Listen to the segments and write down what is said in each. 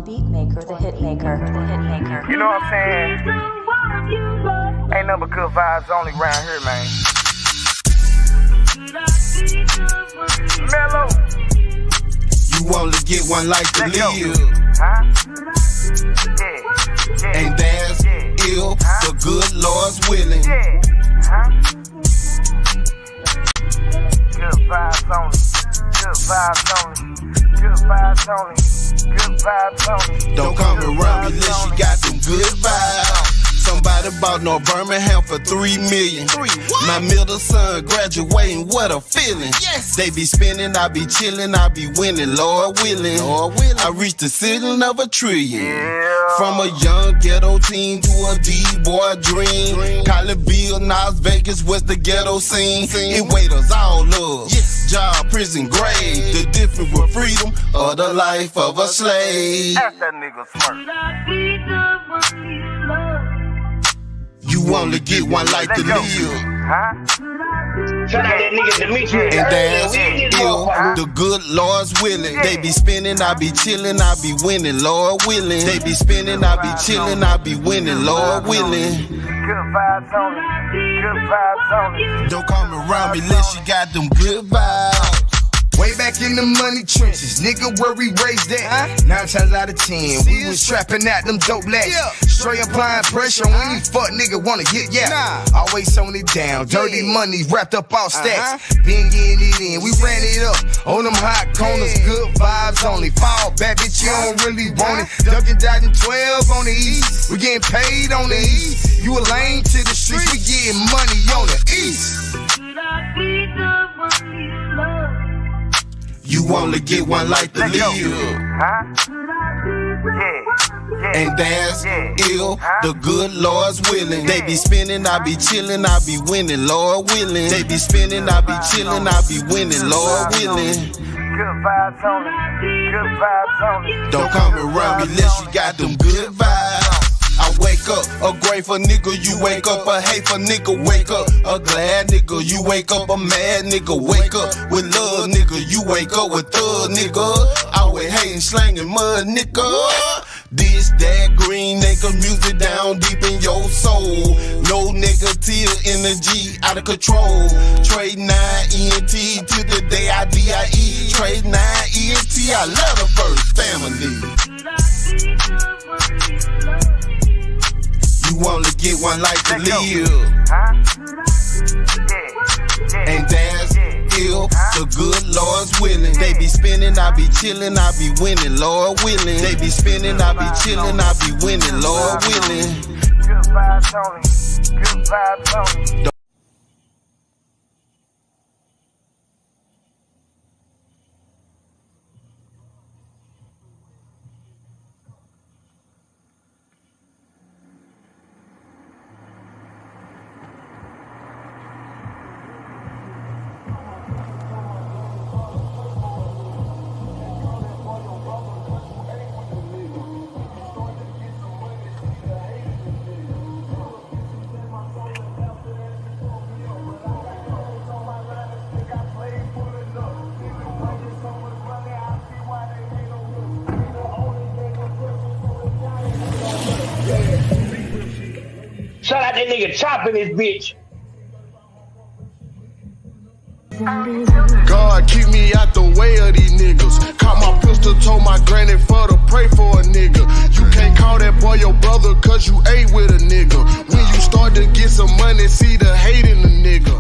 beat maker, the hit maker, the hit maker. You know what I'm saying? Ain't nothing but good vibes only around here, man. Mellow. You only get one life to live. Huh? Yeah. And that's ill, the good Lord's willing. Yeah. Huh? Good vibes only. Good vibes only. Good vibes only. Good vibes only. Don't come around me unless you got them good vibes. Somebody bought North Birmingham for $3 million. My middle son graduating, what a feeling. Yes. They be spinning, I be chilling, I be winning, Lord willing. I reached the ceiling of $1 trillion. Yeah. From a young ghetto teen to a D-boy dream. College Bill, Las Vegas was the ghetto scene. It weighed us all up. Yes. Job, prison, grave. The difference with freedom or the life of a slave. Ask that nigga smart. You only get one life to live. Huh? Shout out that nigga Demetrius. And that's ill, the good Lord's willing. They be spinning, I be chilling, I be winning, Lord willing. They be spinning, I be chilling, I be winning, Lord willing. Good vibes only. Good vibes only. Don't come around me unless you got them good vibes. Way back in the money trenches, nigga, where we raised at. 9 times out of 10, we was trapping at them dope lads. Straight applying pressure on any fuck nigga wanna hit, Always on it down, dirty money wrapped up all stacks. Been getting it in, we ran it up on them hot corners. Good vibes only, fall back, bitch, you don't really want it. Ducking, dodging 12 on the east, we getting paid on the east. You a lame to the streets, we getting money on the east. You only get one life to live. Huh? Yeah. And that's ill, the good Lord's willing. They be spinning, I be chilling, I be winning, Lord willing. They be spinning, I be chilling, I be winning, Lord willing. Good vibes only. Good vibes only. Don't come around me unless you got them good vibes. I wake up a grateful nigga, you wake up a hateful nigga, wake up a glad nigga, you wake up a mad nigga, wake up with love nigga, you wake up with thug nigga, always hating, slanging mud nigga. This, that, green nigga, music down deep in your soul. No negative energy out of control. Trade 9 ENT to the day I DIE. Trade 9 ENT, I love the first family. You only get one life to live. Huh? Yeah. And that's ill, the good Lord's willing. They be spinning, I be chilling, I be winning, Lord willing. They be spinning, I be chilling, I be winning, Lord willing. Good vibes only. Good vibes only. Shout out that nigga chopping this bitch. God, keep me out the way of these niggas. Caught my pistol, told my granny for to pray for a nigga. You can't call that boy your brother cause you ate with a nigga. When you start to get some money, see the hate in the nigga.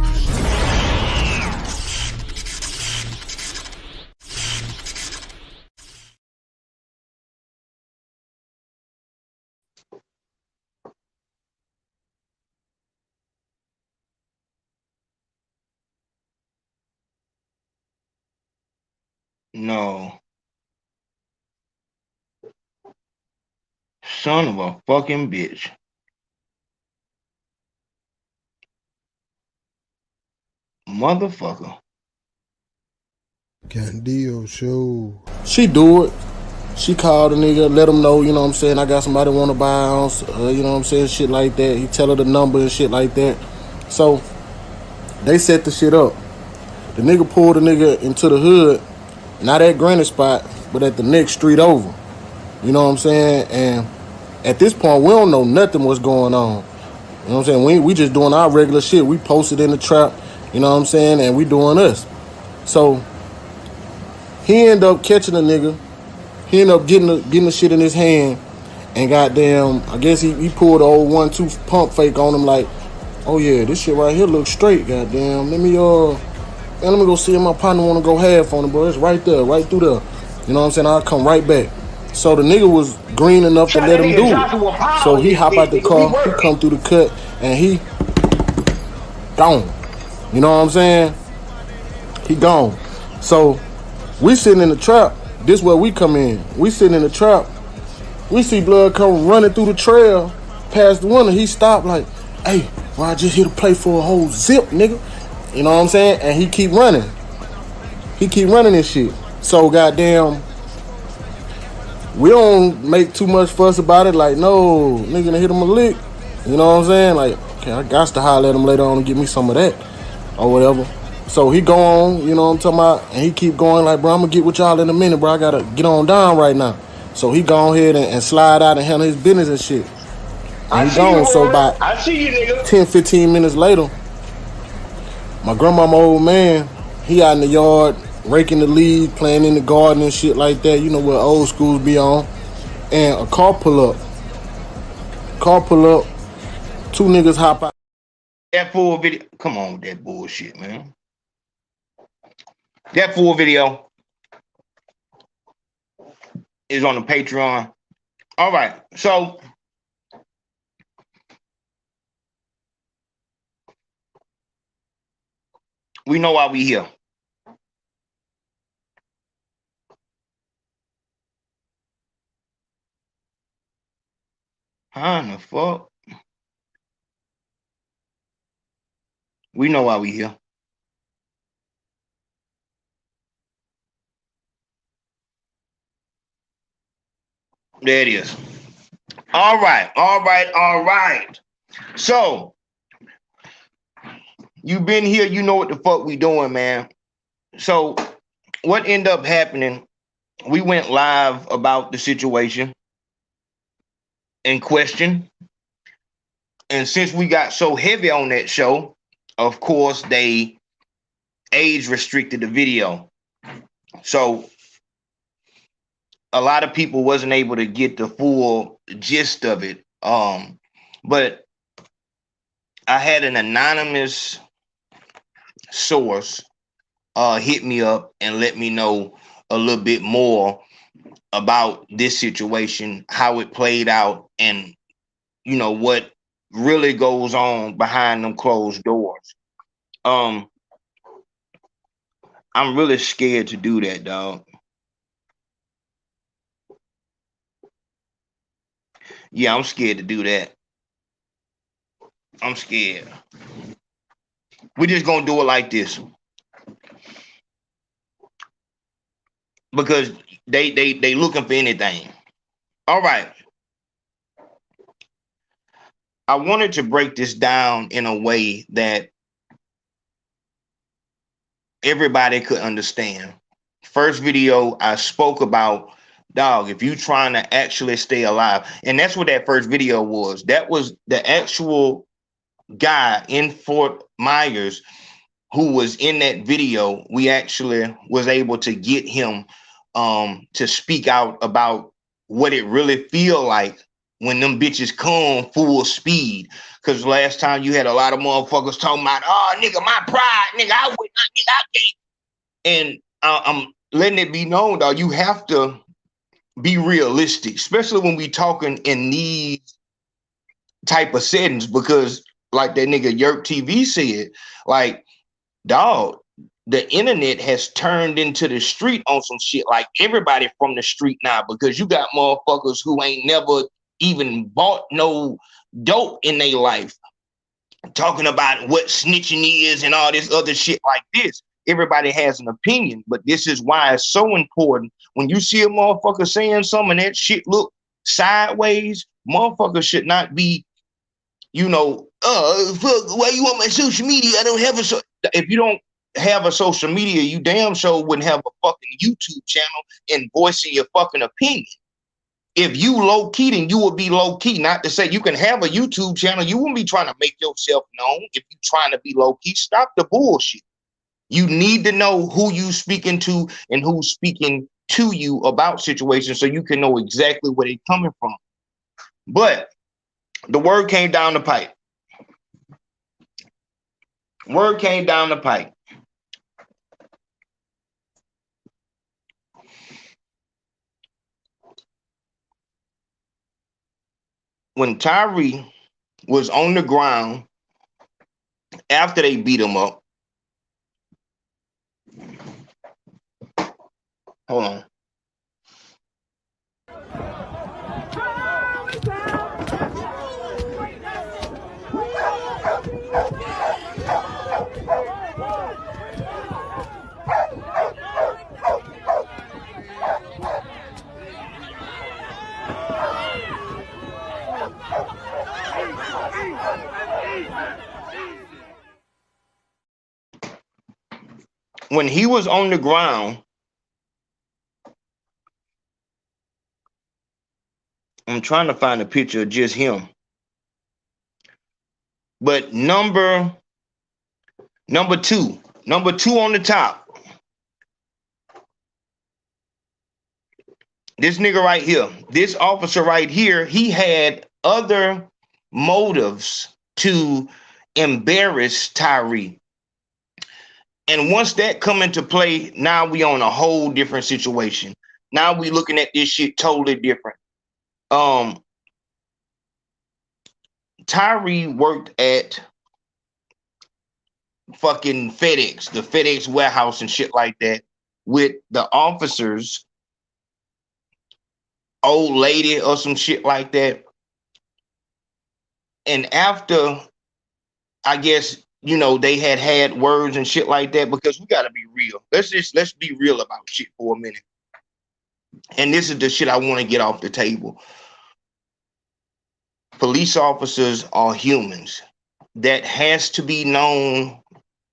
No. Son of a fucking bitch. Motherfucker. Can't deal, show. She do it. She called the nigga, let him know, you know what I'm saying, I got somebody want to buy a house, you know what I'm saying, shit like that. He tell her the number and shit like that. So, they set the shit up. The nigga pulled the nigga into the hood, not at Granny spot, but at the next street over. You know what I'm saying? And at this point, we don't know nothing what's going on. You know what I'm saying? We just doing our regular shit. We posted in the trap, you know what I'm saying? And we doing us. So he ended up catching a nigga. He ended up getting the shit in his hand. And goddamn, I guess he pulled the old 1-2 pump fake on him like, oh yeah, this shit right here looks straight, goddamn. Let me go see if my partner wanna go half on it, bro. It's right there, right through there. You know what I'm saying? I'll come right back. So the nigga was green enough to let him do it. So he hop out the car, he come through the cut, and he gone. You know what I'm saying? He gone. So we sitting in the trap. This where we come in. We sitting in the trap. We see blood come running through the trail past the window. He stopped like, hey, well, I just hit a play for a whole zip, nigga. You know what I'm saying? And he keep running. He keep running this shit. So goddamn, we don't make too much fuss about it. Like, no, nigga hit him a lick. You know what I'm saying? Like, okay, I got to holler at him later on and get me some of that or whatever. So he go on, you know what I'm talking about? And he keep going like, bro, I'm going to get with y'all in a minute, bro. I got to get on down right now. So he go ahead and slide out and handle his business and shit. And he gone. So about 10, 15 minutes later, my grandmama old man, he out in the yard, raking the leaves, playing in the garden and shit like that. You know what old schools be on. And a car pull up. Two niggas hop out. That full video. Come on with that bullshit, man. That full video is on the Patreon. All right. So we know why we here. How in the fuck? We know why we here. There it is. All right. So you been here, you know what the fuck we doing, man. So what ended up happening, we went live about the situation in question. And since we got so heavy on that show, of course, they age restricted the video. So a lot of people wasn't able to get the full gist of it. But I had an anonymous source hit me up and let me know a little bit more about this situation, how it played out, and you know what really goes on behind them closed doors. I'm really scared to do that, dog. Yeah, I'm scared to do that. I'm scared. We're just gonna do it like this. Because they looking for anything. All right. I wanted to break this down in a way that everybody could understand. First video, I spoke about, dog, if you trying to actually stay alive, and that's what that first video was. That was the actual guy in Fort Myers who was in that video. We actually was able to get him to speak out about what it really feel like when them bitches come full speed. Because last time you had a lot of motherfuckers talking about, oh, nigga, my pride, nigga, I can't. And I'm letting it be known, dog, you have to be realistic, especially when we talking in these type of settings, because like that nigga Yerk TV said, like, dog, the internet has turned into the street on some shit. Like, everybody from the street now, because you got motherfuckers who ain't never even bought no dope in their life talking about what snitching is and all this other shit like this. Everybody has an opinion, but this is why it's so important. When you see a motherfucker saying something and that shit look sideways, motherfuckers should not be, you know, fuck, why you on my social media? I don't have a if you don't have a social media, you damn sure wouldn't have a fucking YouTube channel and voicing your fucking opinion. If you low key, then you would be low key. Not to say you can have a YouTube channel. You wouldn't be trying to make yourself known. If you're trying to be low key, stop the bullshit. You need to know who you speaking to and who's speaking to you about situations so you can know exactly where they're coming from. But the word came down the pipe. Word came down the pipe. When Tyre was on the ground after they beat him up, hold on. When he was on the ground, I'm trying to find a picture of just him. But number two on the top. This nigga right here, this officer right here, he had other motives to embarrass Tyre. And once that come into play, now we on a whole different situation. Now we looking at this shit totally different. Tyre worked at fucking FedEx, the FedEx warehouse and shit like that, with the officers, old lady or some shit like that. And after, I guess, you know, they had words and shit like that, because we got to be real. Let's be real about shit for a minute. And this is the shit I want to get off the table. Police officers are humans. That has to be known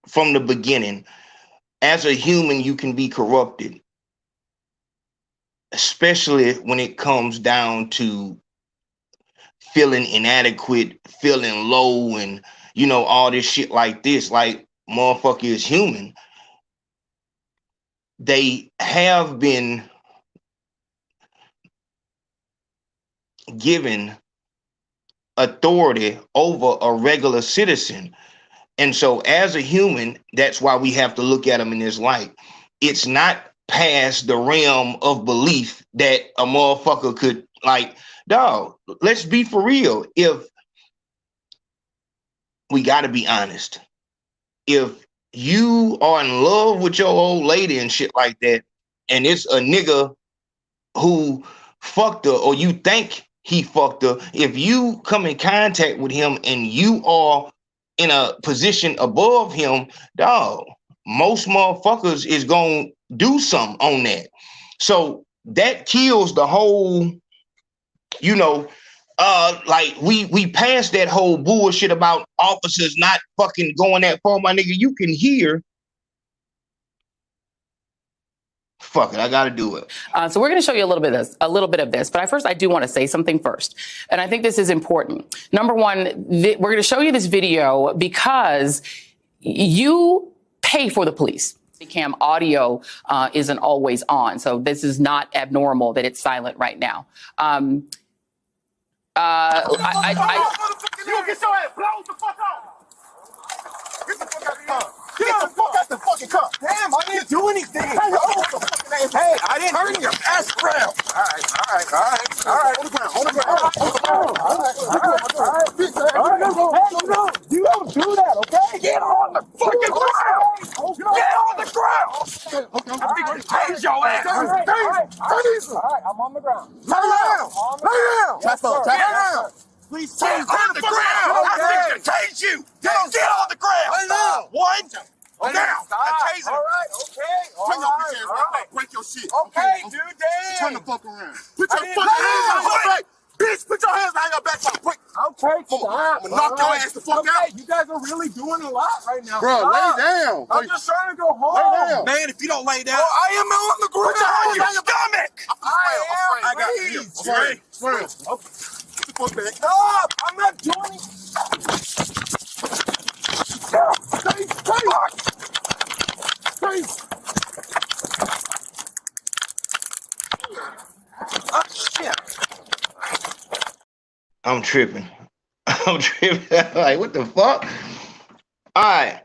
from the beginning. As a human, you can be corrupted, especially when it comes down to feeling inadequate, feeling low, and you know, all this shit like this. Like, motherfucker is human. They have been given authority over a regular citizen. And so as a human, that's why we have to look at them in this light. It's not past the realm of belief that a motherfucker could, like, dog, let's be for real. If we got to be honest, if you are in love with your old lady and shit like that, and it's a nigga who fucked her, or you think he fucked her, if you come in contact with him and you are in a position above him, dog, most motherfuckers is gonna do something on that. So that kills the whole, you know, like we passed that whole bullshit about officers not fucking going that far, my nigga. You can hear. Fuck it, I gotta do it. So we're going to show you a little bit of this, but I do want to say something first, and I think this is important. Number one, we're going to show you this video because you pay for the police. The cam audio isn't always on, so this is not abnormal that it's silent right now. You get your ass blown the fuck out. Get the fuck out the car. Get the fuck out the fucking car. Damn, I didn't do anything. Hey, I didn't turn your ass around. All right. On the ground. All right. You don't do that, okay? Get on the fucking ground. Get on the ground. Okay. Tase your ass. All right, I'm on the ground. Lay down. Tap down. Please get on the ground. I think to tase you. Get on the ground. One. Now. Taser. All right. Okay. Turn your bitch ass right back. Break your shit. Okay, dude. Damn. Turn the fuck around. Put your fucking hands on your back. Bitch, put your hands behind your back. Break. Stop, I'm gonna knock your ass the fuck out. You guys are really doing a lot right now. Bro, lay down. I'm just trying to go home. Lay down. Man, if you don't lay down. I am on the ground. Put your hands on your stomach. I got you. Swear. Okay. Get the fuck back. Stop. I'm not doing it. Oh, shit. I'm tripping. I'm tripping. Like, what the fuck? All right.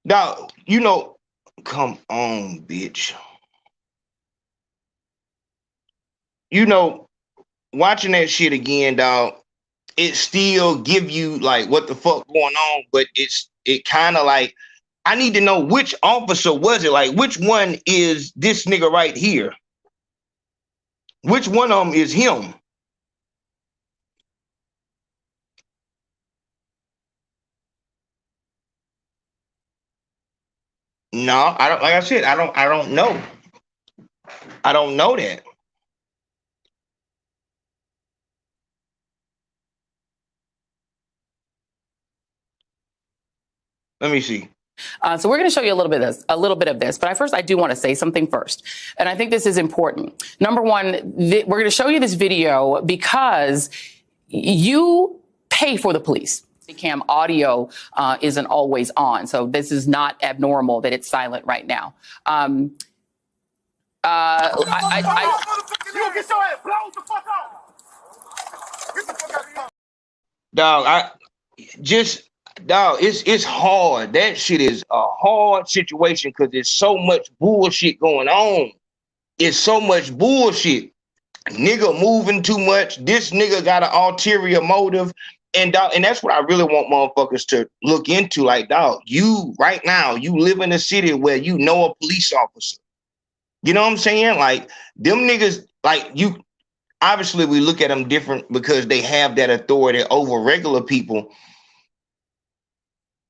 Now, you know, come on, bitch. You know, watching that shit again, dog, it still give you like what the fuck going on, but it kind of like, I need to know which officer was it? Like, which one is this nigga right here? Which one of them is him? No, I don't. Like I said, I don't know. I don't know that. Let me see. So we're going to show you a little bit of this, but I do want to say something first, and I think this is important. Number one, we're going to show you this video because you pay for the police. The cam audio isn't always on, so this is not abnormal that it's silent right now. You get your ass blown the fuck out. Get the fuck out. Dog, it's hard. That shit is a hard situation because there's so much bullshit going on. It's so much bullshit. Nigga moving too much. This nigga got an ulterior motive. And dog, and that's what I really want motherfuckers to look into. Like, dog, you right now, you live in a city where you know a police officer. You know what I'm saying? Like, them niggas, like, you, obviously we look at them different because they have that authority over regular people.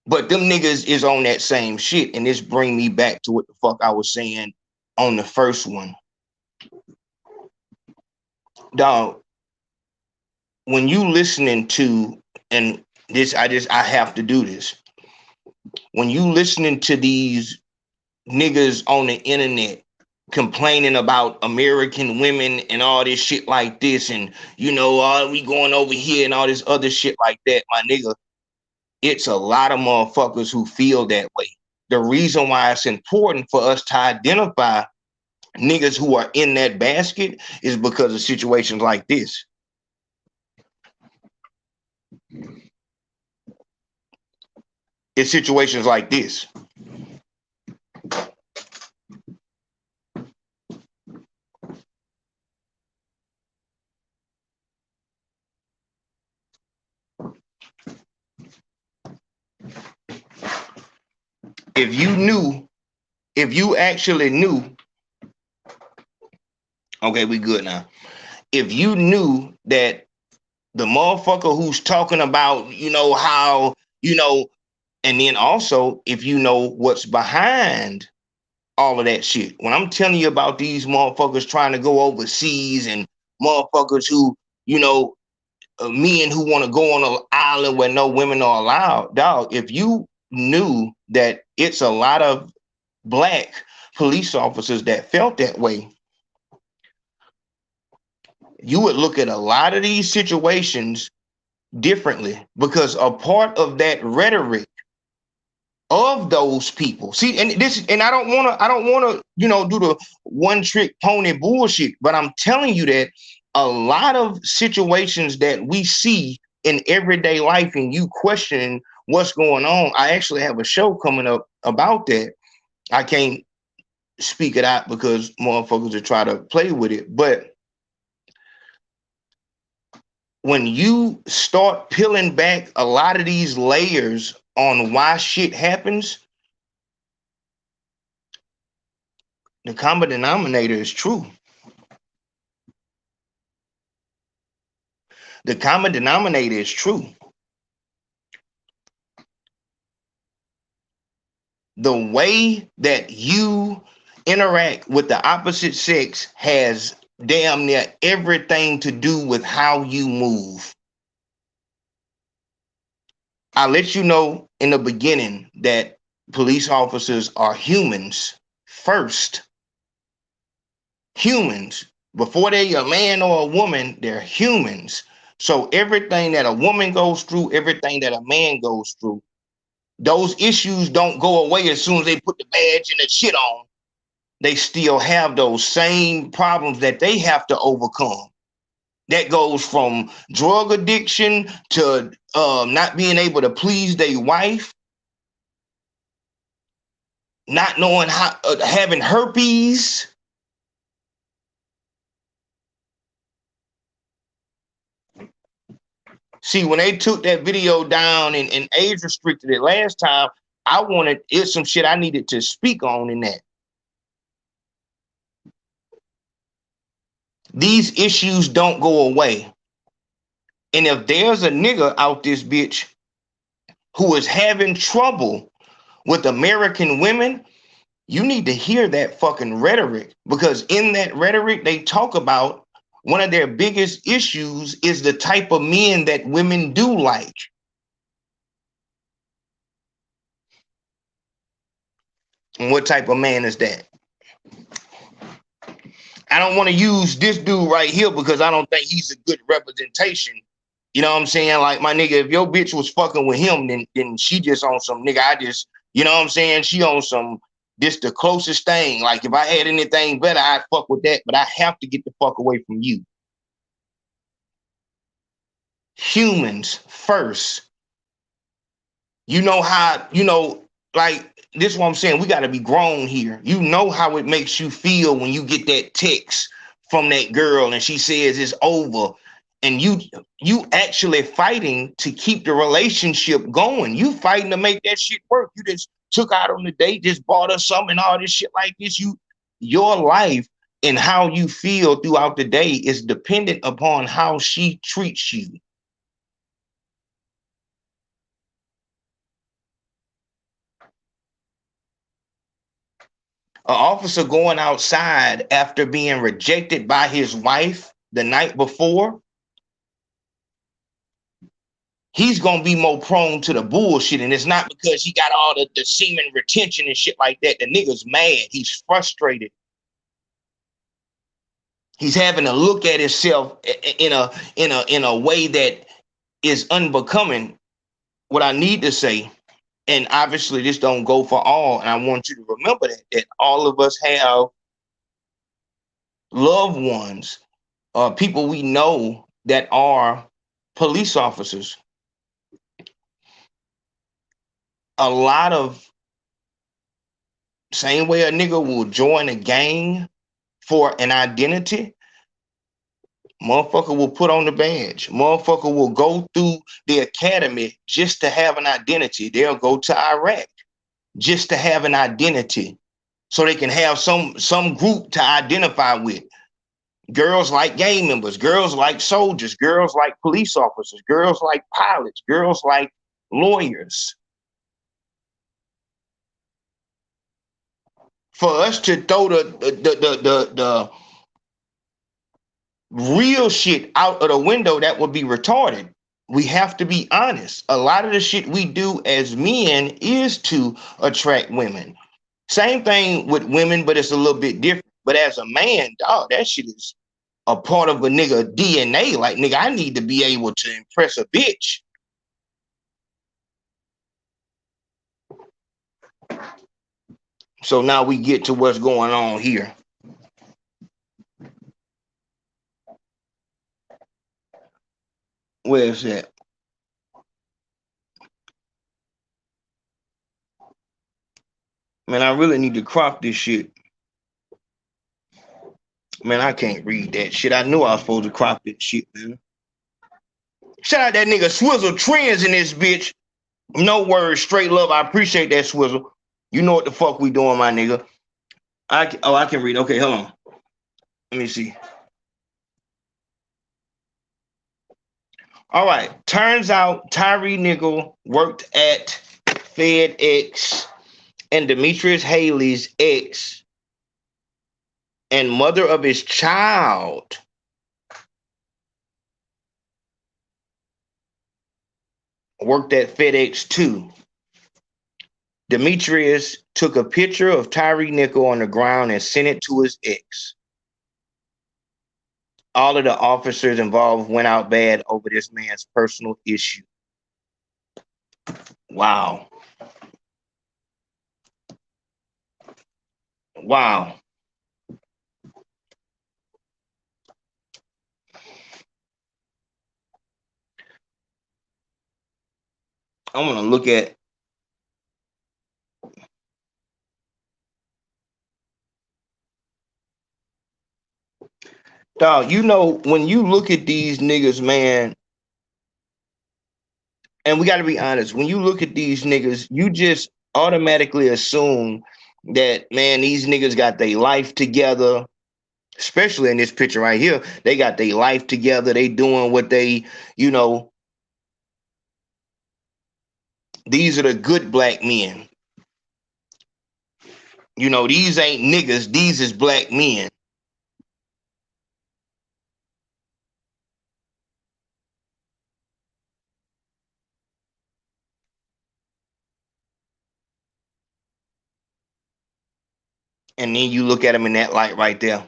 But them niggas is on that same shit. And this bring me back to what the fuck I was saying on the first one. Dog, when you listening to, and this, I have to do this. When you listening to these niggas on the internet complaining about American women and all this shit like this, and you know, we going over here and all this other shit like that, my nigga, it's a lot of motherfuckers who feel that way. The reason why it's important for us to identify niggas who are in that basket is because of situations like this. It's situations like this. If you actually knew, okay, we good now. If you knew that the motherfucker who's talking about, you know, how, you know, and then also if you know what's behind all of that shit. When I'm telling you about these motherfuckers trying to go overseas and motherfuckers who, you know, men who want to go on an island where no women are allowed, dog, if you knew that it's a lot of black police officers that felt that way, you would look at a lot of these situations differently, because a part of that rhetoric of those people, see, and this, and I don't want to, you know, do the one trick pony bullshit, but I'm telling you that a lot of situations that we see in everyday life and you questioning what's going on. I actually have a show coming up about that. I can't speak it out because motherfuckers will try to play with it. But when you start peeling back a lot of these layers on why shit happens, the common denominator is true. The common denominator is true. The way that you interact with the opposite sex has damn near everything to do with how you move. I let you know in the beginning that police officers are humans first. Humans. Before they're a man or a woman, they're humans. So everything that a woman goes through, everything that a man goes through, those issues don't go away as soon as they put the badge and the shit on. They still have those same problems that they have to overcome. That goes from drug addiction to not being able to please their wife, not knowing how, having herpes. See, when they took that video down and age restricted it last time, it's some shit I needed to speak on in that. These issues don't go away. And if there's a nigga out this bitch who is having trouble with American women, you need to hear that fucking rhetoric, because in that rhetoric, they talk about one of their biggest issues is the type of men that women do like. And what type of man is that? I don't want to use this dude right here because I don't think he's a good representation. You know what I'm saying? Like, my nigga, if your bitch was fucking with him, then she just on some nigga, you know what I'm saying? She on some, this the closest thing. Like, if I had anything better, I'd fuck with that, but I have to get the fuck away from you. Humans first. You know how, like, this is what I'm saying. We got to be grown here. You know how it makes you feel when you get that text from that girl and she says it's over, and you actually fighting to keep the relationship going. You fighting to make that shit work. You just took out on the date, just bought her something, all this shit like this. Your life and how you feel throughout the day is dependent upon how she treats you. An officer going outside after being rejected by his wife the night before, he's going to be more prone to the bullshit. And it's not because he got all the semen retention and shit like that. The nigga's mad. He's frustrated. He's having to look at himself in a way that is unbecoming. What I need to say, and obviously this don't go for all, and I want you to remember that all of us have loved ones, people we know that are police officers. A lot of, same way a nigga will join a gang for an identity, motherfucker will put on the badge. Motherfucker will go through the academy just to have an identity. They'll go to Iraq just to have an identity so they can have some group to identify with. Girls like gang members, girls like soldiers, girls like police officers, girls like pilots, girls like lawyers. For us to throw the real shit out of the window, that would be retarded. We have to be honest. A lot of the shit we do as men is to attract women. Same thing with women, but it's a little bit different. But as a man, dog, that shit is a part of a nigga DNA. Like, nigga, I need to be able to impress a bitch. So now we get to what's going on here. Where is that? Man, I really need to crop this shit. Man, I can't read that shit. I knew I was supposed to crop this shit, man. Shout out that nigga Swizzle Trends in this bitch. No words, straight love. I appreciate that, Swizzle. You know what the fuck we doing, my nigga. I can read. Okay, hold on. Let me see. All right. Turns out Tyre Nichols worked at FedEx, and Demetrius Haley's ex and mother of his child worked at FedEx too. Demetrius took a picture of Tyre Nichols on the ground and sent it to his ex. All of the officers involved went out bad over this man's personal issue. Wow. Wow. I want to look at dog, you know, when you look at these niggas, man, and we got to be honest, when you look at these niggas, you just automatically assume that, man, these niggas got their life together, especially in this picture right here. They got their life together. They doing what they, you know, these are the good black men. You know, these ain't niggas. These is black men. And then you look at them in that light right there.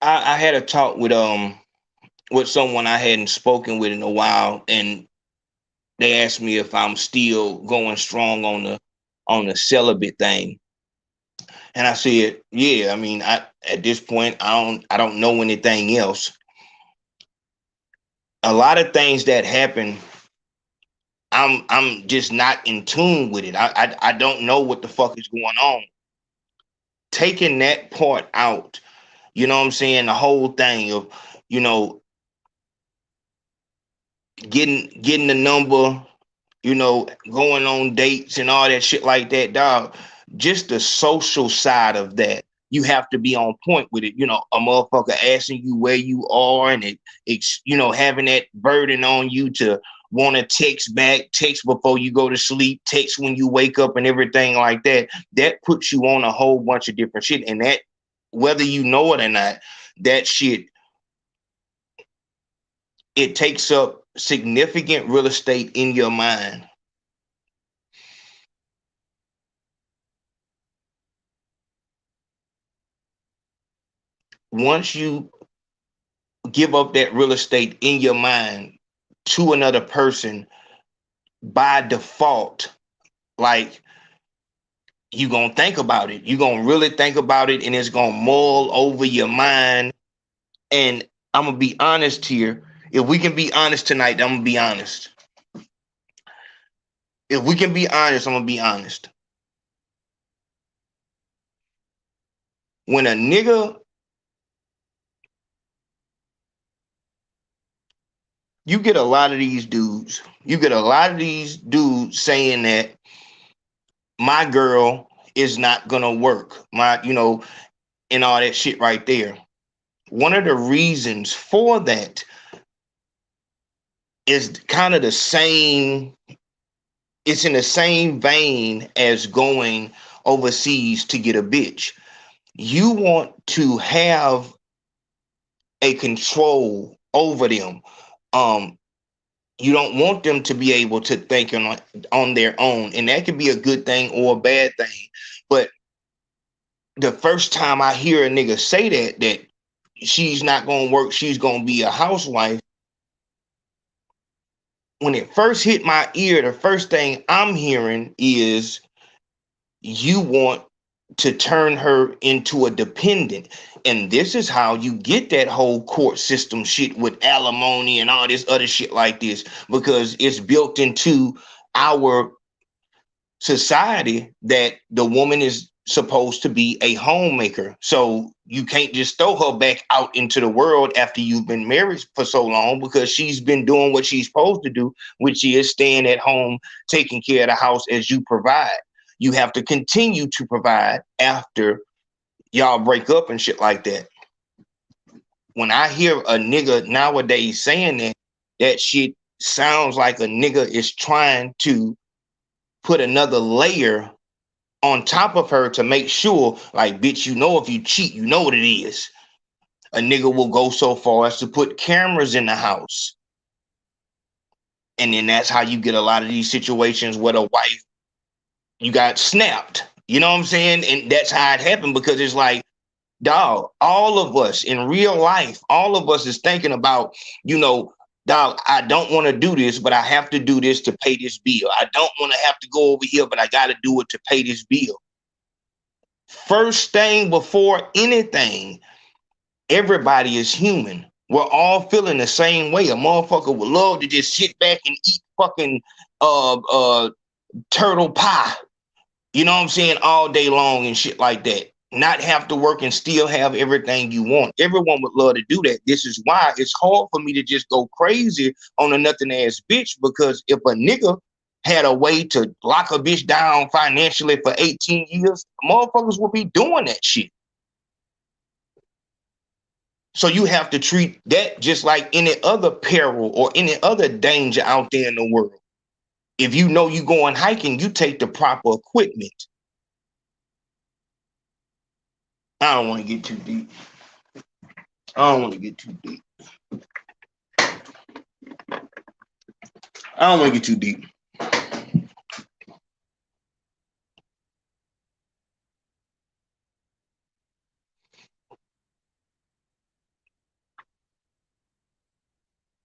I had a talk with someone I hadn't spoken with in a while, and they asked me if I'm still going strong on the celibate thing. And I said, yeah, I mean, at this point, I don't know anything else. A lot of things that happen, I'm just not in tune with it. I don't know what the fuck is going on. Taking that part out, you know what I'm saying? The whole thing of, you know, getting the number, you know, going on dates and all that shit like that, dog. Just the social side of that, you have to be on point with it. You know, a motherfucker asking you where you are, and it's you know, having that burden on you to want to text back, text before you go to sleep, text when you wake up, and everything like that. That puts you on a whole bunch of different shit, and that, whether you know it or not, that shit, it takes up significant real estate in your mind. Once you give up that real estate in your mind to another person, by default, like, you gonna think about it. You gonna really think about it, and it's gonna mull over your mind. And I'm gonna be honest here. If we can be honest tonight, I'm gonna be honest. If we can be honest, I'm gonna be honest. When a nigga, you get a lot of these dudes saying that my girl is not gonna work, my, you know, and all that shit right there. One of the reasons for that is kind of the same, it's in the same vein as going overseas to get a bitch. You want to have a control over them. You don't want them to be able to think on their own, and that could be a good thing or a bad thing. But the first time I hear a nigga say that she's not gonna work, she's gonna be a housewife, when it first hit my ear, the first thing I'm hearing is you want to turn her into a dependent. And this is how you get that whole court system shit with alimony and all this other shit like this, because it's built into our society that the woman is supposed to be a homemaker. So you can't just throw her back out into the world after you've been married for so long, because she's been doing what she's supposed to do, which is staying at home, taking care of the house as you provide. You have to continue to provide after y'all break up and shit like that. When I hear a nigga nowadays saying that shit sounds like a nigga is trying to put another layer on top of her to make sure, like, bitch, you know, if you cheat, you know what it is. A nigga will go so far as to put cameras in the house. And then that's how you get a lot of these situations where the wife, you got snapped. You know what I'm saying? And that's how it happened, because it's like, dog, all of us in real life, all of us is thinking about, you know, dog, I don't want to do this, but I have to do this to pay this bill. I don't want to have to go over here, but I got to do it to pay this bill. First thing before anything, everybody is human. We're all feeling the same way. A motherfucker would love to just sit back and eat fucking turtle pie. You know what I'm saying? All day long and shit like that. Not have to work and still have everything you want. Everyone would love to do that. This is why it's hard for me to just go crazy on a nothing ass bitch, because if a nigga had a way to lock a bitch down financially for 18 years, motherfuckers would be doing that shit. So you have to treat that just like any other peril or any other danger out there in the world. If you know you going hiking, you take the proper equipment. I don't want to get too deep. I don't want to get too deep.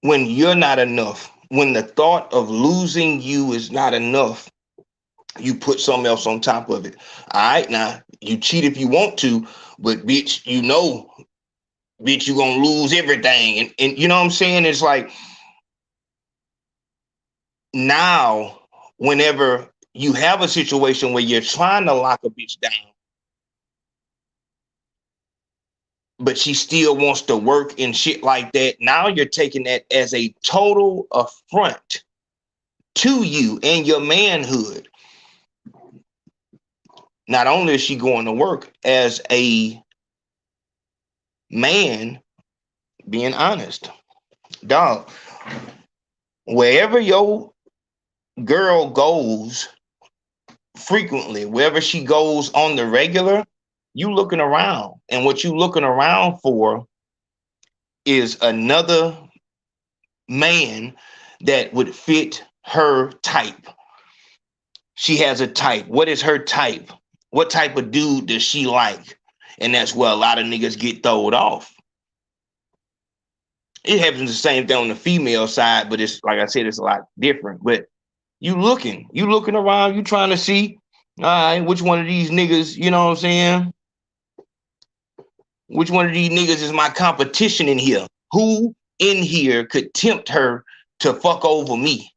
When you're not enough, when the thought of losing you is not enough, you put something else on top of it. All right, now you cheat if you want to, but bitch, you know, bitch, you're gonna lose everything. And you know what I'm saying? It's like, now, whenever you have a situation where you're trying to lock a bitch down, but she still wants to work and shit like that, now you're taking that as a total affront to you and your manhood. Not only is she going to work, as a man, being honest, dog, wherever your girl goes frequently, wherever she goes on the regular, you looking around. And what you looking around for is another man that would fit her type. She has a type. What is her type? What type of dude does she like? And that's where a lot of niggas get thrown off. It happens the same thing on the female side, but it's, like I said, it's a lot different. But you looking around, you trying to see, all right, which one of these niggas, you know what I'm saying? Which one of these niggas is my competition in here? Who in here could tempt her to fuck over me?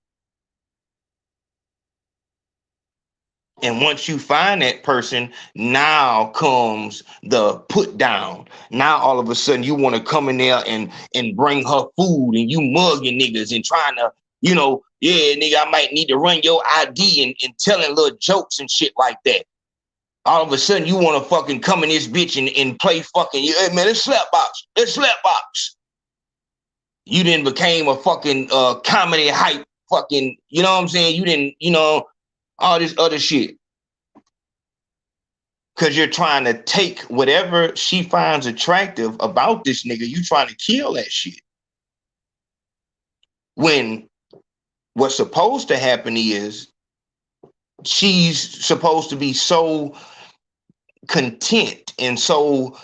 And once you find that person, now comes the put down. Now all of a sudden you want to come in there and bring her food, and you mugging niggas and trying to, you know, yeah, nigga, I might need to run your ID and telling little jokes and shit like that. All of a sudden you want to fucking come in this bitch and play fucking, hey, man, it's slapbox. You then became a fucking comedy hype fucking, you know what I'm saying? You didn't, you know, all this other shit. Because you're trying to take whatever she finds attractive about this nigga, you trying to kill that shit. When what's supposed to happen is she's supposed to be so content and so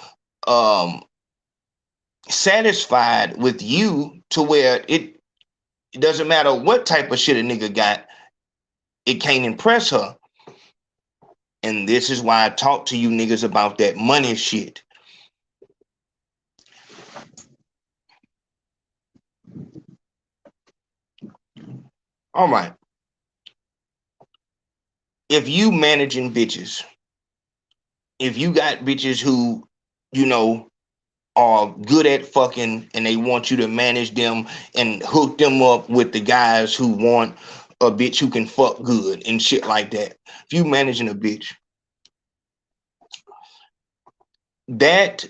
satisfied with you to where it doesn't matter what type of shit a nigga got, it can't impress her. And this is why I talk to you niggas about that money shit. All right. If you managing bitches, if you got bitches who, you know, are good at fucking and they want you to manage them and hook them up with the guys who want a bitch who can fuck good and shit like that. If you managing a bitch, that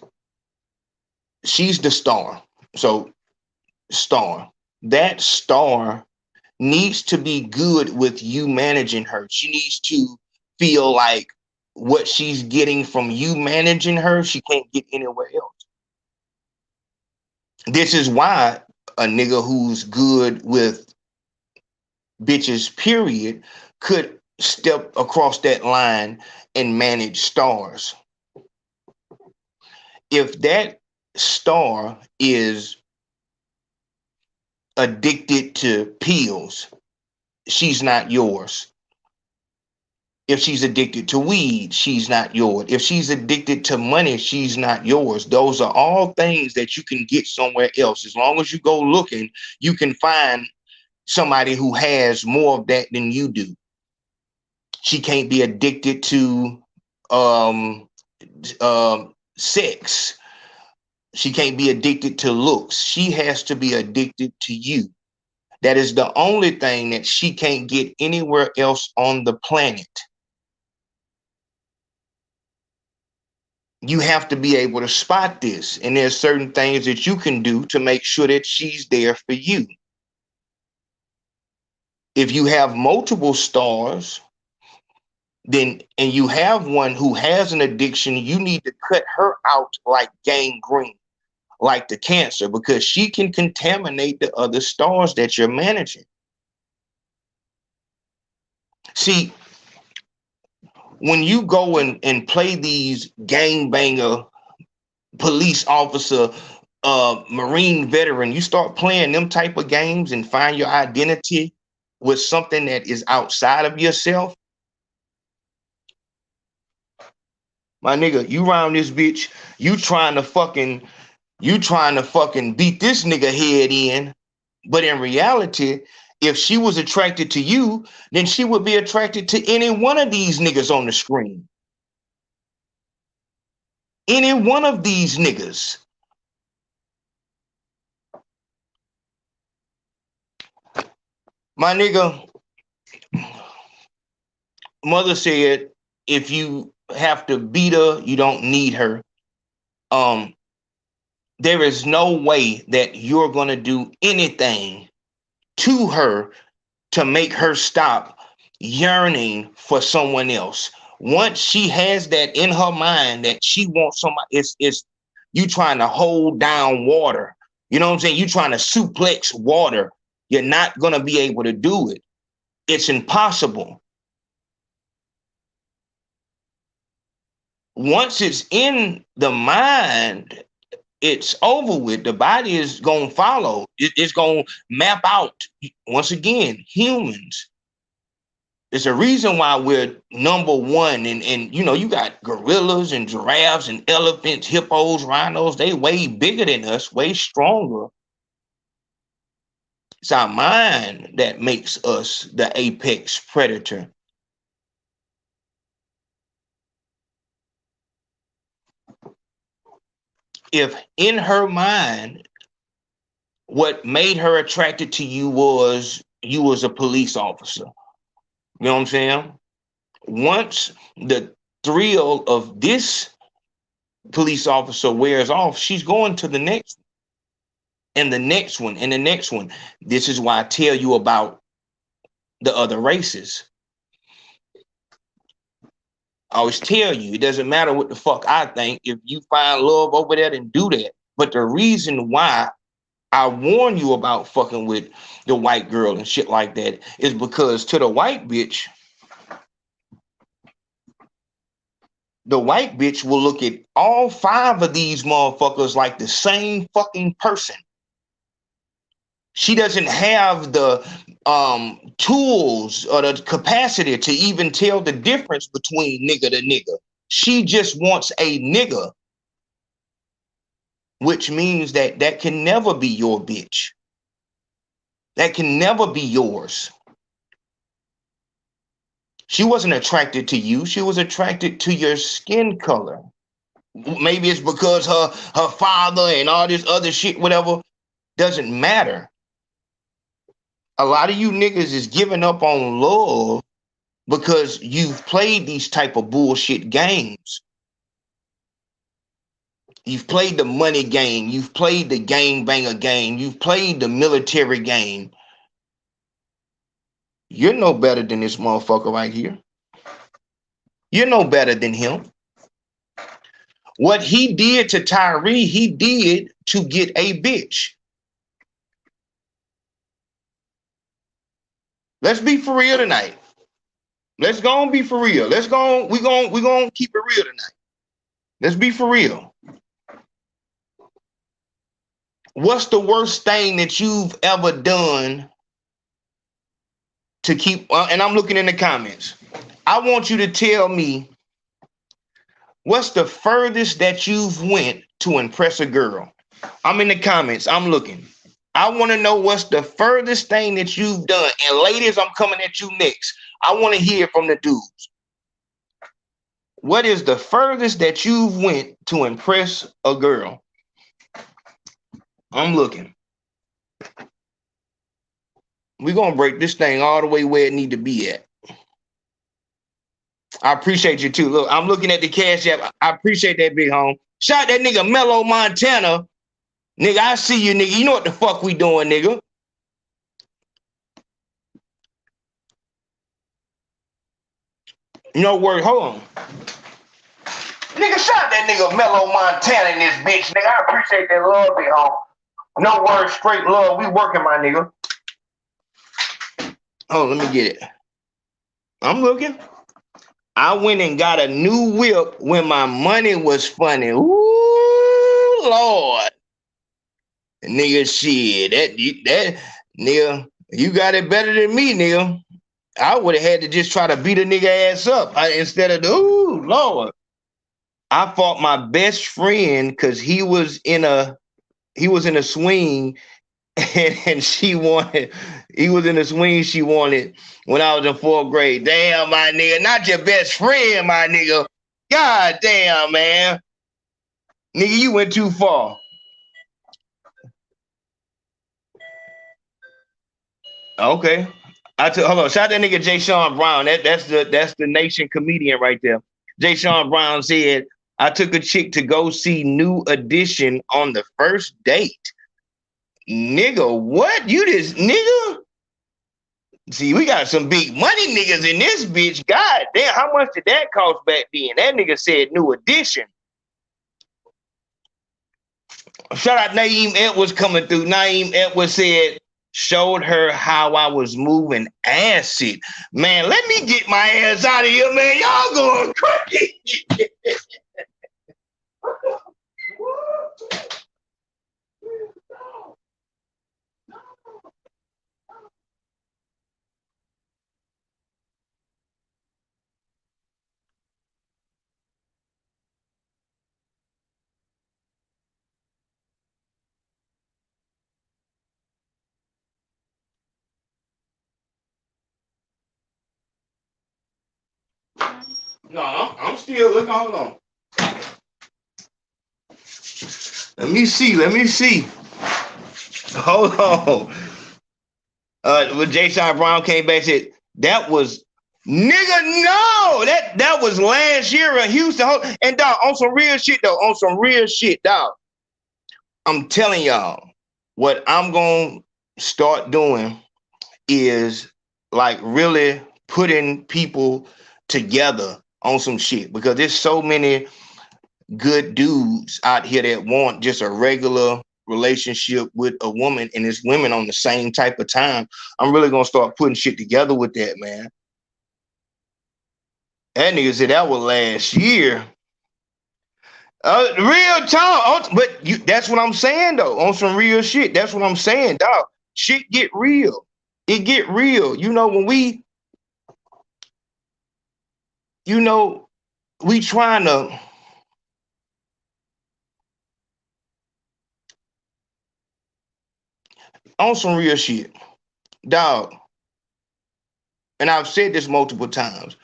she's the star. So star, that star needs to be good with you managing her. She needs to feel like what she's getting from you managing her, she can't get anywhere else. This is why a nigga who's good with bitches, period, could step across that line and manage stars. If that star is addicted to pills, she's not yours. If she's addicted to weed, she's not yours. If she's addicted to money, she's not yours. Those are all things that you can get somewhere else. As long as you go looking, you can find somebody who has more of that than you do. She can't be addicted to sex. She can't be addicted to looks. She has to be addicted to you. That is the only thing that she can't get anywhere else on the planet. You have to be able to spot this. And there's certain things that you can do to make sure that she's there for you. If you have multiple stars, then, and you have one who has an addiction, you need to cut her out like gangrene, like the cancer, because she can contaminate the other stars that you're managing. See, when you go and play these gangbanger, police officer, Marine veteran, you start playing them type of games and find your identity with something that is outside of yourself. My nigga, you round this bitch, you trying to fucking beat this nigga head in. But in reality, if she was attracted to you, then she would be attracted to any one of these niggas on the screen. Any one of these niggas. My nigga, mother said, if you have to beat her, you don't need her. There is no way that you're going to do anything to her to make her stop yearning for someone else. Once she has that in her mind that she wants somebody, it's you trying to hold down water. You know what I'm saying? You trying to suplex water. You're not going to be able to do it. It's impossible. Once it's in the mind, it's over with. The body is going to follow. It's going to map out, once again, humans. There's a reason why we're number one. And you know, you got gorillas and giraffes and elephants, hippos, rhinos. They way bigger than us, way stronger. It's our mind that makes us the apex predator. If in her mind, what made her attracted to you was a police officer, you know what I'm saying? Once the thrill of this police officer wears off, she's going to the next one, and the next one, and the next one. This is why I tell you about the other races. I always tell you, it doesn't matter what the fuck I think. If you find love over there, then do that. But the reason why I warn you about fucking with the white girl and shit like that is because to the white bitch will look at all five of these motherfuckers like the same fucking person. She doesn't have the tools or the capacity to even tell the difference between nigga to nigga. She just wants a nigga, which means that can never be your bitch. That can never be yours. She wasn't attracted to you. She was attracted to your skin color. Maybe it's because her father and all this other shit, whatever, doesn't matter. A lot of you niggas is giving up on love because you've played these type of bullshit games. You've played the money game. You've played the gangbanger game. You've played the military game. You're no better than this motherfucker right here. You're no better than him. What he did to Tyre, he did to get a bitch. Let's be for real tonight. Let's go and be for real. Let's go. We're gonna keep it real tonight. Let's be for real. What's the worst thing that you've ever done to keep, and I'm looking in the comments. I want you to tell me what's the furthest that you've went to impress a girl. I'm in the comments. I'm looking. I want to know what's the furthest thing that you've done. And ladies, I'm coming at you next. I want to hear from the dudes. What is the furthest that you've went to impress a girl? I'm looking. We're going to break this thing all the way where it need to be at. I appreciate you too. Look, I'm looking at the cash app. I appreciate that, big home. Shout that nigga Mellow Montana. Nigga, I see you, nigga. You know what the fuck we doing, nigga. No word. Hold on. Nigga, shout that nigga Mellow Montana in this bitch, nigga. I appreciate that love, big home. No word, straight love. We working, my nigga. Oh, let me get it. I'm looking. I went and got a new whip when my money was funny. Ooh, Lord. Nigga, shit. That nigga, you got it better than me, nigga. I would have had to just try to beat a nigga ass up instead of ooh, Lord. I fought my best friend because he was in a swing and she wanted, he was in a swing she wanted when I was in 4th grade. Damn, my nigga, not your best friend, my nigga. God damn, man. Nigga, you went too far. Okay. Hold on. Shout out that nigga Jay Sean Brown. That's the nation comedian right there. Jay Sean Brown said, I took a chick to go see New Edition on the first date. Nigga, what? You this nigga? See, we got some big money niggas in this bitch. God damn, how much did that cost back then? That nigga said New Edition. Shout out Naeem Edwards coming through. Naeem Edwards said, showed her how I was moving acid. Man, let me get my ass out of here, man. Y'all going crazy. No, I'm still looking. Hold on. Let me see. Hold on. When Jay Sean Brown came back and said, that was, nigga, no! That was last year in Houston. And dog, on some real shit, dog. I'm telling y'all, what I'm gonna start doing is like really putting people together on some shit, because there's so many good dudes out here that want just a regular relationship with a woman, and it's women on the same type of time. I'm really gonna start putting shit together with that, man. That nigga said that was last year. Real talk, but that's what I'm saying though. On some real shit, that's what I'm saying, dog. Shit get real. It get real. You know, when we trying to on some real shit, dog. And I've said this multiple times.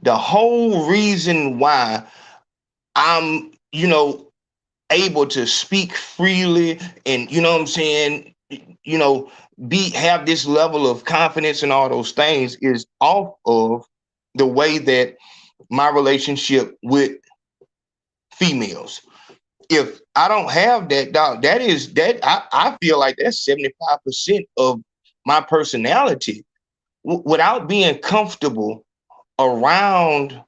The whole reason why I'm, able to speak freely and, you know what I'm saying, have this level of confidence and all those things is off of the way that my relationship with females. If I don't have that, dog, I feel like that's 75% of my personality. without being comfortable around.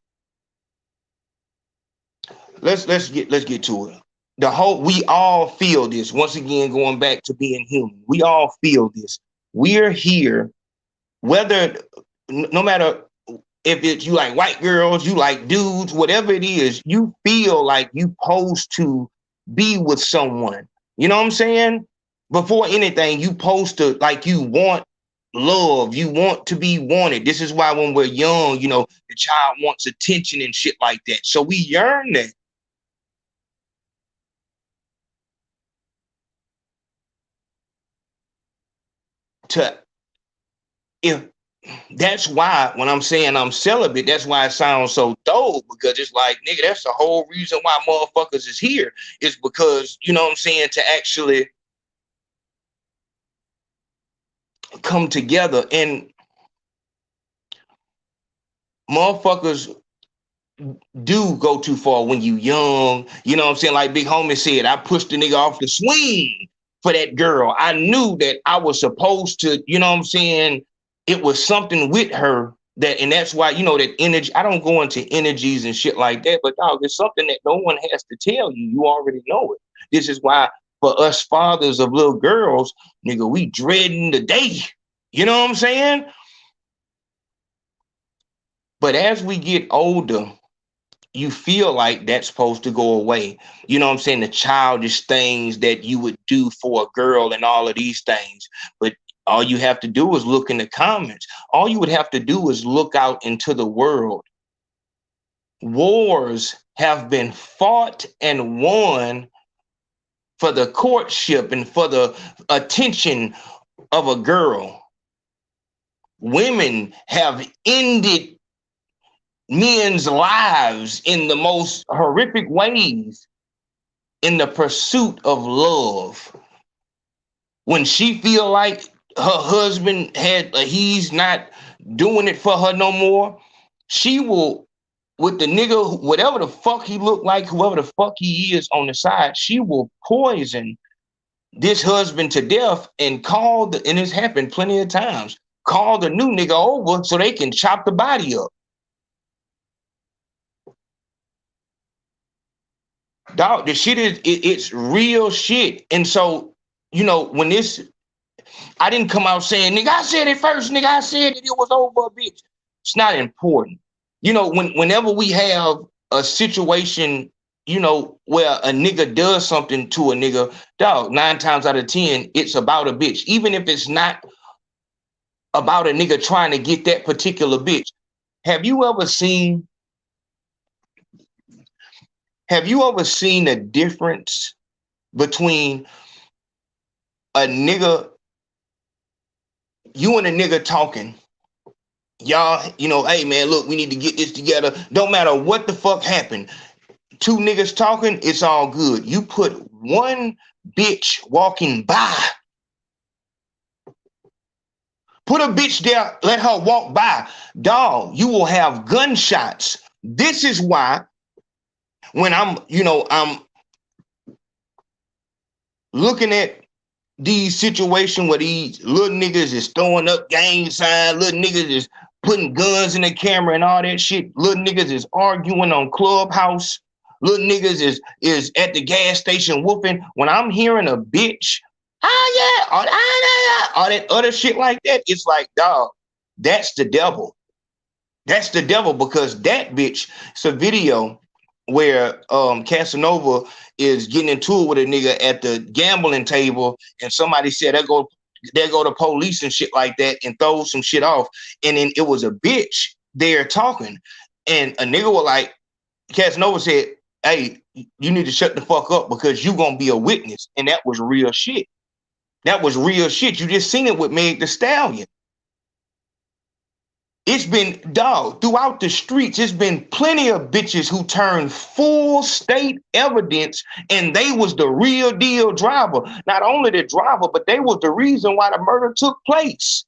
Let's get to it. We all feel this. Once again, going back to being human, we all feel this. We're here, whether no matter if it's you like white girls, you like dudes, whatever it is, you feel like you supposed to be with someone. You know what I'm saying? Before anything, you supposed to, like, you want love, you want to be wanted. This is why when we're young, you know, the child wants attention and shit like that. So we yearn that. If that's why when I'm saying I'm celibate, that's why it sounds so dope, because it's like, nigga, that's the whole reason why motherfuckers is here, is because, you know what I'm saying, to actually come together. And motherfuckers do go too far when you young. You know what I'm saying? Like Big Homie said, I pushed the nigga off the swing for that girl. I knew that I was supposed to, you know what I'm saying, it was something with her that, and that's why, you know, that energy, I don't go into energies and shit like that, but dog, it's something that no one has to tell you. You already know it. This is why for us fathers of little girls, nigga, we dreading the day. You know what I'm saying? But as we get older, you feel like that's supposed to go away. You know what I'm saying? The childish things that you would do for a girl and all of these things. But all you have to do is look in the comments. All you would have to do is look out into the world. Wars have been fought and won for the courtship and for the attention of a girl. Women have ended men's lives in the most horrific ways in the pursuit of love. When she feel like her husband he's not doing it for her no more, she will, with the nigga, whatever the fuck he look like, whoever the fuck he is on the side, she will poison this husband to death and and it's happened plenty of times, call the new nigga over so they can chop the body up. Dog, the shit it's real shit. And so, you know, when I didn't come out saying, nigga, I said it first, nigga, I said it was over, bitch. It's not important. You know, whenever we have a situation, you know, where a nigga does something to a nigga, dog, 9 times out of 10, it's about a bitch. Even if it's not about a nigga trying to get that particular bitch. Have you ever seen a difference between a nigga, you and a nigga talking, y'all, you know, hey man, look, we need to get this together. Don't matter what the fuck happened. 2 niggas talking, it's all good. You put one bitch walking by, put a bitch there, let her walk by, dog, you will have gunshots. This is why when I'm looking at these situations where these little niggas is throwing up gang signs, little niggas is putting guns in the camera and all that shit, little niggas is arguing on Clubhouse, little niggas is at the gas station whooping. When I'm hearing a bitch, all that other shit like that, it's like, dog, that's the devil. That's the devil, because that bitch, it's a video where Casanova is getting into it with a nigga at the gambling table, and somebody said, there go the police and shit like that, and throw some shit off. And then it was a bitch there talking, and a nigga was like, Casanova said, hey, you need to shut the fuck up because you gonna be a witness. And that was real shit. That was real shit. You just seen it with Meg Thee Stallion. It's been, dog, throughout the streets, it's been plenty of bitches who turned full state evidence, and they was the real deal driver. Not only the driver, but they was the reason why the murder took place.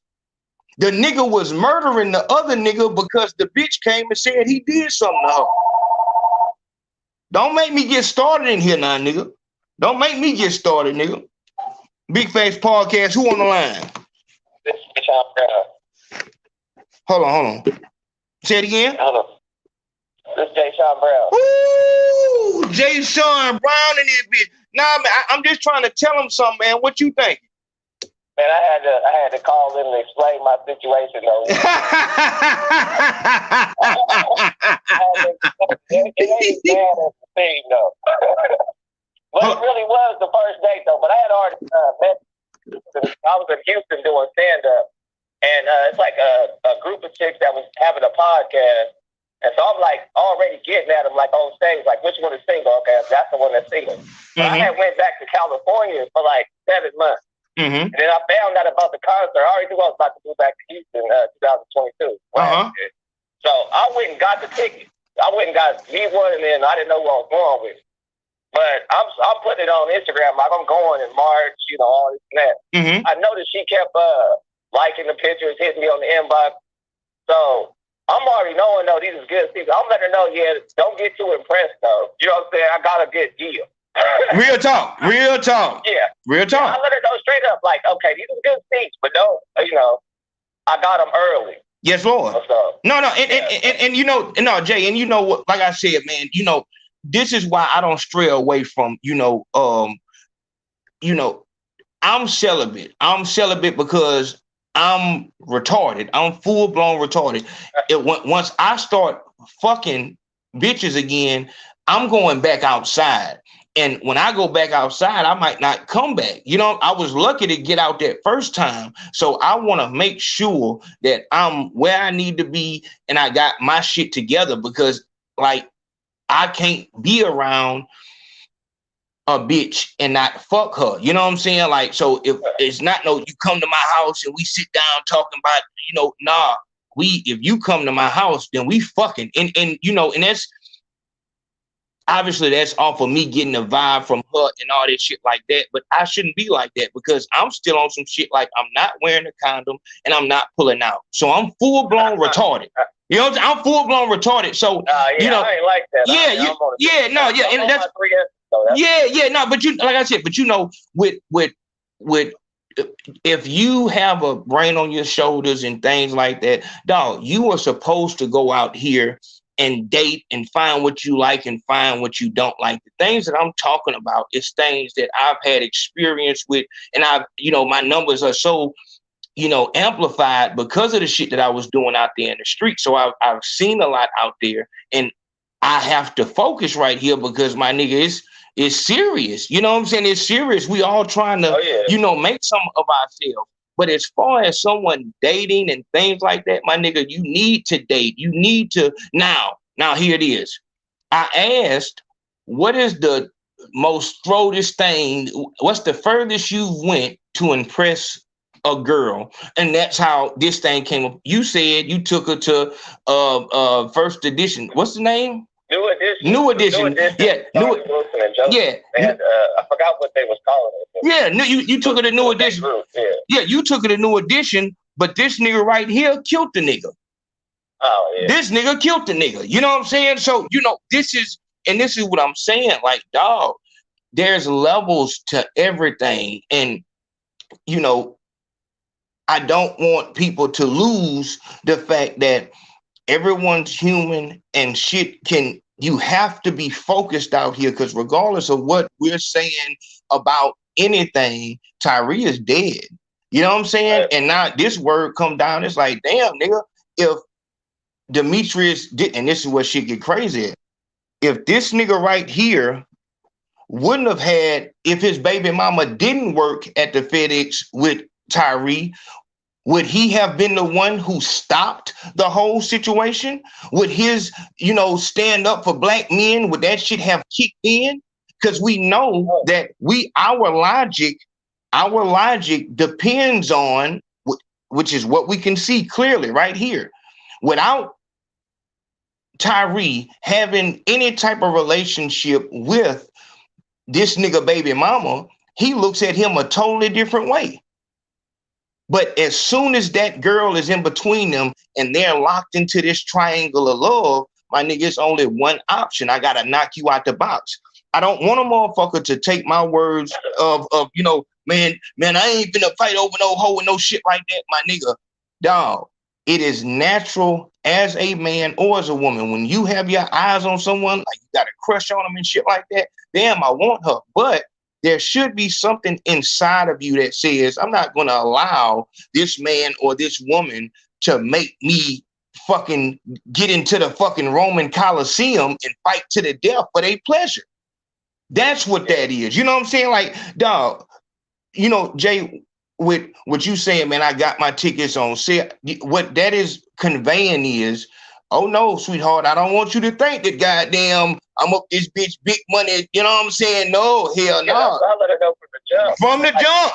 The nigga was murdering the other nigga because the bitch came and said he did something to her. Don't make me get started in here now, nigga. Don't make me get started, nigga. Big Face Podcast, who on the line? Hold on. Say it again. Hold on. This is Jay Sean Brown. Ooh, Jay Sean Brown in this bitch. Nah, man, I'm just trying to tell him something, man. What you think? Man, I had to call in and explain my situation though. It ain't bad as the thing though. But it really was the first date though. But I had already met. I was in Houston doing stand up, and it's like a group of chicks that was having a podcast, and so I'm like already getting at them like on stage, like which one is single? Okay, that's the one that's single. But I had went back to California for like 7 months. And then I found out about the concert. I already knew I was about to move back to Houston 2022. So I went and got the ticket. I went and got V1, and then I didn't know what I was going with. But I'm putting it on Instagram. Like I'm going in March, you know, all this and that. I noticed she kept liking the pictures, hitting me on the inbox. So I'm already knowing, though, these are good people. I'm letting her know, don't get too impressed, though. You know what I'm saying? I got a good deal. Real talk. Yeah. Real talk. I let her know straight up, like, okay, these are good seats, but don't, you know, I got them early. Yes, Lord. No, and you know, no, Jay, and you know what, like I said, man, you know, this is why I don't stray away from, I'm celibate. I'm celibate because I'm retarded. I'm full-blown retarded. Once I start fucking bitches again, I'm going back outside. And when I go back outside, I might not come back. You know, I was lucky to get out that first time. So I want to make sure that I'm where I need to be and I got my shit together, because like I can't be around a bitch and not fuck her. You know what I'm saying? Like, so if it's not you come to my house and we sit down talking about, if you come to my house, then we fucking and that's obviously that's off of me getting a vibe from her and all that shit like that. But I shouldn't be like that because I'm still on some shit like I'm not wearing a condom and I'm not pulling out. So I'm full blown retarded. You know, I'm full blown retarded. So I ain't like that. And that's but you, like I said, but with if you have a brain on your shoulders and things like that, dog, you are supposed to go out here and date and find what you like and find what you don't like. The things that I'm talking about is things that I've had experience with, and my numbers are so, amplified because of the shit that I was doing out there in the street. So I've seen a lot out there, and I have to focus right here because my nigga is serious. You know what I'm saying? It's serious. We all trying to, make some of ourselves. But as far as someone dating and things like that, my nigga, you need to date. You need to now here it is. I asked, what is the most throatest thing? What's the furthest you went to impress a girl? And that's how this thing came up. You said you took her to first edition. What's the name? New edition. Yeah. And I forgot what they was calling it. Yeah, you took her to New Edition. Yeah, you took her to New Edition, but this nigga right here killed the nigga. Oh, yeah. This nigga killed the nigga. You know what I'm saying? So, this is what I'm saying. Like, dog, there's levels to everything. And, I don't want people to lose the fact that everyone's human and shit you have to be focused out here, because regardless of what we're saying about anything, Tyre is dead. You know what I'm saying? And now this word come down, it's like, damn, nigga, if Demetrius did, and this is what shit get crazy at, if this nigga right here wouldn't have had, if his baby mama didn't work at the FedEx with Tyre, would he have been the one who stopped the whole situation? Would his, stand up for black men, would that shit have kicked in? Because we know that our logic depends on, which is what we can see clearly right here. Without Tyre having any type of relationship with this nigga baby mama, he looks at him a totally different way. But as soon as that girl is in between them and they're locked into this triangle of love, my nigga, it's only one option. I got to knock you out the box. I don't want a motherfucker to take my words of man, I ain't finna fight over no hoe and no shit like that, my nigga. Dog, it is natural as a man or as a woman. When you have your eyes on someone, like you got a crush on them and shit like that, damn, I want her. But there should be something inside of you that says, I'm not going to allow this man or this woman to make me fucking get into the fucking Roman Coliseum and fight to the death for their pleasure. That's what that is. You know what I'm saying? Like, dog, you know, Jay, with what you saying, man, I got my tickets on sale. What that is conveying is, oh no, sweetheart, I don't want you to think that goddamn I'm up this bitch big money. You know what I'm saying? No, hell no. I let her know from the jump. From the jump.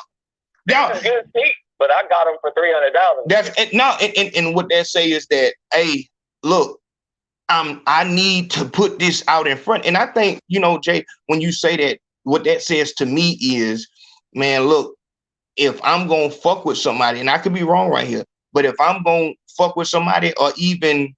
That's a good seat, but I got them for $300. That's and what that say is that, hey, look, I need to put this out in front. And I think, you know, Jay, when you say that, what that says to me is, man, look, if I'm gonna fuck with somebody, and I could be wrong right here, but if I'm gonna fuck with somebody or even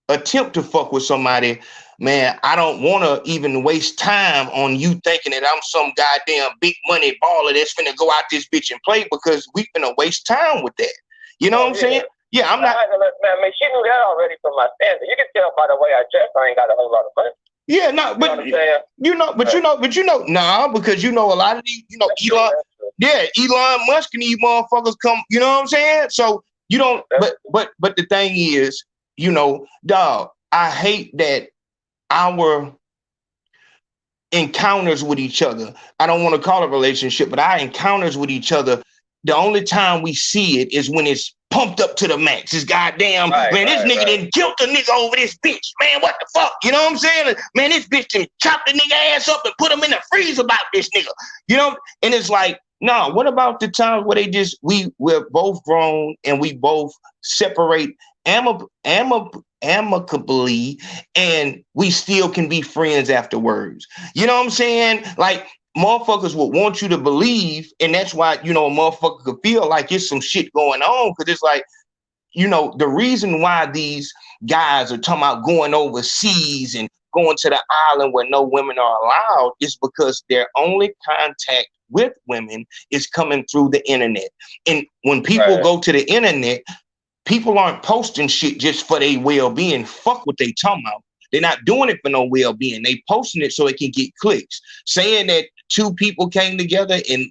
attempt to fuck with somebody, man, I don't want to even waste time on you thinking that I'm some goddamn big money baller that's finna go out this bitch and play, because we finna waste time with that. You know what I'm saying? Yeah, I'm not. Man, she knew that already from my standard. You can tell by the way I dress, I ain't got a whole lot of money. Yeah, no, but you know, nah, because you know a lot of these, you know, Elon Musk and these motherfuckers come, you know what I'm saying? So you don't, but the thing is, you know, dog, I hate that our encounters with each other, I don't want to call it a relationship, but our encounters with each other, the only time we see it is when it's pumped up to the max. It's goddamn, this nigga done killed the nigga over this bitch. Man, what the fuck? You know what I'm saying? Man, this bitch done chopped the nigga ass up and put him in the freezer about this nigga. You know? And it's like, no, what about the times where we're both grown and we both separate amicably and we still can be friends afterwards? You know what I'm saying? Like, motherfuckers would want you to believe, and that's why, you know, a motherfucker could feel like it's some shit going on, because it's like, you know, the reason why these guys are talking about going overseas and going to the island where no women are allowed is because their only contact with women is coming through the internet. And when people go to the internet, people aren't posting shit just for their well-being. Fuck what they talking about. They're not doing it for no well-being. They posting it so it can get clicks. Saying that two people came together and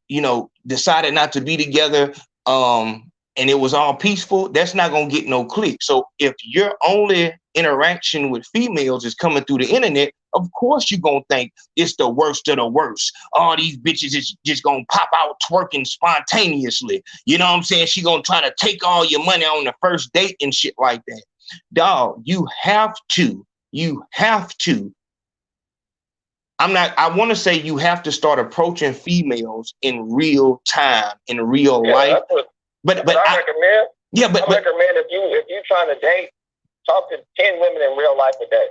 you know, decided not to be together, and it was all peaceful, that's not gonna get no clicks. So if your only interaction with females is coming through the internet, of course you're gonna think it's the worst of the worst. All these bitches is just gonna pop out twerking spontaneously. You know what I'm saying? She gonna try to take all your money on the first date and shit like that. Dog, you have to. I want to say you have to start approaching females in real time, in real life. But I recommend. Yeah, but I recommend if you trying to date, talk to 10 women in real life a day.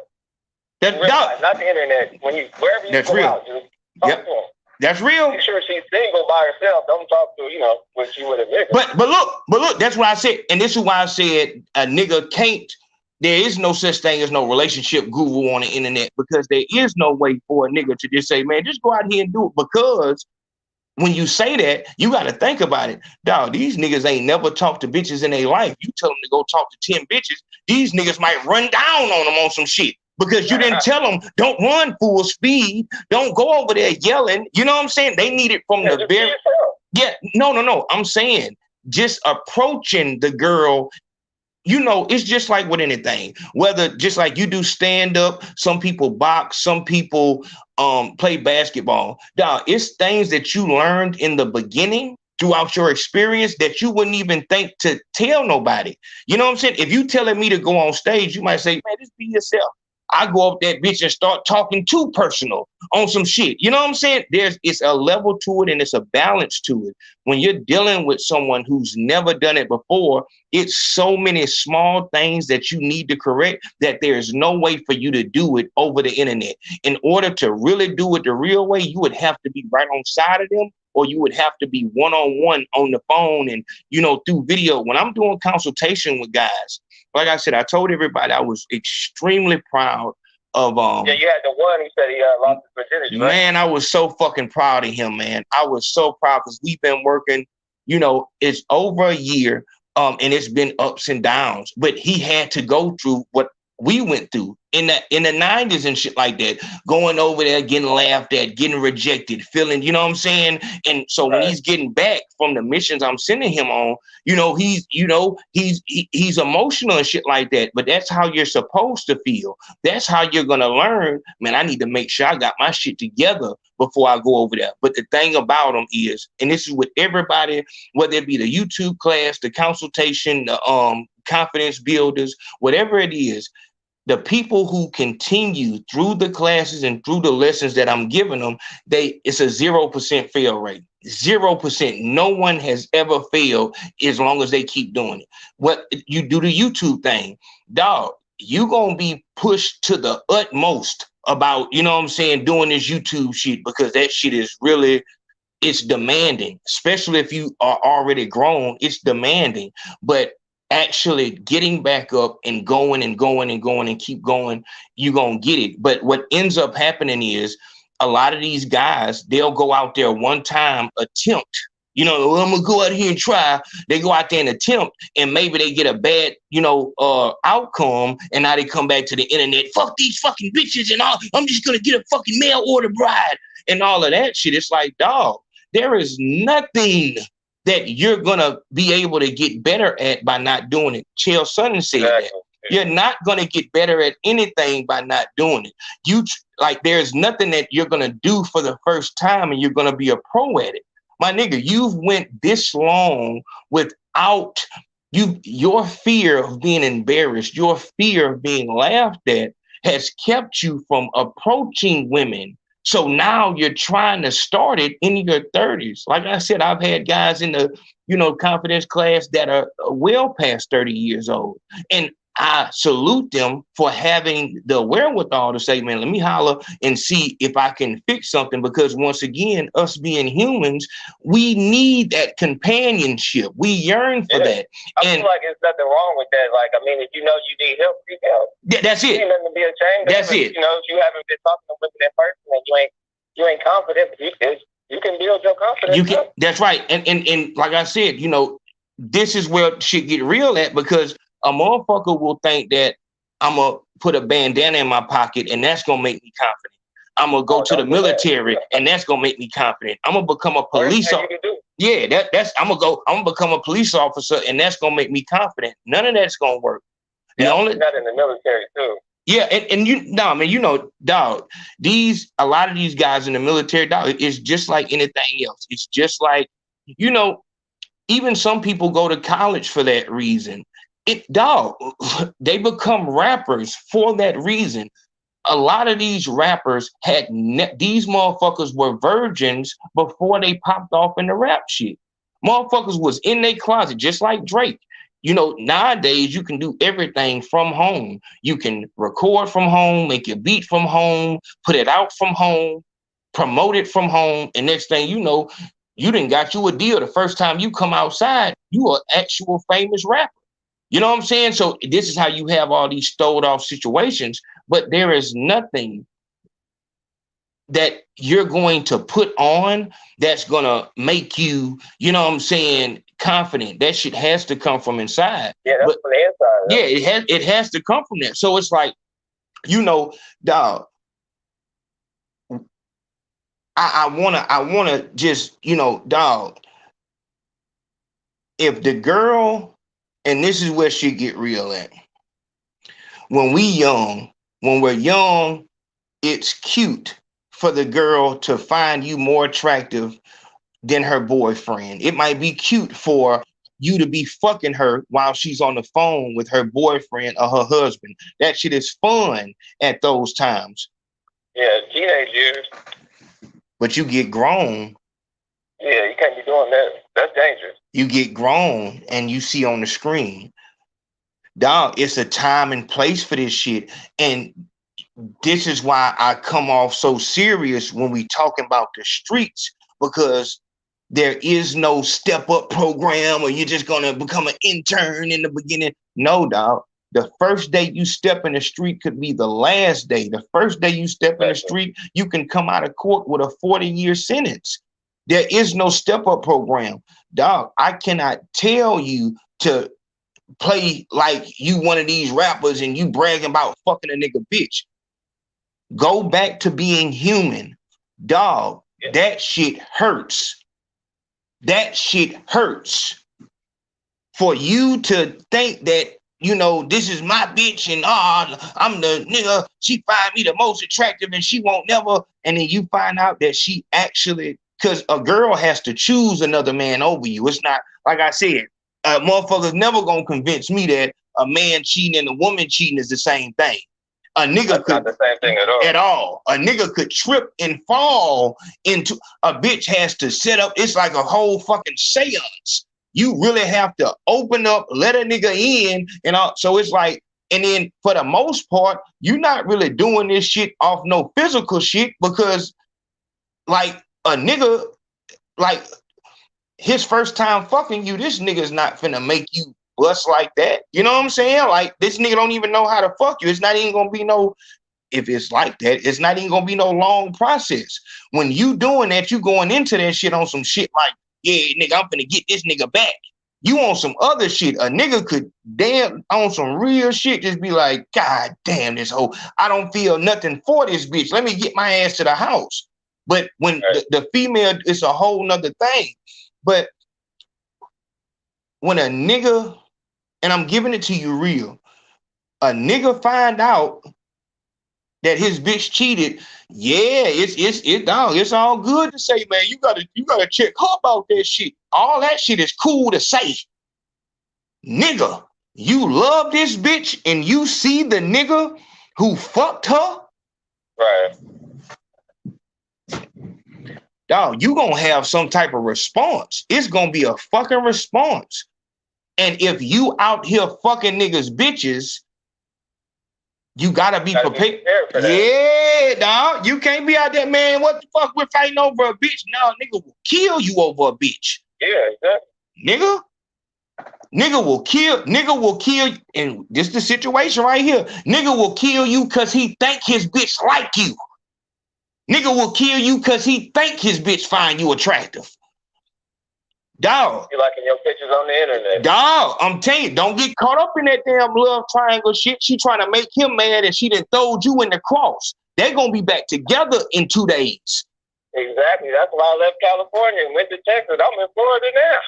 That's not the internet. When you wherever you go out, just talk to them. That's real. Make sure she's single by herself. Don't talk to, you know, when she with a nigga. But look, that's why I said, and this is why I said a nigga can't. There is no such thing as no relationship guru on the internet, because there is no way for a nigga to just say, man, just go out here and do it. Because when you say that, you got to think about it. Dog, these niggas ain't never talked to bitches in their life. You tell them to go talk to 10 bitches, these niggas might run down on them on some shit. Because you didn't tell them, don't run full speed. Don't go over there yelling. You know what I'm saying? They need it from the very... Yeah, no. I'm saying just approaching the girl, you know, it's just like with anything. Whether just like you do stand-up, some people box, some people play basketball. Dog, it's things that you learned in the beginning throughout your experience that you wouldn't even think to tell nobody. You know what I'm saying? If you telling me to go on stage, you might say, man, just be yourself. I go up that bitch and start talking too personal on some shit. You know what I'm saying? It's a level to it and it's a balance to it. When you're dealing with someone who's never done it before, it's so many small things that you need to correct that there's no way for you to do it over the internet. In order to really do it the real way, you would have to be right on side of them, or you would have to be one-on-one on the phone and, you know, through video. When I'm doing consultation with guys, like I said, I told everybody I was extremely proud of yeah, you had the one who said he lost his virginity, right? Man, I was so fucking proud of him, man. I was so proud because we've been working, you know, it's over a year. And it's been ups and downs, but he had to go through what we went through in the 90s and shit like that, going over there, getting laughed at, getting rejected, feeling, you know what I'm saying? And so when he's getting back from the missions I'm sending him on, he's emotional and shit like that. But that's how you're supposed to feel. That's how you're gonna learn. Man, I need to make sure I got my shit together before I go over there. But the thing about them is, and this is with everybody, whether it be the YouTube class, the consultation, the confidence builders, whatever it is, the people who continue through the classes and through the lessons that I'm giving them, it's a 0% fail rate. 0%. No one has ever failed as long as they keep doing it. What you do the YouTube thing, dog, you gonna be pushed to the utmost about, you know what I'm saying, doing this YouTube shit, because that shit is really, it's demanding, especially if you are already grown. It's demanding, but actually getting back up and going and going and going and keep going, you're gonna get it. But what ends up happening is a lot of these guys, they'll go out there one time, attempt, I'm gonna go out here and try. They go out there and attempt, and maybe they get a bad, outcome, and now they come back to the internet, fuck these fucking bitches and all, I'm just gonna get a fucking mail order bride and all of that shit. It's like, dog, there is nothing that you're gonna be able to get better at by not doing it. Chael Sonnen said that. You're not gonna get better at anything by not doing it. There's nothing that you're gonna do for the first time and you're gonna be a pro at it. My nigga, you've went this long without your fear of being embarrassed, your fear of being laughed at has kept you from approaching women. So now you're trying to start it in your 30s. Like I said, I've had guys in the, confidence class that are well past 30 years old. And I salute them for having the wherewithal to say, man, let me holler and see if I can fix something. Because once again, us being humans, we need that companionship. We yearn for that. I feel like there's nothing wrong with that. If you know you need help, seek help. Yeah, that's it. Ain't nothing to be ashamed of. That's it. If you haven't been talking to women in person and you ain't confident, you can build your confidence. That's right. And like I said, this is where shit get real at, because a motherfucker will think that I'm going to put a bandana in my pocket and that's going to make me confident. I'm going to go to the military and that's going to make me confident. I'm going to become a police officer. Yeah, I'm going to become a police officer and that's going to make me confident. None of that's going to work. Not in the military too. Yeah, dog, a lot of these guys in the military, dog, it's just like anything else. It's just like, even some people go to college for that reason. They become rappers for that reason. A lot of these rappers these motherfuckers were virgins before they popped off in the rap shit. Motherfuckers was in their closet, just like Drake. Nowadays you can do everything from home. You can record from home, make your beat from home, put it out from home, promote it from home, and next thing you know, you done got you a deal. The first time you come outside, you are actual famous rapper. You know what I'm saying? So this is how you have all these stowed off situations, but there is nothing that you're going to put on that's going to make you, confident. That shit has to come from inside. Yeah, that's from the inside. Yeah, it has to come from there. So it's like, dog, I wanna just, dog, if the girl, and this is where she get real at. When we're young, it's cute for the girl to find you more attractive than her boyfriend. It might be cute for you to be fucking her while she's on the phone with her boyfriend or her husband. That shit is fun at those times. Yeah, teenage years. But you get grown. Yeah, you can't be doing that. That's dangerous. You get grown and you see on the screen. Dog, it's a time and place for this shit. And this is why I come off so serious when we talking about the streets, because there is no step up program or you're just going to become an intern in the beginning. No, dog. The first day you step in the street could be the last day. The first day you step in the street, you can come out of court with a 40-year sentence. There is no step up program. Dog, I cannot tell you to play like you one of these rappers and you bragging about fucking a nigga bitch. Go back to being human. Dog, that shit hurts. That shit hurts. For you to think that, you know, this is my bitch and I'm the nigga, she find me the most attractive and she won't never, and then you find out that she actually, because a girl has to choose another man over you. It's not, like I said, motherfuckers never gonna convince me that a man cheating and a woman cheating is the same thing. A nigga could, not the same thing at all. A nigga could trip and fall into, a bitch has to set up, it's like a whole fucking seance. You really have to open up, let a nigga in, and all. So it's like, and then for the most part, you're not really doing this shit off no physical shit, because like a nigga, like his first time fucking you, this nigga's not finna make you bust like that. You know what I'm saying? Like, this nigga don't even know how to fuck you. It's not even gonna be no, if it's like that, it's not even gonna be no long process. When you doing that, you going into that shit on some shit like, yeah, nigga, I'm finna get this nigga back. You on some other shit. A nigga could damn on some real shit just be like, God damn this hoe. I don't feel nothing for this bitch. Let me get my ass to the house. But when the female, it's a whole nother thing. But when a nigga, and I'm giving it to you real, a nigga find out that his bitch cheated, yeah, it's all good to say, man, you gotta check her about that shit. All that shit is cool to say. Nigga, you love this bitch and you see the nigga who fucked her? Right. Dog, you gonna have some type of response. It's gonna be a fucking response. And if you out here fucking niggas bitches, you gotta be prepared. Yeah, dog. You can't be out there, man. What the fuck? We're fighting over a bitch. No, nigga will kill you over a bitch. Yeah, exactly. Nigga will kill, and this is the situation right here. Nigga will kill you because he think his bitch like you. Nigga will kill you because he think his bitch find you attractive. Dog. You liking your pictures on the internet. Dog, I'm telling you, don't get caught up in that damn love triangle shit. She trying to make him mad and she done throwed you in the cross. They're going to be back together in 2 days. Exactly. That's why I left California and went to Texas. I'm in Florida now.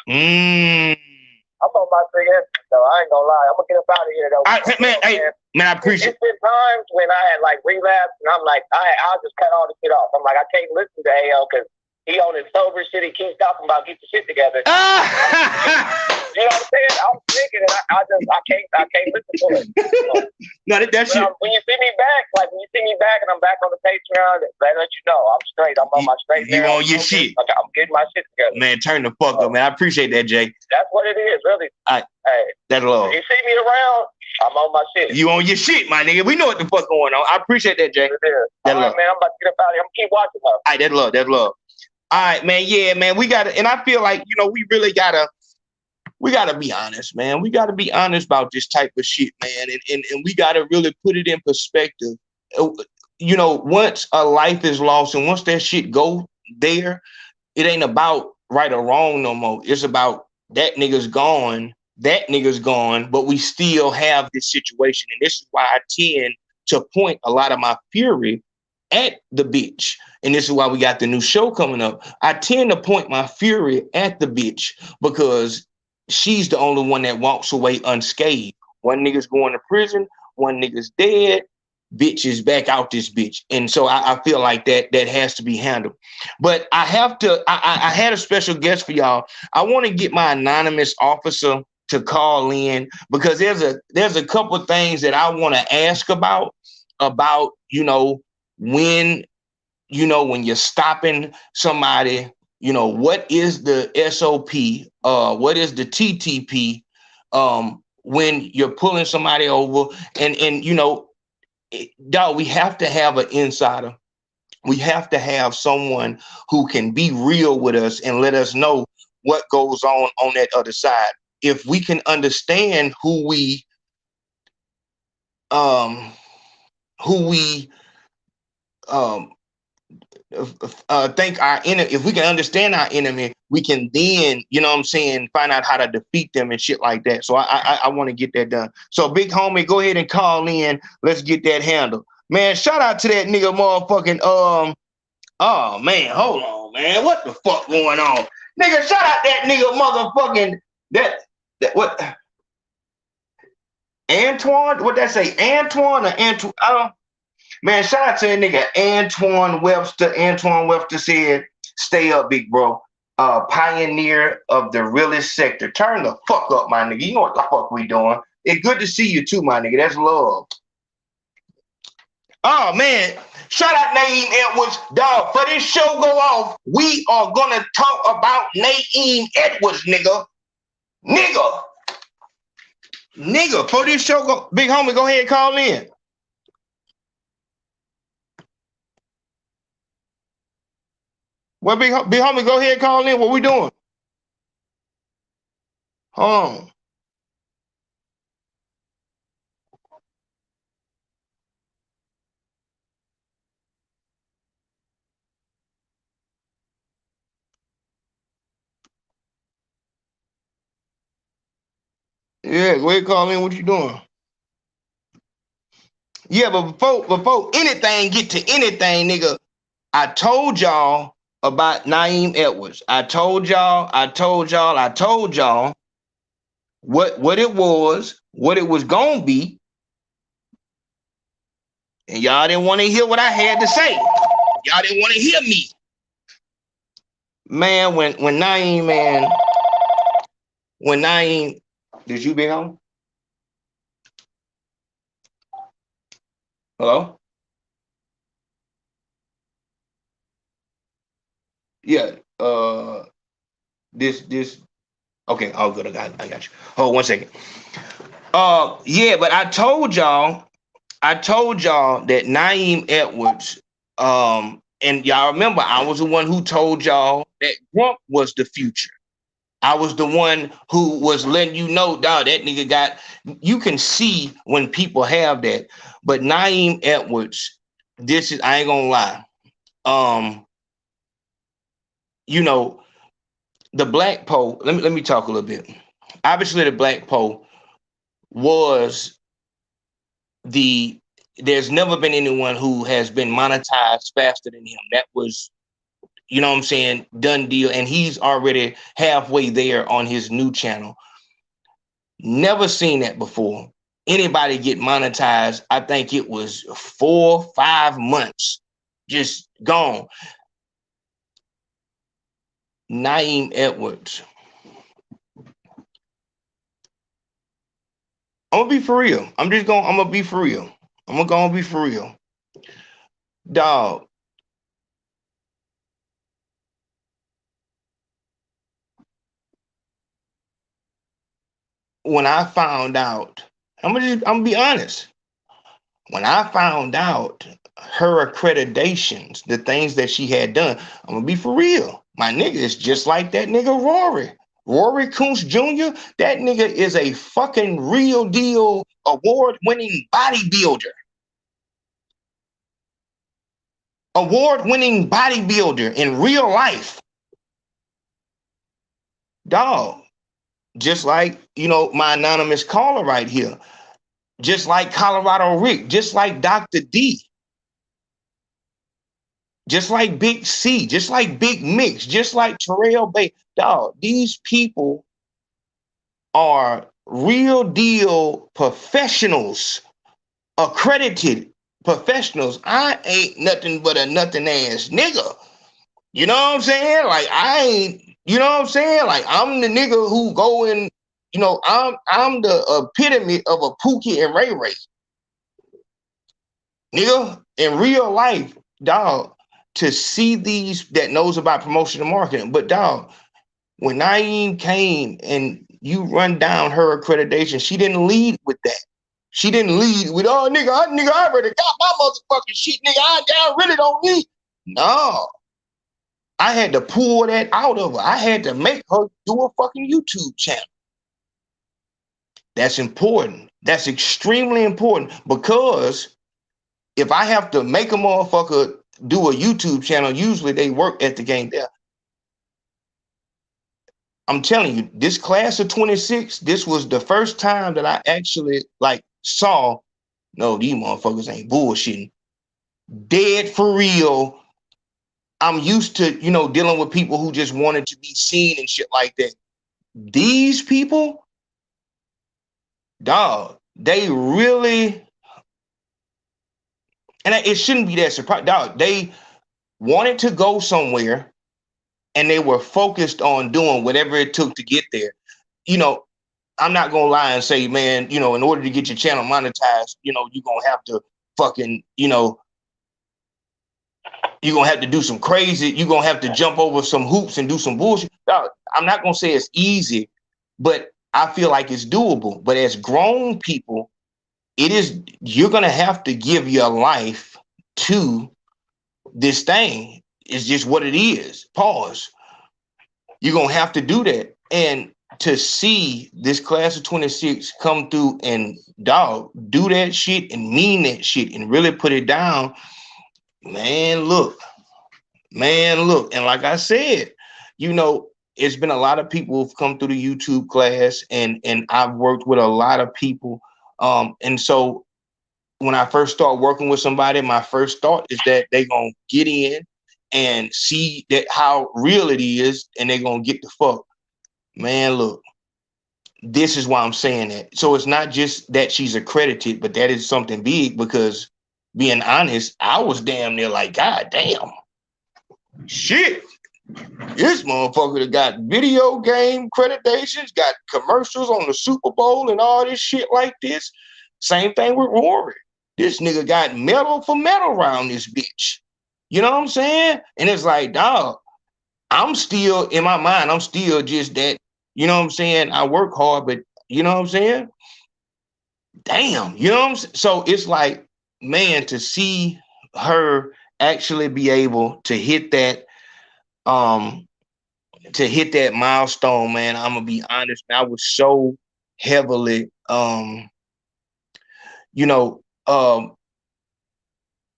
I'm on my 3 years, though. I ain't gonna lie. I'm gonna get up out of here, though. I appreciate it. It's been times when I had like relapsed, and I'm like, I'll just cut all the shit off. I'm like, I can't listen to AL because he on his sober shit. He keeps talking about get the shit together. You know what I'm saying? I'm thinking, and I can't listen to it. No, that shit. When you see me back, and I'm back on the Patreon, let you know I'm straight. I'm on my straight. You on your shit? Okay, I'm getting my shit together. Man, turn the fuck up, man. I appreciate that, Jay. That's what it is, really. Hey, that love. You see me around, I'm on my shit. You on your shit, my nigga. We know what the fuck going on. I appreciate that, Jay. That all love. right, man. I'm about to get up out of here. I'm gonna keep watching, though. All right, that love. All right, man. Yeah, man. We gotta, and I feel like, you know, we really gotta be honest, man. We gotta be honest about this type of shit, man. And we gotta really put it in perspective. You know, once a life is lost and once that shit go there, it ain't about right or wrong no more. It's about that nigga's gone, but we still have this situation. And this is why I tend to point a lot of my fury at the bitch. And this is why we got the new show coming up. I tend to point my fury at the bitch because she's the only one that walks away unscathed. One nigga's going to prison, one nigga's dead, bitch is back out this bitch. And so I feel like that has to be handled. But I had a special guest for y'all. I want to get my anonymous officer to call in because there's a couple of things that I want to ask about, you know, when you're stopping somebody, you know, what is the SOP? What is the TTP? When you're pulling somebody over and you know, dog, we have to have an insider. We have to have someone who can be real with us and let us know what goes on that other side. If we can understand who we think our enemy, if we can understand our enemy, we can then, you know what I'm saying, find out how to defeat them and shit like that. So I want to get that done. So big homie, go ahead and call in. Let's get that handled. Man, shout out to that nigga motherfucking, oh man, hold on, man. What the fuck going on? Nigga, shout out that nigga motherfucking, that what? Antoine? What that say? Antoine or Antoine? I don't. Man, shout out to that nigga Antoine Webster. Antoine Webster said, "Stay up, big bro. Pioneer of the realest sector. Turn the fuck up, my nigga. You know what the fuck we doing? It's good to see you too, my nigga. That's love." Oh man, shout out Naeem Edwards, dog. For this show go off, we are gonna talk about Naeem Edwards, nigga. For this show go, big homie, go ahead and call in. Well, big homie, go ahead and call in. What we doing? Hold on. Yeah, go ahead and call in. What you doing? Yeah, but before anything get to anything, nigga, I told y'all about Naeem Edwards. I told y'all what it was gonna be, and y'all didn't want to hear what I had to say. Y'all didn't want to hear me. Man, when Naeem, did you be on? Hello? Yeah, this okay, all good. I got you. Hold 1 second. Yeah, but I told y'all that Naeem Edwards, and y'all remember I was the one who told y'all that Gauntt was the future. I was the one who was letting you know, dog, that nigga got, you can see when people have that. But Naeem Edwards, this is, I ain't gonna lie. You know, the black poll, let me talk a little bit. Obviously, the black poll was there's never been anyone who has been monetized faster than him. That was, you know what I'm saying, done deal. And he's already halfway there on his new channel. Never seen that before. Anybody get monetized, I think it was 4 5 months, just gone. Naeem Edwards. I'm gonna be for real. I'm gonna be for real. I'm gonna be for real. Dog. When I found out, I'm gonna be honest. When I found out her accreditations, the things that she had done, I'm gonna be for real. My nigga is just like that nigga Rory Kuntz Jr. That nigga is a fucking real deal award-winning bodybuilder. Award-winning bodybuilder in real life. Dog. Just like, you know, my anonymous caller right here. Just like Colorado Rick. Just like Dr. D. Just like Big C. Just like Big Mix. Just like Terrell Bay. Dog, these people are real deal professionals. Accredited professionals. I ain't nothing but a nothing ass nigga. You know what I'm saying? Like, I ain't, you know what I'm saying? Like, I'm the nigga who go in, you know, I'm the epitome of a Pookie and Ray Ray. Nigga, in real life, dog, to see these that knows about promotion and marketing. But dog, when Naeem came and you run down her accreditation, she didn't lead with that. She didn't lead with, oh, nigga, I already got my motherfucking shit, nigga. I really don't need. No. I had to pull that out of her. I had to make her do a fucking YouTube channel. That's important. That's extremely important, because if I have to make a motherfucker do a YouTube channel, usually they work at the game there. I'm telling you, this class of 26, this was the first time that I actually like saw, no, these motherfuckers ain't bullshitting. Dead for real. I'm used to, you know, dealing with people who just wanted to be seen and shit like that. These people, dog, they really, and it shouldn't be that surprising, dog, they wanted to go somewhere and they were focused on doing whatever it took to get there. You know, I'm not gonna lie and say, man, you know, in order to get your channel monetized, you know, you're gonna have to fucking, you know, you're gonna have to do some crazy, you're gonna have to jump over some hoops and do some bullshit. Dog, I'm not gonna say it's easy, but I feel like it's doable. But as grown people, it is, you're gonna have to give your life to this thing. It's just what it is. Pause. You're gonna have to do that. And to see this class of 26 come through and, dog, do that shit and mean that shit and really put it down, man, look. And like I said, you know, it's been a lot of people who've come through the YouTube class, and I've worked with a lot of people. And so when I first start working with somebody, my first thought is that they're gonna get in and see that how real it is, and they're gonna get the fuck. Man, look, this is why I'm saying that. So it's not just that she's accredited, but that is something big, because being honest, I was damn near like, God damn, shit, this motherfucker that got video game accreditations, got commercials on the Super Bowl and all this shit like this. Same thing with Rory. This nigga got medal for medal around this bitch. You know what I'm saying? And it's like, dog, I'm still, in my mind, I'm still just that, you know what I'm saying? I work hard, but you know what I'm saying? Damn, you know what I'm saying? So it's like, man, to see her actually be able to hit that, milestone, man, I'm gonna be honest, I was so heavily, you know,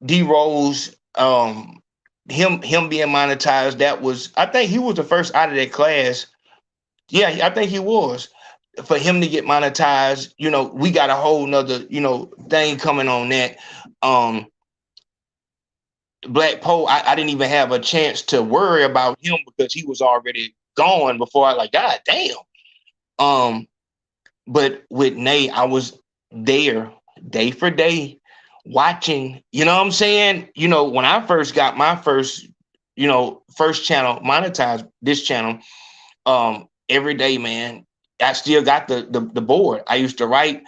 D Rose, him being monetized, that was, I think he was the first out of that class. Yeah, I think he was. For him to get monetized, you know, we got a whole nother, you know, thing coming on that. Black Poe, I didn't even have a chance to worry about him because he was already gone before I like, God damn. But with Nay, I was there day for day watching, you know what I'm saying? You know, when I first got my first, you know, first channel monetized, this channel, every day, man, I still got the board. I used to write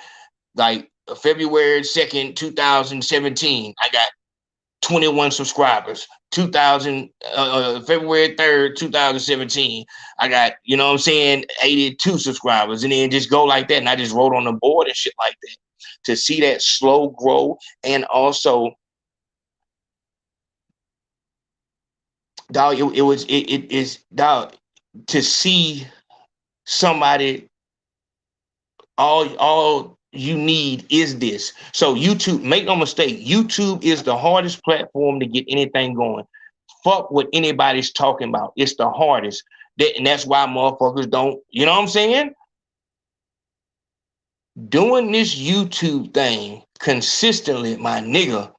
like February 2nd, 2017. I got 21 subscribers. February 3rd, 2017. I got, you know what I'm saying, 82 subscribers, and then just go like that. And I just wrote on the board and shit like that. To see that slow grow, and also, dog, it is, dog, to see somebody, all you need is this. So YouTube, make no mistake, YouTube is the hardest platform to get anything going. Fuck what anybody's talking about. It's the hardest. And that's why motherfuckers don't, you know what I'm saying? Doing this YouTube thing consistently, my nigga,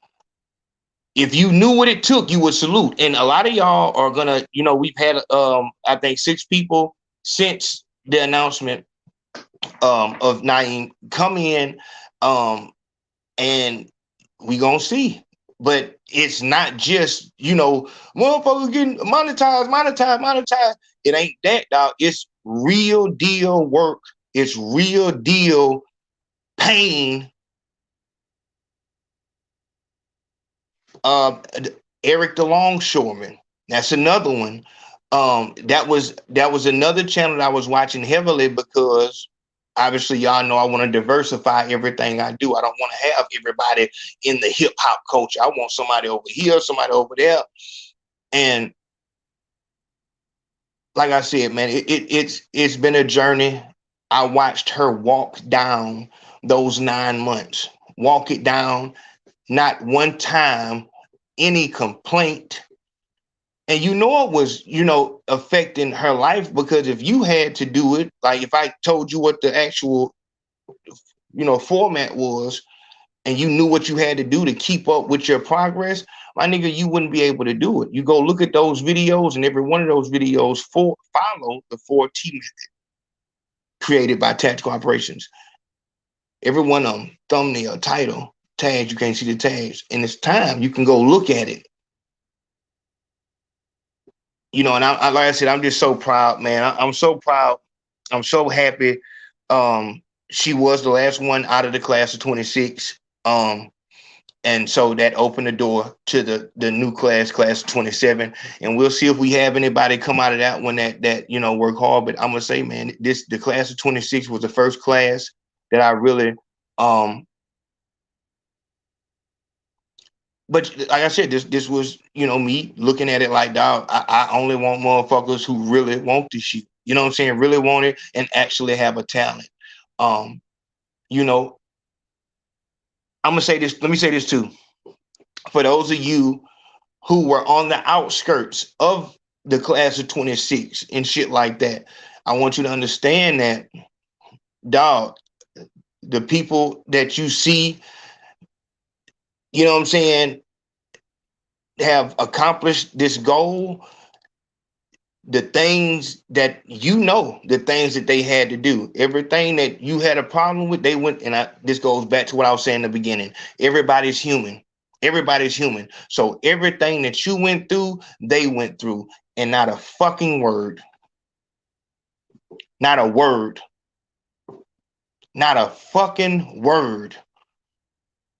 if you knew what it took, you would salute. And a lot of y'all are gonna, you know, we've had I think 6 people since the announcement of Naeem come in, and we gonna see. But it's not just, you know, motherfuckers getting monetized. It ain't that, dog. It's real deal work. It's real deal pain. Eric the Longshoreman, that's another one. That was another channel that I was watching heavily, because obviously y'all know I want to diversify everything I do. I don't want to have everybody in the hip hop culture. I want somebody over here, somebody over there. And like I said, man, it's been a journey. I watched her walk down those 9 months, walk it down. Not one time any complaint. And you know it was, you know, affecting her life, because if you had to do it, like if I told you what the actual, you know, format was, and you knew what you had to do to keep up with your progress, my nigga, you wouldn't be able to do it. You go look at those videos, and every one of those videos follow the 4T method created by Tactical Operations. Every one of them, thumbnail, title, tags, you can't see the tags. And it's time, you can go look at it. You know, and I like I said, I'm just so proud, man. I'm so proud. I'm so happy. She was the last one out of the class of 26. And so that opened the door to the new class of 27. And we'll see if we have anybody come out of that one that you know, work hard. But I'm gonna say, man, the class of 26 was the first class that I really but like I said, this was, you know, me looking at it like, dog, I only want motherfuckers who really want this shit. You know what I'm saying? Really want it and actually have a talent. You know, I'm gonna say this. Let me say this too. For those of you who were on the outskirts of the class of 26 and shit like that, I want you to understand that, dog, the people that you see, you know what I'm saying, have accomplished this goal, the things that you know, the things that they had to do, everything that you had a problem with, they went, and this goes back to what I was saying in the beginning. Everybody's human. Everybody's human. So everything that you went through, they went through, and not a fucking word. Not a word. Not a fucking word.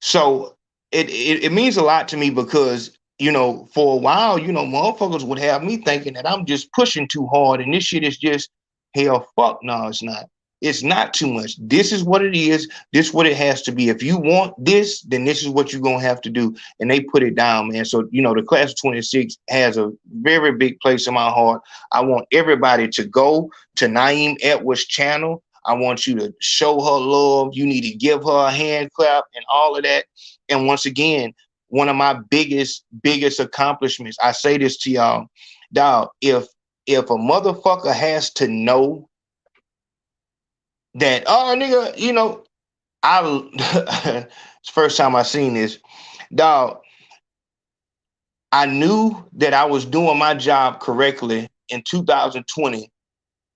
So it means a lot to me, because, you know, for a while, you know, motherfuckers would have me thinking that I'm just pushing too hard, and this shit is just, hell, fuck no, it's not. It's not too much. This is what it is. This is what it has to be. If you want this, then this is what you're going to have to do. And they put it down, man. So, you know, the class of 26 has a very big place in my heart. I want everybody to go to Naeem Edwards' channel. I want you to show her love. You need to give her a hand clap and all of that. And once again, one of my biggest accomplishments, I say this to y'all, dog, if a motherfucker has to know that, oh, nigga, you know, it's the first time I seen this, dog, I knew that I was doing my job correctly in 2020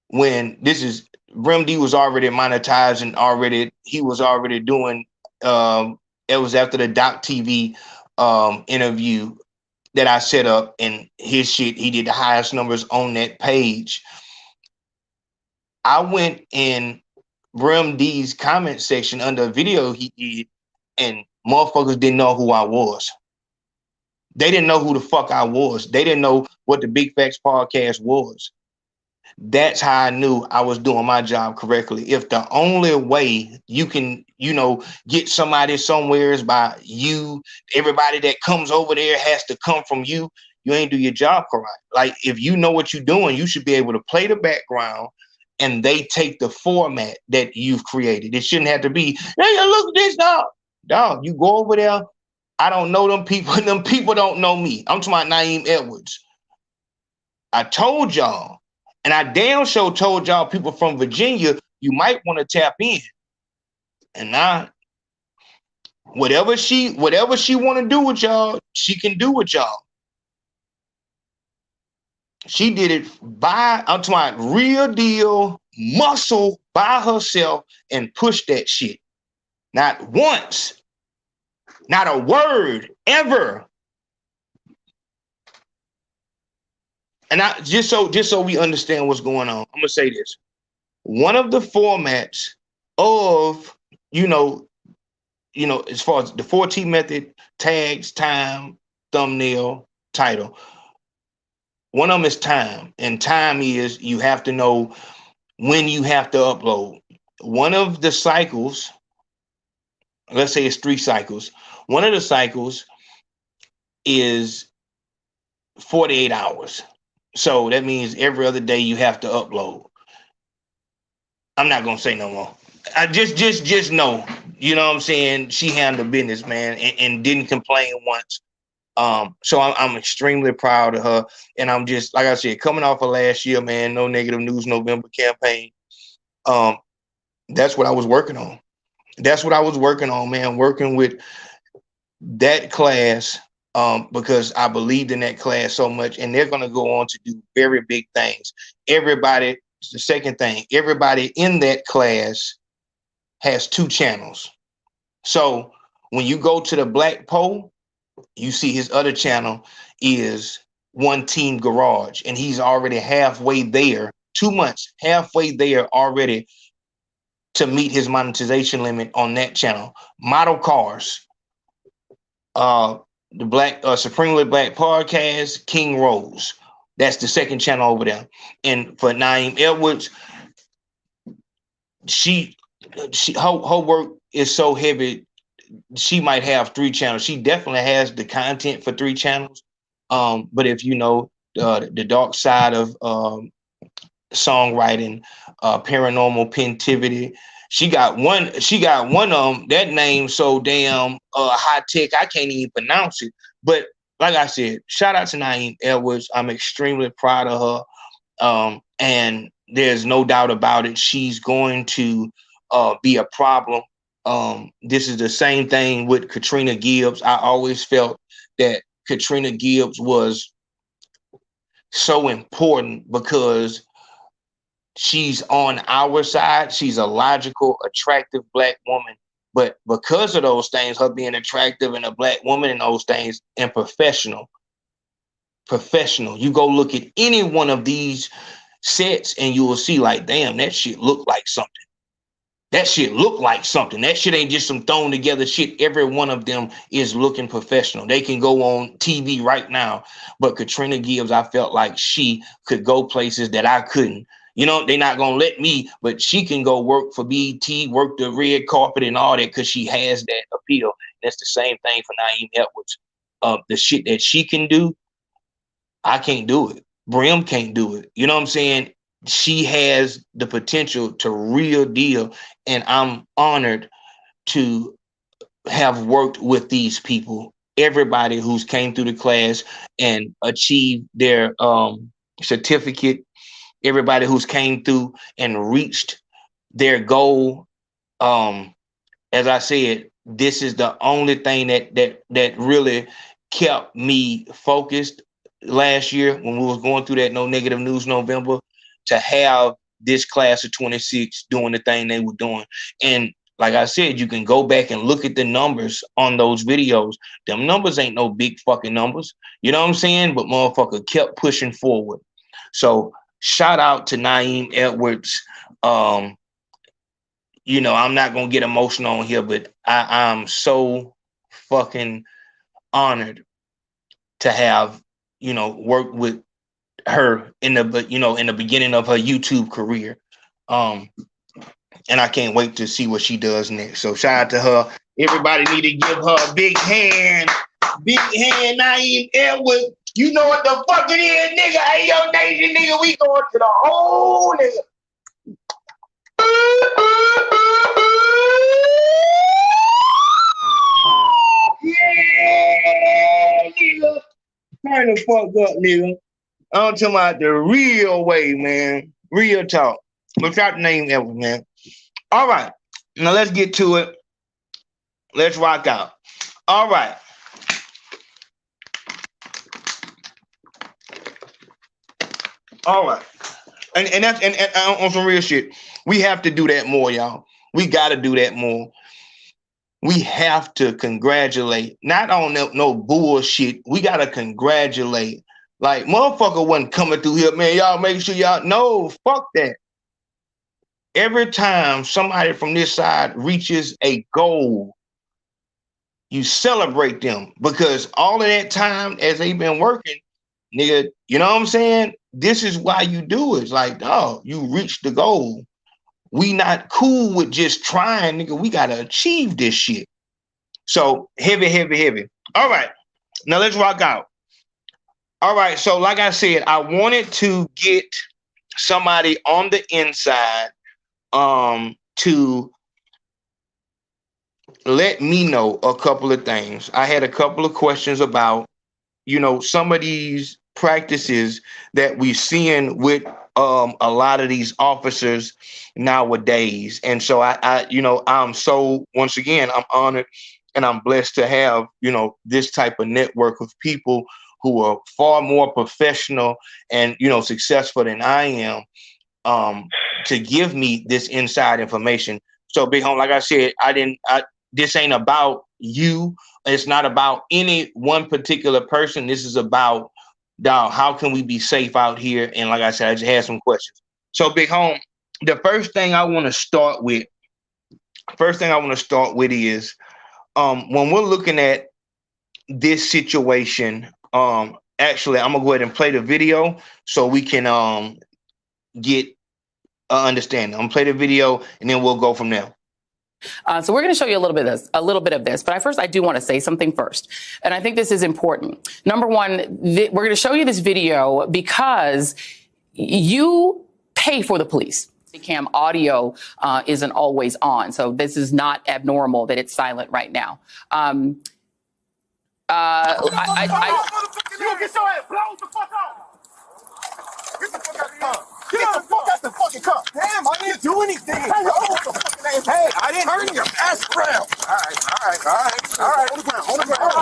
when RemD was already monetizing already. He was already doing, it was after the Doc TV interview that I set up, and his shit, he did the highest numbers on that page. I went in RemD's comment section under a video he did, and motherfuckers didn't know who I was. They didn't know who the fuck I was. They didn't know what the Big Facts podcast was. That's how I knew I was doing my job correctly. If the only way you can, you know, get somebody somewhere is by you, everybody that comes over there has to come from you, you ain't do your job correct. Like, if you know what you're doing, you should be able to play the background, and they take the format that you've created. It shouldn't have to be, hey, look at this, dog. Dog, you go over there. I don't know them people. Them people don't know me. I'm talking about Naeem Edwards. I told y'all, and I damn sure told y'all people from Virginia, you might want to tap in. And now, whatever she want to do with y'all, she can do with y'all. She did it I'm talking about real deal muscle by herself, and pushed that shit. Not once, not a word ever. And just so we understand what's going on, I'm gonna say this. One of the formats of, you know, as far as the 4T method, tags, time, thumbnail, title. One of them is time, and time is you have to know when you have to upload. One of the cycles, let's say it's 3 cycles. One of the cycles is 48 hours. So that means every other day you have to upload. I'm not gonna say no more. I just know, you know what I'm saying? She handled business, man, and didn't complain once. So I'm extremely proud of her. And I'm just, like I said, coming off of last year, man, No Negative News November campaign. That's what I was working on. That's what I was working on, man, working with that class, because I believed in that class so much, and they're going to go on to do very big things. Everybody, the second thing, everybody in that class has 2 channels. So when you go to the Black Poll, you see his other channel is One Team Garage, and he's already halfway there, 2 months, halfway there already to meet his monetization limit on that channel. Model Cars, the Black Supremely Black Podcast, King Rose. That's the second channel over there. And for Naeem Edwards, her work is so heavy. She might have 3 channels. She definitely has the content for 3 channels. But if you know the dark side of songwriting, paranormal pentivity, she got one that name so damn high tech I can't even pronounce it. But like I said, shout out to Naeem Edwards. I'm extremely proud of her. And there's no doubt about it. She's going to be a problem. This is the same thing with Katrina Gibbs. I always felt that Katrina Gibbs was so important because she's on our side. She's a logical, attractive Black woman. But because of those things, her being attractive and a Black woman and those things, and professional. You go look at any one of these sets and you will see like, damn, that shit look like something. That shit look like something. That shit ain't just some thrown together shit. Every one of them is looking professional. They can go on TV right now. But Katrina Gibbs, I felt like she could go places that I couldn't. You know, they're not going to let me, but she can go work for BET, work the red carpet and all that because she has that appeal. That's the same thing for Naeem Edwards. The shit that she can do, I can't do it. Brim can't do it. You know what I'm saying? She has the potential to real deal. And I'm honored to have worked with these people. Everybody who's came through the class and achieved their certificate. Everybody who's came through and reached their goal. As I said, this is the only thing that really kept me focused last year when we was going through that No Negative News November, to have this class of 26 doing the thing they were doing. And like I said, you can go back and look at the numbers on those videos. Them numbers ain't no big fucking numbers. You know what I'm saying? But motherfucker kept pushing forward. So shout out to Naeem Edwards. You know, I'm not going to get emotional on here, but I'm so fucking honored to have, you know, worked with her in the beginning of her YouTube career. And I can't wait to see what she does next. So shout out to her. Everybody need to give her a big hand. Big hand, Naeem Edwards. You know what the fuck it is, nigga. Hey, yo, nation, nigga, we going to the whole nigga. Yeah, nigga. Turn the fuck up, nigga. I'm talking about the real way, man. Real talk. Without the name ever, man. All right. Now let's get to it. Let's rock out. All right. All right. And that's and on some real shit. We have to do that more, y'all. We gotta do that more. We have to congratulate, not on no bullshit. We gotta congratulate. Like, motherfucker wasn't coming through here, man. Y'all make sure y'all no, fuck that. Every time somebody from this side reaches a goal, you celebrate them, because all of that time as they've been working, nigga, you know what I'm saying? This is why you do it. It's like, oh, you reached the goal. We not cool with just trying, nigga. We gotta achieve this shit. So heavy, heavy, heavy. All right, now let's rock out. All right, so like I said, I wanted to get somebody on the inside to let me know a couple of things. I had a couple of questions about some of these practices that we're seeing with a lot of these officers nowadays. And so I'm so, once again, I'm honored and I'm blessed to have, this type of network of people who are far more professional and, successful than I am, to give me this inside information. So Big Home, like I said, this ain't about you. It's not about any one particular person. This is about, dog, how can we be safe out here? And like I said, I just had some questions. So Big Home, the first thing I want to start with is, when we're looking at this situation, actually, I'm gonna go ahead and play the video so we can get an understanding. I'm gonna play the video and then we'll go from there. So we're going to show you a little bit of this, but I do want to say something first. And I think this is important. Number one, we're going to show you this video because you pay for the police. The cam audio isn't always on. So this is not abnormal that it's silent right now. You get your ass blown the fuck out. Get the fuck out the car. Get the fuck out the fucking car. Damn, I didn't do anything. Hey, I didn't turn your ass around. All right. On the ground. Hey,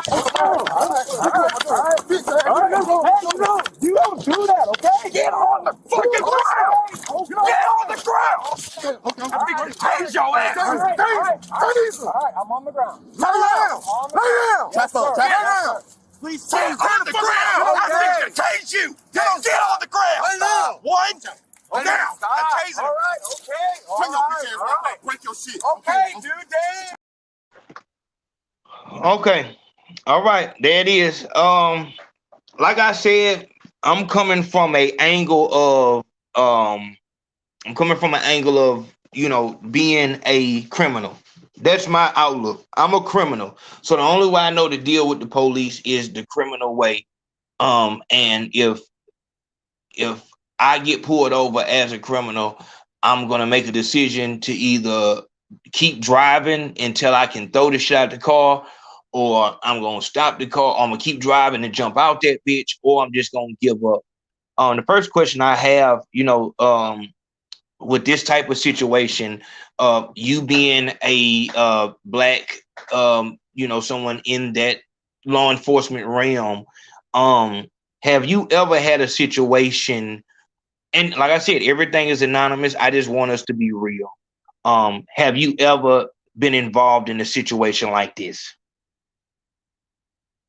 you don't do that, okay? Get on the fucking ground. Get on the ground. Okay. I'm gonna your ass. All right, I'm on the ground. Lay down. Lay down. Please stay on the ground. I think to tase you. Get on the ground. One. Now. I tase him. All right. Okay. All right. Break your shit. Okay, dude. Damn. Okay. All right. There it is. Like I said, I'm coming from an angle of being a criminal. That's my outlook. I'm a criminal. So the only way I know to deal with the police is the criminal way. And if I get pulled over as a criminal, I'm going to make a decision to either keep driving until I can throw the shit out the car, or I'm going to stop the car, or I'm going to keep driving and jump out that bitch, or I'm just going to give up. The first question I have, with this type of situation, you being a black, someone in that law enforcement realm, have you ever had a situation? And like I said, everything is anonymous. I just want us to be real. Have you ever been involved in a situation like this?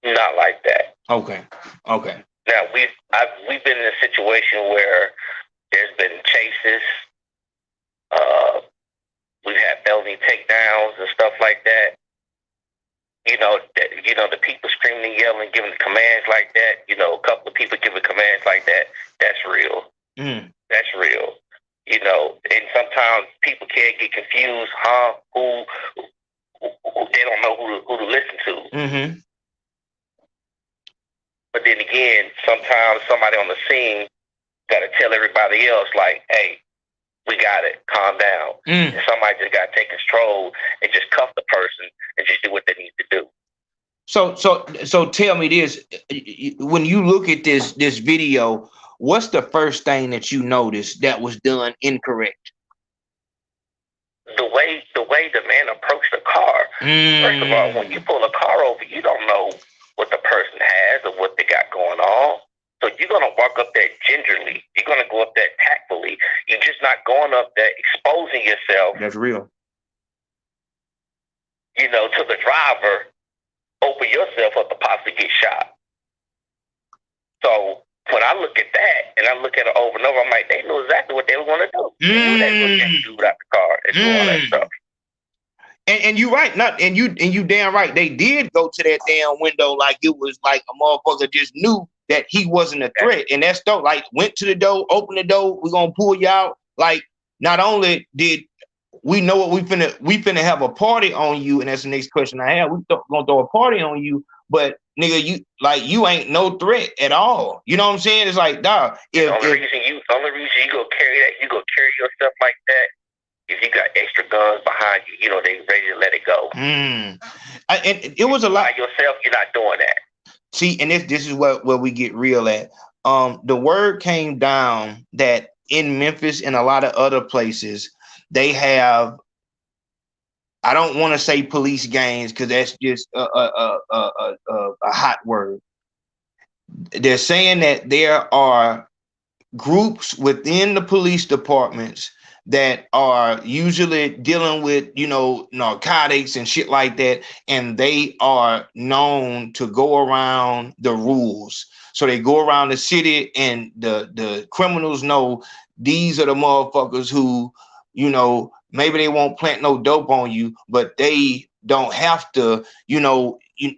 Not like that. Okay. Now we've been in a situation where there's been chases. We've had felony takedowns and stuff like that. The people screaming and yelling, giving commands like that. A couple of people giving commands like that. That's real. That's real. And sometimes people can get confused, who they don't know who to listen to. Mm-hmm. But then again, sometimes somebody on the scene got to tell everybody else, like, hey, we got it, calm down. And somebody just got to take control and just cuff the person and just do what they need to do. So tell me this, when you look at this video, what's the first thing that you noticed that was done incorrect? The way the man approached the car. First of all, when you pull a car over, you don't know what the person has or what they got going on. So you're going to walk up there gingerly. You're going to go up there tactfully. You're just not going up there exposing yourself. That's real. To the driver, open yourself up to possibly get shot. So when I look at that and I look at it over and over, I'm like, they knew exactly what they were going to do. They knew they were going to do without the car and do all that stuff. And you right, you damn right. They did go to that damn window like it was like a motherfucker just knew that he wasn't a threat. And that's dope. Like, went to the door, opened the door, we're gonna pull you out. Like, not only did we know what we finna have a party on you, and that's the next question I have. Gonna throw a party on you, but nigga, you ain't no threat at all. You know what I'm saying? It's like, dog. The only reason you go carry that, you go carry yourself like that, if you got extra guns behind you, they ready to let it go. And it was a lot. By yourself, you're not doing that. See, and this is where we get real at. The word came down that in Memphis and a lot of other places, they have, I don't want to say police gangs because that's just a hot word. They're saying that there are groups within the police departments that are usually dealing with, narcotics and shit like that. And they are known to go around the rules. So they go around the city and the criminals know these are the motherfuckers who, maybe they won't plant no dope on you, but they don't have to,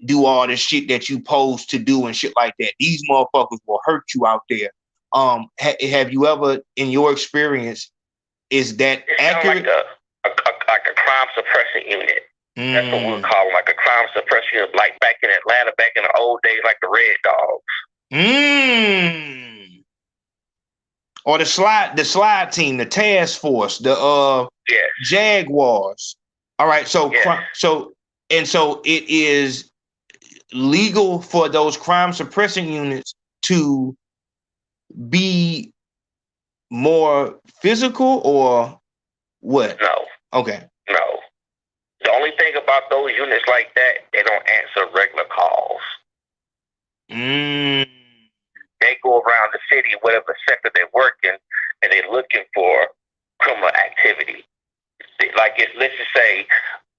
do all the shit that you pose to do and shit like that. These motherfuckers will hurt you out there. Have you ever, in your experience, is that accurate? Like a crime suppression unit. That's what we'll call them, like a crime suppression unit, like back in Atlanta, back in the old days, like the Red Dogs. Or the slide team, the task force, the Jaguars. All right, so it is legal for those crime suppression units to be more physical or what? No. Okay. No. The only thing about those units like that, they don't answer regular calls. They go around the city, whatever sector they're working, and they're looking for criminal activity. Like, let's just say,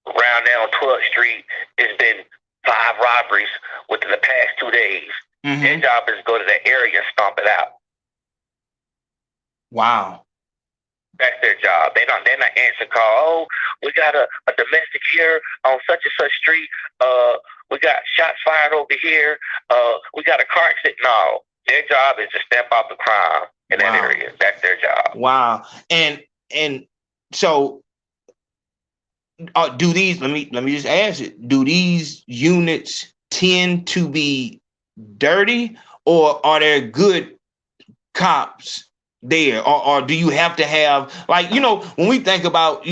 around there on 12th Street, it's been 5 robberies within the past 2 days. Their job is to go to that area and stomp it out. Wow. That's their job. They're not answering call. Oh, we got a domestic here on such and such street. We got shots fired over here. We got a car accident. No. Their job is to stamp out the crime in that area. That's their job. Wow. And so do these, let me just ask it, do these units tend to be dirty, or are there good cops there, or do you have to have, like, when we think about,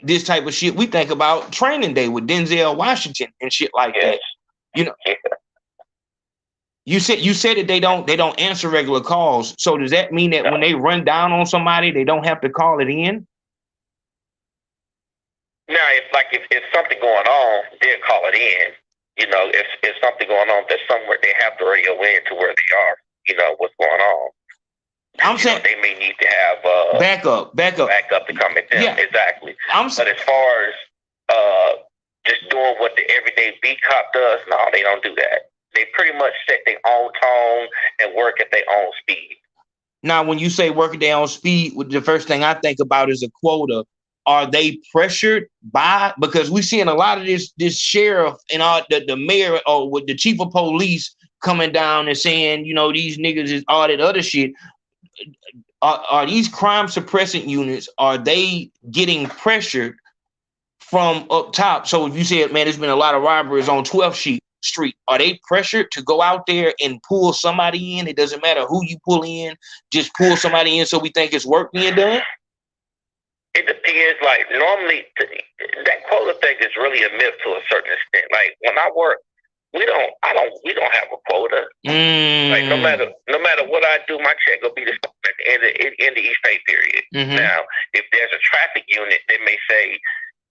this type of shit, we think about Training Day with Denzel Washington and shit like that. You said that they don't answer regular calls. So does that mean that when they run down on somebody, they don't have to call it in? No, if something going on, they'll call it in. If something going on, there's somewhere they have to radio in to where they are. What's going on. I'm saying they may need to have backup to come in. Yeah, exactly. But as far as just doing what the everyday beat cop does, no, they don't do that. They pretty much set their own tone and work at their own speed. Now, when you say work at their own speed, the first thing I think about is a quota. Are they pressured by, because we're seeing a lot of this sheriff and the mayor or with the chief of police coming down and saying, these niggas is all that other shit. Are these crime suppressant units, are they getting pressured from up top? So if you said, man, there's been a lot of robberies on 12th Street, are they pressured to go out there and pull somebody in? It doesn't matter who you pull in, just pull somebody in so we think it's work being done? It depends. Like, normally, that quota thing is really a myth to a certain extent. Like, when I work, we don't have a quota. Like, no matter what I do, my check will be the same at the end of each pay period. Now, if there's a traffic unit, they may say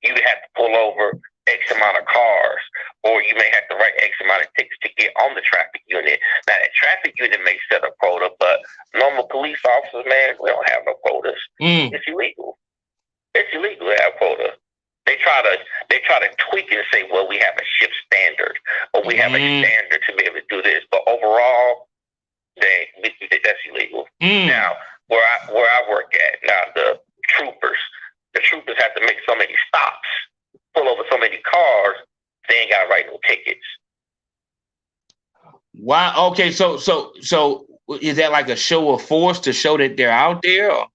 you have to pull over X amount of cars, or you may have to write X amount of tickets to get on the traffic unit. Now, that traffic unit may set a quota, but normal police officers, man, we don't have no quotas. It's illegal. It's illegal to have quota. They try to tweak it and say, well, we have a shift standard, or we have a standard to be able to do this. But overall, that's illegal. Now, where I work at, now the troopers have to make so many stops, pull over so many cars, they ain't got to write no tickets. Wow. Okay. So is that like a show of force to show that they're out there? Or?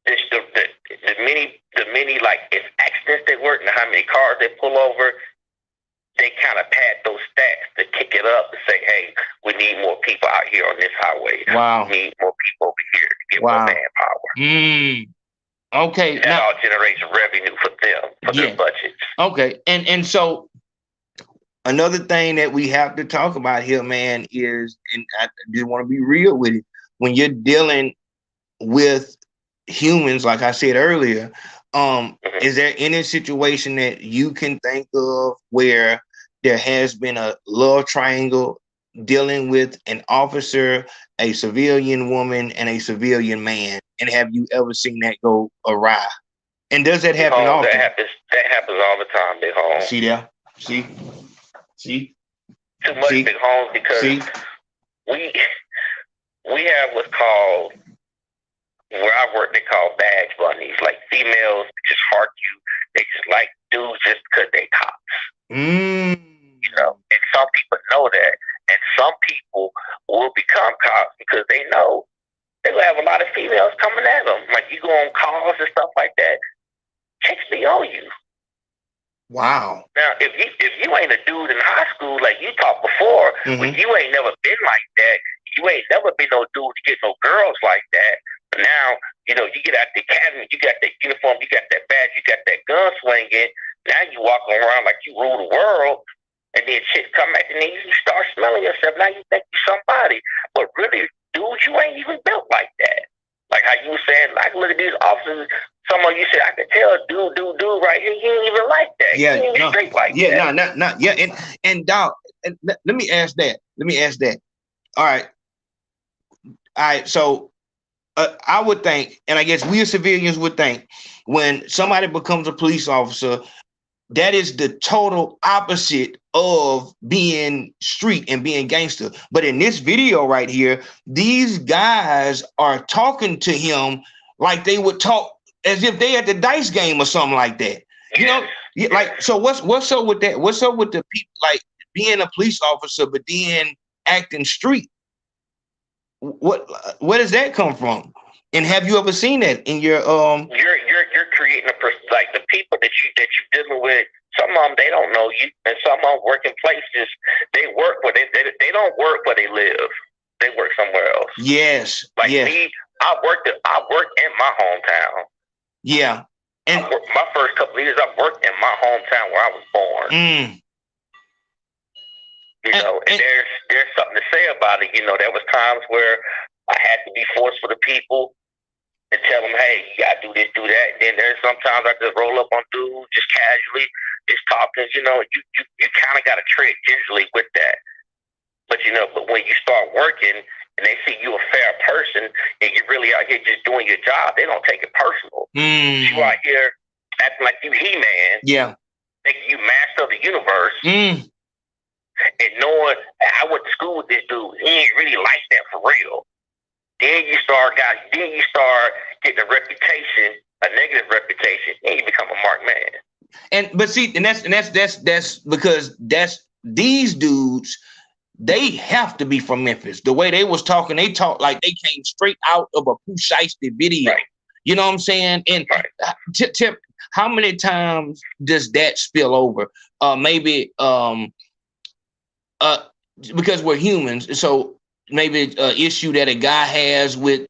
It's the many like if accidents they work and how many cars they pull over, they kind of pad those stats to kick it up and say, hey, we need more people out here on this highway. Wow. We need more people over here to get more manpower. Okay. And that all generates revenue for them, for their budgets. Okay. And so another thing that we have to talk about here, man, is, and I just want to be real with it, when you're dealing with humans, like I said earlier, is there any situation that you can think of where there has been a love triangle dealing with an officer, a civilian woman, and a civilian man? And have you ever seen that go awry? And does that happen often? That happens all the time, Big Holmes. See there? See? Too much, Big Holmes, because we have what's called, where I work, they call badge bunnies. Like, females just heart you. They just like dudes just because they cops. You know, and some people know that. And some people will become cops because they know they will have a lot of females coming at them. Like, you go on calls and stuff like that. Chicks be on you. Wow. Now, if you ain't a dude in high school, like you talked before, when you ain't never been like that, you ain't never been no dude to get no girls like that. But now, you know, you get out the academy, you got that uniform, you got that badge, you got that gun swinging. Now you walking around like you rule the world, and then chicks come back and then you start smelling yourself. Now you think you're somebody. But really, dude, you ain't even built like that. Like how you said, like, look at these officers. Some of you said, I could tell, dude, right here, he ain't even like that. Yeah, he ain't even straight like that. Not. Yeah, and dog, let me ask that. All right. So I would think, and I guess we as civilians would think, when somebody becomes a police officer, that is the total opposite of being street and being gangster. But in this video right here, these guys are talking to him like they would talk as if they at the dice game or something like that. You know, like, so what's up with that? What's up with the people, like, being a police officer but then acting street? Where does that come from? And have you ever seen that in your You're creating like the people that you're dealing with. Some of them, they don't know you, and some of them work in places. They work where they don't work where they live. They work somewhere else. Yes. Like me, I worked in my hometown. Yeah. And my first couple of years, I worked in my hometown where I was born. You know, and there's something to say about it. You know, there was times where I had to be forced for the people and tell them, hey, you gotta do this, do that. And then there's sometimes I just roll up on dudes just casually, just talking. You know, you kind of got to tread gingerly with that. But you know, but when you start working and they see you a fair person and you're really out here just doing your job, they don't take it personal. You out here acting like you He-Man. Yeah. Thinking you master of the universe. And knowing I went to school with this dude, he ain't really like that for real. Then you start getting a reputation, a negative reputation, and you become a marked man. That's because these dudes, they have to be from Memphis. The way they was talking, they talk like they came straight out of a Pooh Shiesty video. Right. You know what I'm saying? And Tip, how many times does that spill over? Maybe because we're humans, so maybe an issue that a guy has with.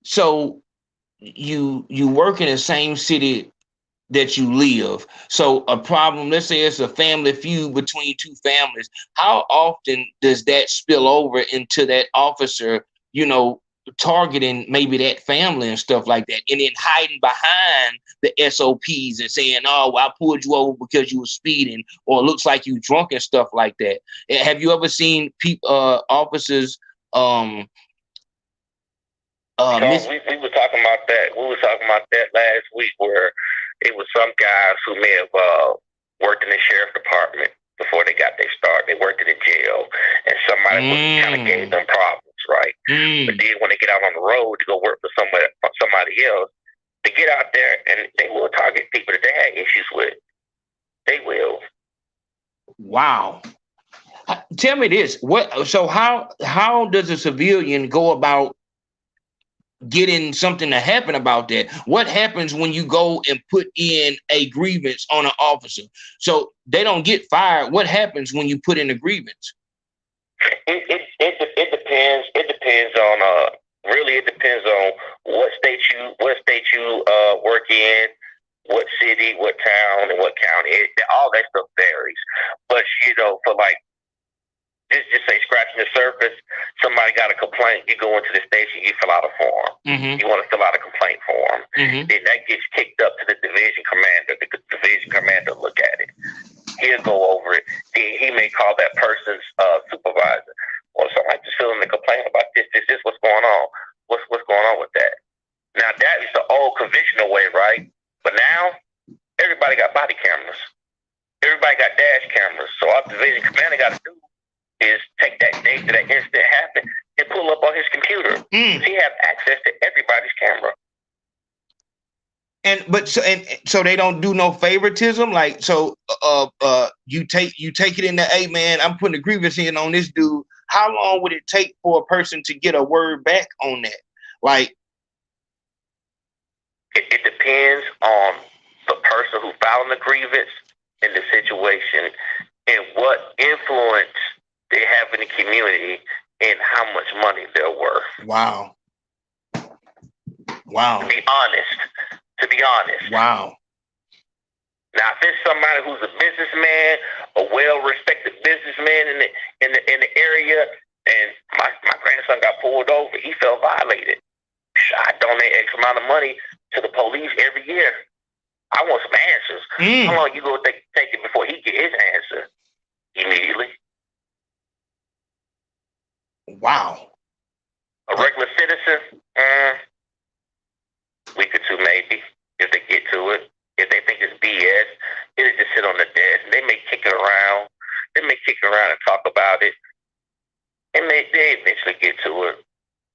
So you work in the same city that you live. So a problem, let's say it's a family feud between two families. How often does that spill over into that officer, you know, targeting maybe that family and stuff like that, and then hiding behind the SOPs and saying, oh, well, I pulled you over because you were speeding, or it looks like you drunk and stuff like that? Have you ever seen officers we were talking about that. We were talking about that last week, where it was some guys who may have worked in the sheriff department before they got their start. They worked in the jail, and somebody kind of gave them problems, right? But then when they get out on the road to go work for somebody else, they get out there and they will target people that they had issues with. They will. Wow. Tell me this. So how does a civilian go about getting something to happen about that? What happens when you go and put in a grievance on an officer? So they don't get fired. What happens when you put in a grievance? It depends. It depends on really. It depends on what state you work in, what city, what town, and what county. All that stuff varies. for like, just say scratching the surface, somebody got a complaint, you go into the station, you fill out a form. You want to fill out a complaint form. Then that gets kicked up to the division commander. The division commander look at it. He'll go over it. He may call that person's supervisor. Or something like, just filling the complaint about this, what's going on. What's going on with that? Now, that is the old conventional way, right? But now, everybody got body cameras. Everybody got dash cameras. So our division commander got to do is take that date that incident happened and pull up on his computer. He have access to everybody's camera. So they don't do no favoritism. Like, so you take it in the, hey man, I'm putting a grievance in on this dude. How long would it take for a person to get a word back on that? Like, it depends on the person who filed the grievance and the situation and what influence they have in the community and how much money they're worth. Wow. To be honest. Wow. Now, if it's somebody who's a businessman, a well-respected businessman in the area, and my grandson got pulled over, he felt violated. I donate X amount of money to the police every year. I want some answers. How long you gonna take it before he get his answer? Immediately. Wow. A regular citizen, week or two maybe, if they get to it. If they think it's BS, it'll just sit on the desk. They may kick it around. They may kick it around and talk about it. And they eventually get to it.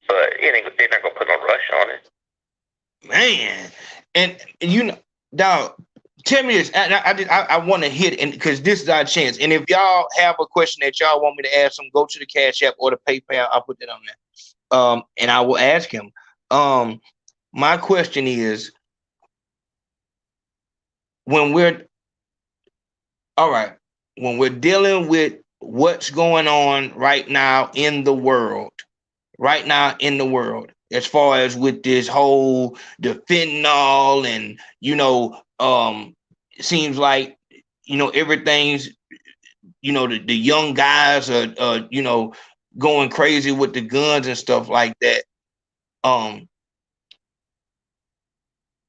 But they're not going to put no rush on it. Man. And you know, dog, tell me this. I want to hit it because this is our chance. And if y'all have a question that y'all want me to ask him, go to the Cash App or the PayPal. I'll put that on there. And I will ask him. My question is, when we're dealing with what's going on right now in the world, as far as with this whole the fentanyl and, it seems like, everything's, the young guys are, going crazy with the guns and stuff like that.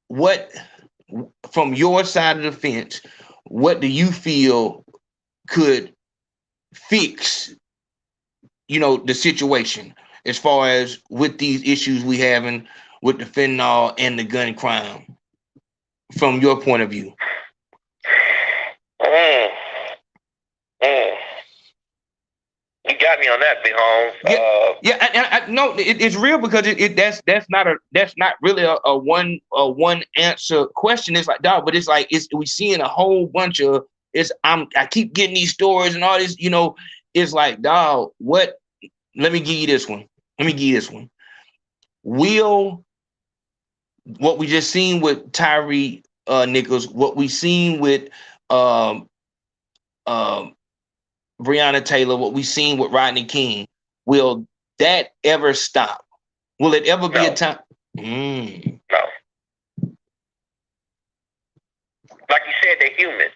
What, from your side of the fence, what do you feel could fix, the situation as far as with these issues we having with the fentanyl and the gun crime, from your point of view? You got me on that, Big Holmes. No, it's real because that's not really a one answer question. It's like, dog, but it's like we seeing a whole bunch of I keep getting these stories and all this, it's like, dog, what? Let me give you this one. Will what we just seen with Tyre Nichols, what we seen with Breonna Taylor, what we seen with Rodney King, will that ever stop? Will it ever be a time? No. Like you said, they're human.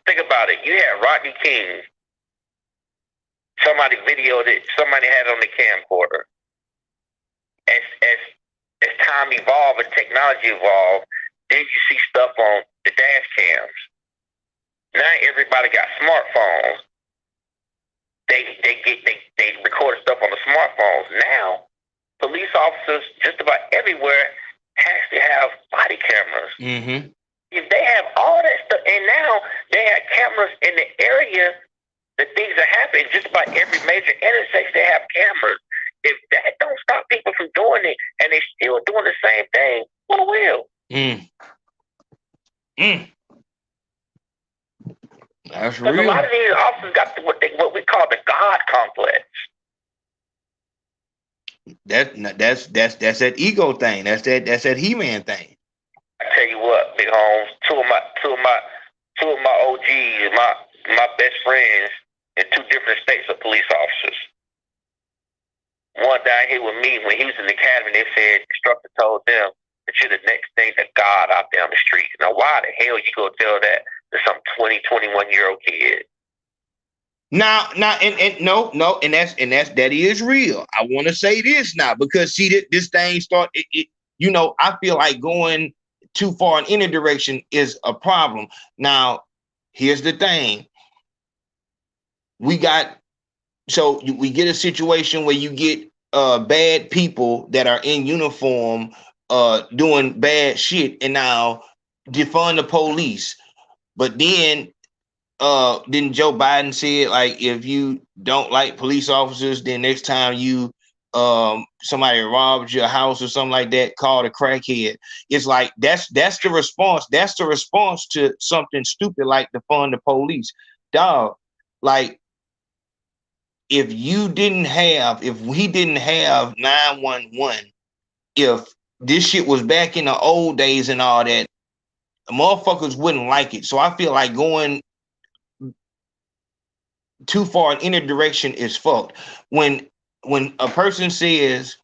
Think about it. You had Rodney King. Somebody videoed it. Somebody had it on the camcorder. As time evolved and technology evolved, then you see stuff on the dash cams. Now everybody got smartphones. They record stuff on the smartphones. Now, police officers just about everywhere has to have body cameras. If they have all that stuff, and now they have cameras in the area that things are happening, just about every major intersection they have cameras. If that don't stop people from doing it, and they still doing the same thing, what will? That's real. A lot of these officers got what we call the God complex. That's that ego thing. That's that He-Man thing. I tell you what, Big Holmes, two of my OGs, my best friends in two different states are police officers. One down here with me, when he was in the academy, they said the instructor told them that you're the next thing to God out there on the street. Now, why the hell you gonna tell that to some 20, 21-year-old kid. Now, and that is real. I want to say this now because see this thing start. I feel like going too far in any direction is a problem. Now, here's the thing: we get a situation where you get bad people that are in uniform doing bad shit, and now defund the police. But then Joe Biden said, like, if you don't like police officers, then next time you somebody robs your house or something like that, call the crackhead. It's like that's the response. That's the response to something stupid like defund the police. Dog, like if we didn't have 911, if this shit was back in the old days and all that, motherfuckers wouldn't like it. So I feel like going too far in any direction is fucked. When a person says,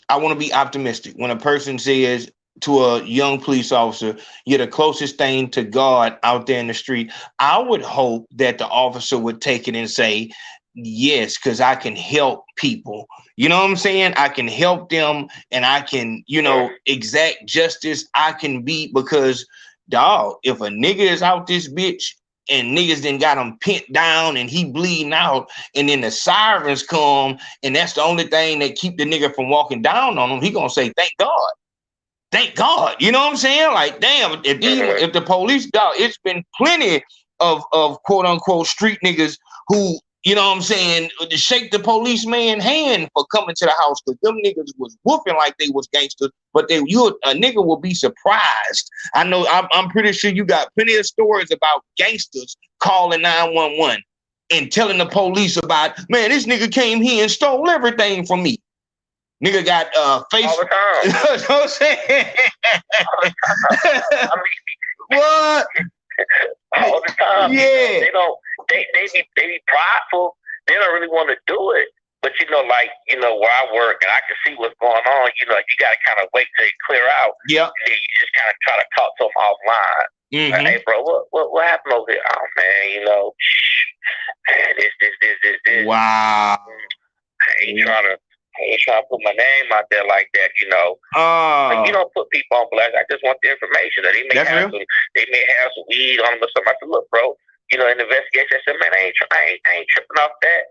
I want to be optimistic, when a person says to a young police officer, you're the closest thing to God out there in the street, I would hope that the officer would take it and say, yes, because I can help people. You know what I'm saying? I can help them and I can, exact justice. I can be, because dog, if a nigga is out this bitch and niggas then got him pinned down and he bleeding out, and then the sirens come and that's the only thing that keep the nigga from walking down on him, he gonna say, thank God. Thank God. You know what I'm saying? Like, damn, if the police, dog, it's been plenty of quote unquote street niggas who, you know what I'm saying, to shake the policeman hand for coming to the house, because them niggas was woofing like they was gangsters, but a nigga will be surprised. I know, I'm pretty sure you got plenty of stories about gangsters calling 911 and telling the police about, man, this nigga came here and stole everything from me. Nigga got face. All the time. You know what I'm saying? I mean, what? All the time. Yeah. They be prideful. They don't really want to do it. But where I work and I can see what's going on, you gotta kind of wait till it clear out. Yeah. And then you just kind of try to talk to them offline. Mm-hmm. Like, hey bro, what happened over here? Oh man, man, this. Wow. I ain't trying to put my name out there like that, Like, you don't put people on blast. I just want the information. They may have some weed on them or something. I said, look, bro, in the investigation, I said, man, I ain't tripping off that.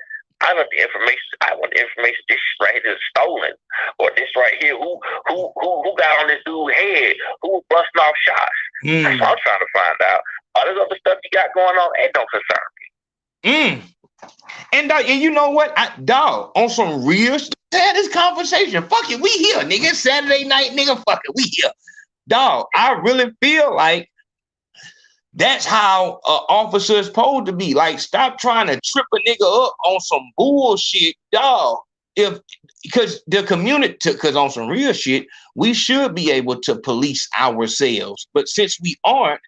I want the information. This right here is stolen, or this right here. Who got on this dude's head? Who busting off shots? That's what I'm trying to find out. All this other stuff you got going on, it don't concern me. And you know what, dog, on some real shit, had this conversation. Fuck it, we here, nigga. Saturday night, nigga. Fuck it, we here, dog. I really feel like that's how an officer is supposed to be. Like, stop trying to trip a nigga up on some bullshit, dog. Because on some real shit, we should be able to police ourselves. But since we aren't,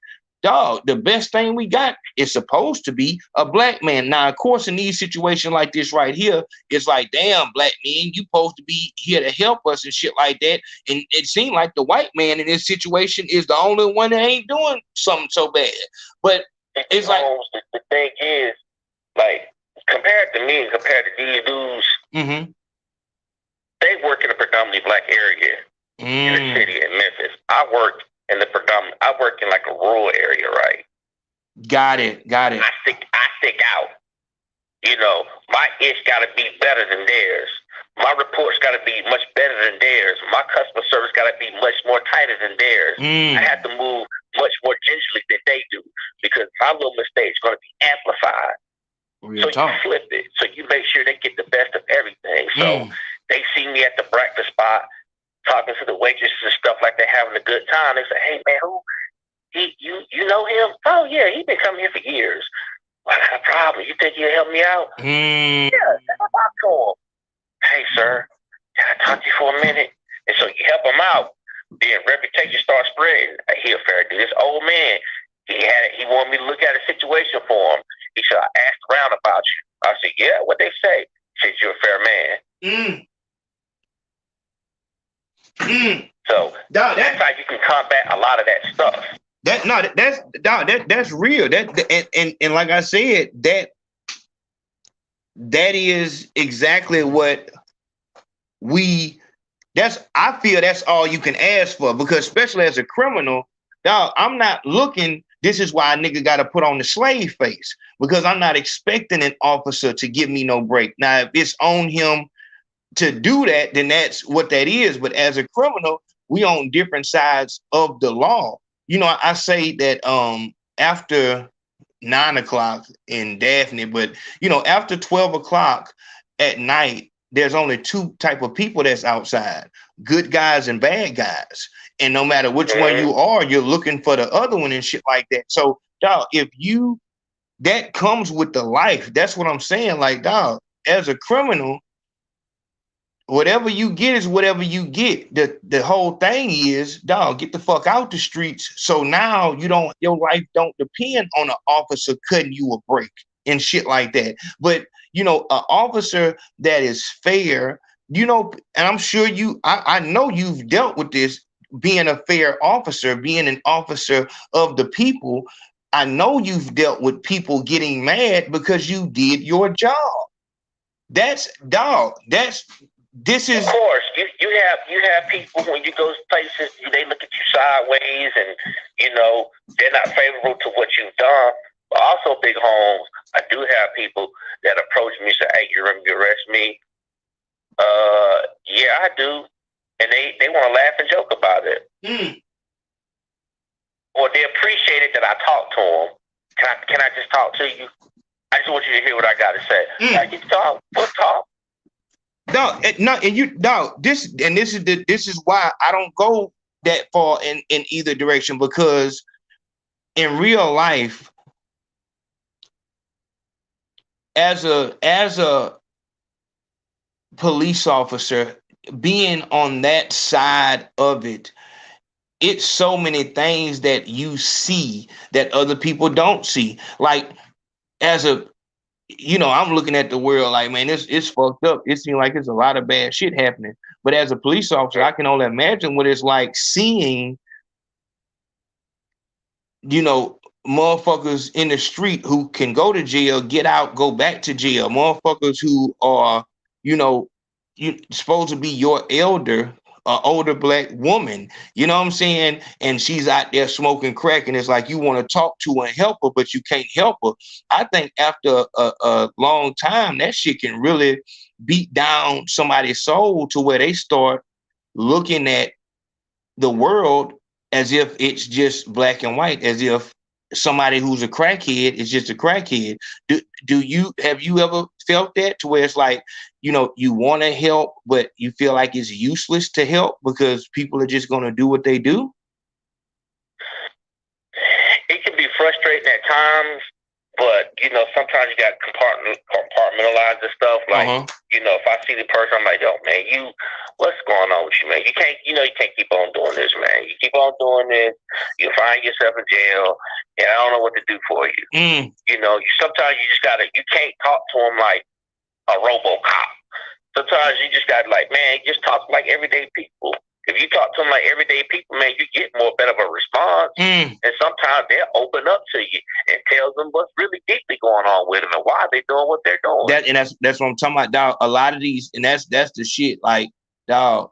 dog, the best thing we got is supposed to be a black man. Now, of course, in these situations like this right here, it's like, damn, black man, you supposed to be here to help us and shit like that. And it seemed like the white man in this situation is the only one that ain't doing something so bad. But it's like, the thing is, like, compared to me and compared to these dudes, they work in a predominantly black area in the city in Memphis. I work in like a rural area, right? Got it. I stick out. My ish got to be better than theirs. My reports got to be much better than theirs. My customer service got to be much more tighter than theirs. I have to move much more gingerly than they do, because my little mistake is going to be amplified. You flip it. So you make sure they get the best of everything. So they see me at the breakfast spot talking to the waitresses and stuff like they're having a good time. They say, hey, man, you know him? Oh, yeah, he's been coming here for years. Well, I got a problem. You think he'll help me out? Yeah, I'll talk to him. Hey, sir, can I talk to you for a minute? And so you help him out. Then reputation starts spreading. He a fair dude. This old man, he wanted me to look at a situation for him. He said, I asked around about you. I said, yeah, what they say? He said, you're a fair man. So that's how you can combat a lot of that stuff. That's real. And like I said, that is exactly what I feel that's all you can ask for, because especially as a criminal, dog, I'm not looking. This is why a nigga got to put on the slave face, because I'm not expecting an officer to give me no break. Now, if it's on him to do that, then that's what that is. But as a criminal, we on different sides of the law. You know, I say that after 9 o'clock in Daphne, but you know, after 12 o'clock at night, there's only two type of people that's outside: good guys and bad guys. And no matter which one you are, you're looking for the other one and shit like that. So, dog, that comes with the life. That's what I'm saying. Like, dog, as a criminal, whatever you get is whatever you get. The whole thing is, dog, get the fuck out the streets. So now your life don't depend on an officer cutting you a break and shit like that. But you know, an officer that is fair, you know, and I'm sure I know you've dealt with this, being a fair officer, being an officer of the people. I know you've dealt with people getting mad because you did your job. This is, of course, you have people when you go places, they look at you sideways, and you know they're not favorable to what you've done. But also, Big Holmes, I do have people that approach me and say, "Hey, you remember you arrest me?" Yeah, I do, and they want to laugh and joke about it, or they appreciate it that I talk to them. Can I just talk to you? I just want you to hear what I got to say. I get to talk. Let's talk. This is why I don't go that far in either direction, because in real life, as a police officer, being on that side of it, it's so many things that you see that other people don't see. Like, I'm looking at the world like, man, it's fucked up. It seems like there's a lot of bad shit happening. But as a police officer, I can only imagine what it's like seeing, motherfuckers in the street who can go to jail, get out, go back to jail. Motherfuckers who are, you supposed to be your elder, older black woman, you know what I'm saying? And she's out there smoking crack, and it's like you want to talk to her and help her, but you can't help her. I think after a long time, that shit can really beat down somebody's soul to where they start looking at the world as if it's just black and white, as if somebody who's a crackhead is just a crackhead. Have you ever felt that, to where it's like, you want to help, but you feel like it's useless to help because people are just going to do what they do? It can be frustrating at times, but sometimes you got compartmentalize the stuff. Like, if I see the person, I'm like, yo, man, what's going on with you, man? You can't keep on doing this, man. You keep on doing this, you find yourself in jail, and I don't know what to do for you. Sometimes you can't talk to them like a RoboCop. Sometimes you just got just talk like everyday people. If you talk to them like everyday people, man, you get more better of a response. And sometimes they'll open up to you and tell them what's really deeply going on with them and why they're doing what they're doing. That's what I'm talking about, dog. A lot of these, and that's the shit. Like, dog,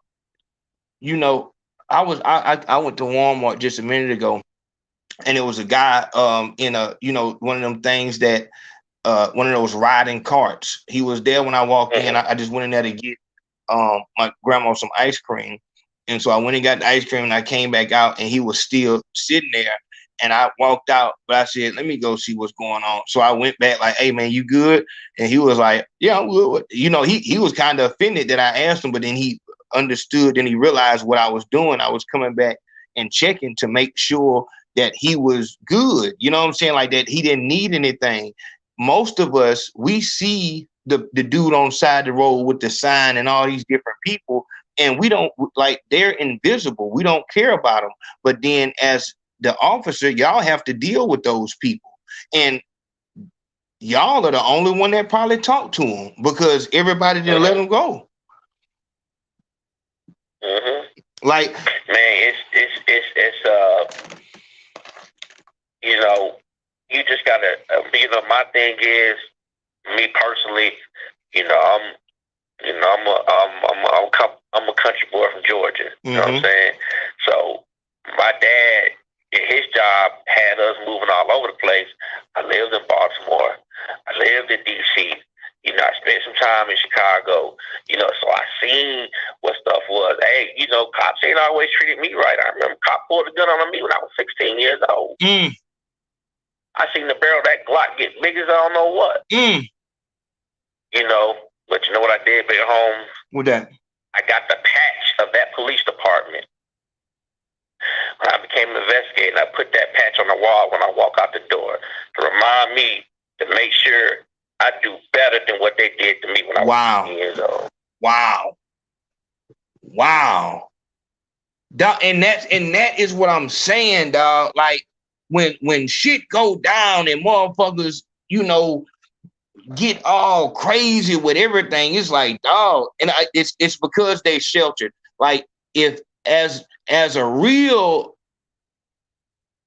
I went to Walmart just a minute ago, and it was a guy in a one of them things that one of those riding carts. He was there when I walked in. I just went in there to get my grandma some ice cream. And so I went and got the ice cream, and I came back out, and he was still sitting there. And I walked out, but I said, let me go see what's going on. So I went back like, hey, man, you good? And he was like, yeah, I'm good. He was kind of offended that I asked him, but then he understood and he realized what I was doing. I was coming back and checking to make sure that he was good. You know what I'm saying? Like, that he didn't need anything. Most of us, we see the dude on the side of the road with the sign and all these different people, and we don't, like, they're invisible. We don't care about them. But then as the officer, y'all have to deal with those people. And y'all are the only one that probably talked to them because everybody didn't let them go. Like, man, you know, you just gotta, my thing is, me personally, I'm a country boy from Georgia. You know what I'm saying? So my dad, his job had us moving all over the place. I lived in Baltimore. I lived in DC. I spent some time in Chicago. So I seen what stuff was. Hey, cops ain't always treated me right. I remember a cop pulled a gun on me when I was 16 years old. I seen the barrel of that Glock get big as I don't know what. But you know what I did back home? What that? I got the patch of that police department. When I became an investigator, I put that patch on the wall when I walk out the door to remind me to make sure I do better than what they did to me when I was 16 years old. Wow. Dog, and that is what I'm saying, dog. Like when shit go down and motherfuckers, get all crazy with everything, it's like, dog, and it's because they sheltered. Like, if as a real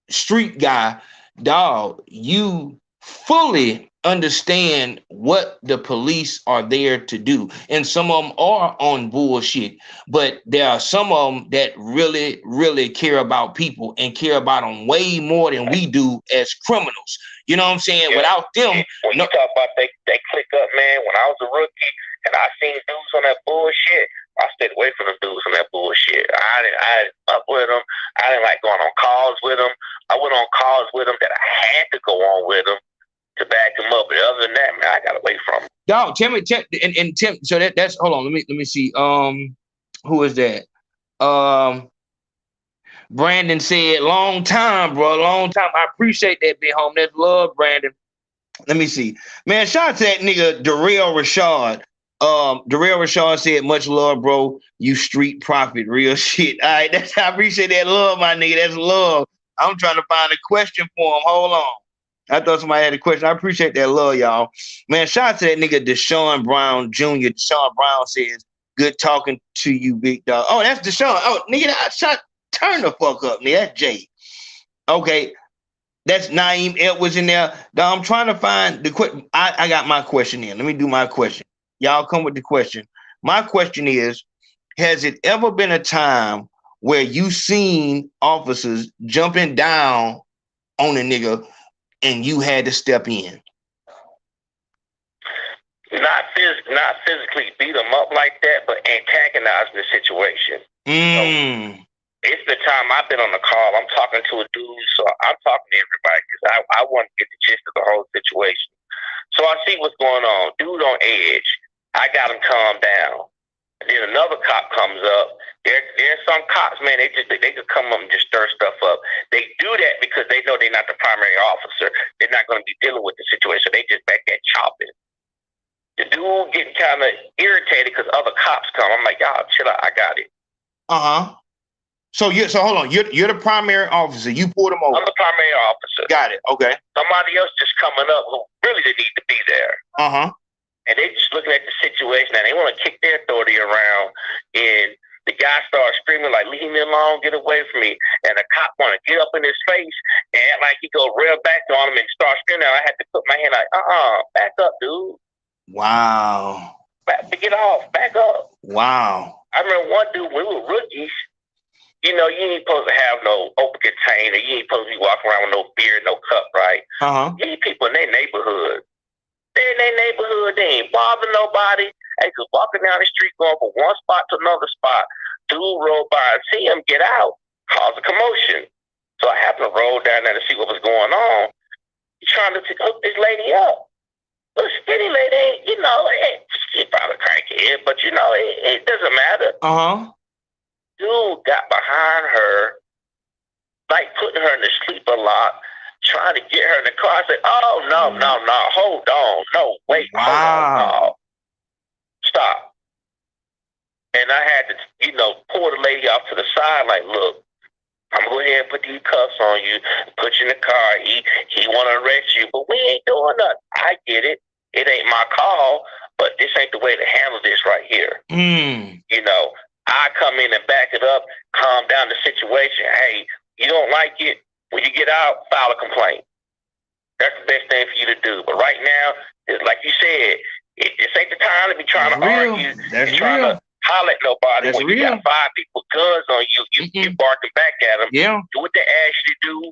street guy, dog, you fully understand what the police are there to do. And some of them are on bullshit, but there are some of them that really, really care about people and care about them way more than we do as criminals. You know what I'm saying? Yeah. Without them, when you talk about they click up, man. When I was a rookie and I seen dudes on that bullshit, I stayed away from them dudes on that bullshit. I didn't up with them. I didn't like going on calls with them. I went on calls with them that I had to go on with them to back them up. But other than that, man, I got away from them. Dog, Tim, so that's hold on. Let me see. Who is that? Brandon said, long time, bro. Long time. I appreciate that, big home. That's love, Brandon. Let me see. Man, shout out to that nigga, Darrell Rashad. Darrell Rashad said, much love, bro. You street prophet. Real shit. All right, I appreciate that love, my nigga. That's love. I'm trying to find a question for him. Hold on. I thought somebody had a question. I appreciate that love, y'all. Man, shout out to that nigga, Deshaun Brown Jr. Deshaun Brown says, good talking to you, big dog. Oh, that's Deshaun. Oh, nigga, turn the fuck up, nigga. That's Jay. Okay. That's Naeem Edwards in there. Now, I'm trying to find the question. I got my question in. Let me do my question. Y'all come with the question. My question is, has it ever been a time where you seen officers jumping down on a nigga and you had to step in? Not physically beat them up like that, but antagonize the situation. So, it's the time I've been on the call. I'm talking to a dude, so I'm talking to everybody because I want to get the gist of the whole situation. So I see what's going on. Dude on edge. I got him calmed down. And then another cop comes up. There's some cops, man, they could come up and just stir stuff up. They do that because they know they're not the primary officer. They're not going to be dealing with the situation. They just back there chopping. The dude getting kind of irritated because other cops come. I'm like, y'all, chill out. I got it. So hold on. You're the primary officer. You pulled him over. I'm the primary officer. Got it. Okay. Somebody else just coming up who really didn't need to be there. And they just looking at the situation and they want to kick their authority around. And the guy starts screaming like, leave me alone, get away from me. And the cop want to get up in his face and act like he go real back on him and start screaming. I had to put my hand like, back up, dude. Wow. Get off, back up. Wow. I remember one dude, when we were rookies, you ain't supposed to have no open container. You ain't supposed to be walking around with no beer, no cup, right? You need people in their neighborhood. They're in their neighborhood. They ain't bothering nobody. They just walking down the street going from one spot to another spot. Dude roll by and see him get out, cause a commotion. So I happened to roll down there to see what was going on. He's trying to hook this lady up. But skinny lady, she probably crackhead, but it doesn't matter. Dude got behind her, like putting her in the sleeper lot, trying to get her in the car. I said, oh, no, hold on. No, wait, hold on. No. Stop. And I had to, pull the lady off to the side, like, look, I'm going to go ahead and put these cuffs on you, put you in the car. He want to arrest you, but we ain't doing nothing. I get it. It ain't my call, but this ain't the way to handle this right here. I come in and back it up, calm down the situation. Hey, you don't like it? When you get out, file a complaint. That's the best thing for you to do. But right now, it's like you said, this ain't the time to be trying to argue. That's real. Trying to holler at nobody. That's when real. you got 5 people with guns on you, you barking back at them. Yeah. Do what they ask you to do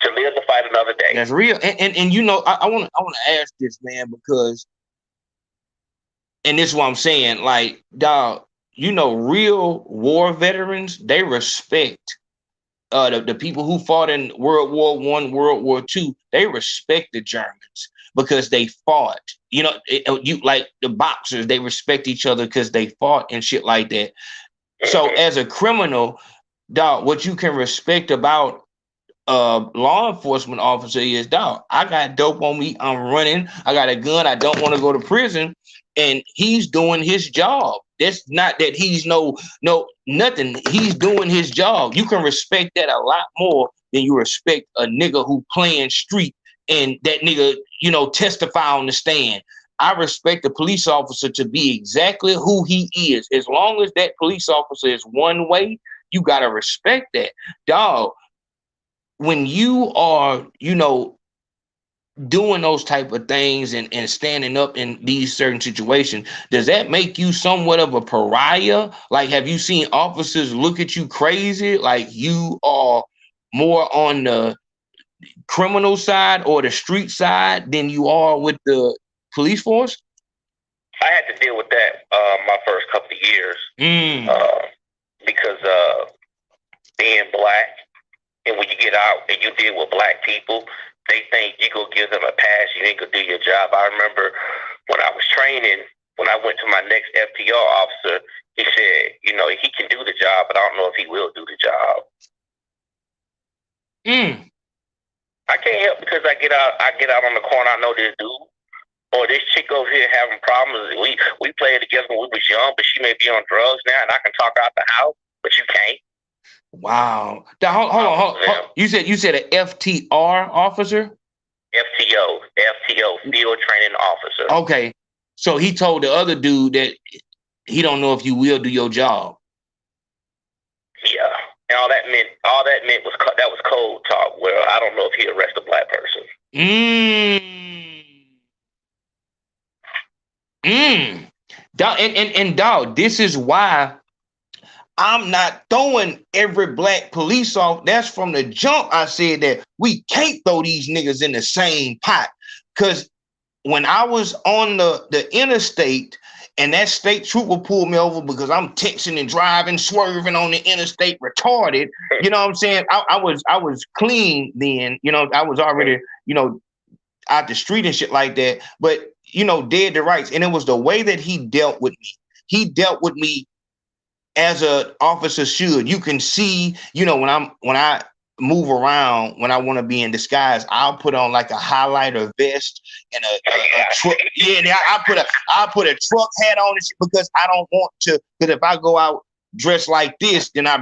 to live to fight another day. That's real. And you know, I want to ask this, man, because, and this is what I'm saying, like, dog, you know, real war veterans, they respect the people who fought in World War I, World War II. They respect the Germans because they fought. You know, you like the boxers, they respect each other because they fought and shit like that. So as a criminal, dog, what you can respect about law enforcement officer is, dog, I got dope on me, I'm running, I got a gun, I don't want to go to prison, and he's doing his job. That's not that he's no nothing. He's doing his job. You can respect that a lot more than you respect a nigga who playing street and that nigga, you know, testify on the stand. I respect the police officer to be exactly who he is. As long as that police officer is one way, you gotta respect that. Dog, when you are, you know, doing those type of things and standing up in these certain situations, does that make you somewhat of a pariah? Like, have you seen officers look at you crazy? Like you are more on the criminal side or the street side than you are with the police force? I had to deal with that my first couple of years because being black, and when you get out and you deal with black people, they think you go give them a pass, you ain't gonna do your job. I remember when I was training, when I went to my next FTR officer, he said, you know, he can do the job, but I don't know if he will do the job. I can't help because I get out on the corner, I know this dude or this chick over here having problems. We played together when we was young, but she may be on drugs now, and I can talk out the house, but you can't. Wow. Hold on. You said an FTR officer? FTO, field training officer. Okay. So he told the other dude that he don't know if you will do your job. Yeah. And all that meant was code talk, where I don't know if he'll arrest a black person. Dog, this is why I'm not throwing every black police off. That's from the jump. I said that we can't throw these niggas in the same pot. Because when I was on the interstate and that state trooper pulled me over because I'm texting and driving, swerving on the interstate, retarded, you know what I'm saying? I was clean then, you know, I was already, you know, out the street and shit like that. But, you know, dead to rights. And it was the way that he dealt with me. He dealt with me as an officer should. You can see, you know, when I move around, when I want to be in disguise, I'll put on like a highlighter vest and a truck. Yeah, I'll put a truck hat on and shit because I don't want to. Because if I go out dressed like this, then I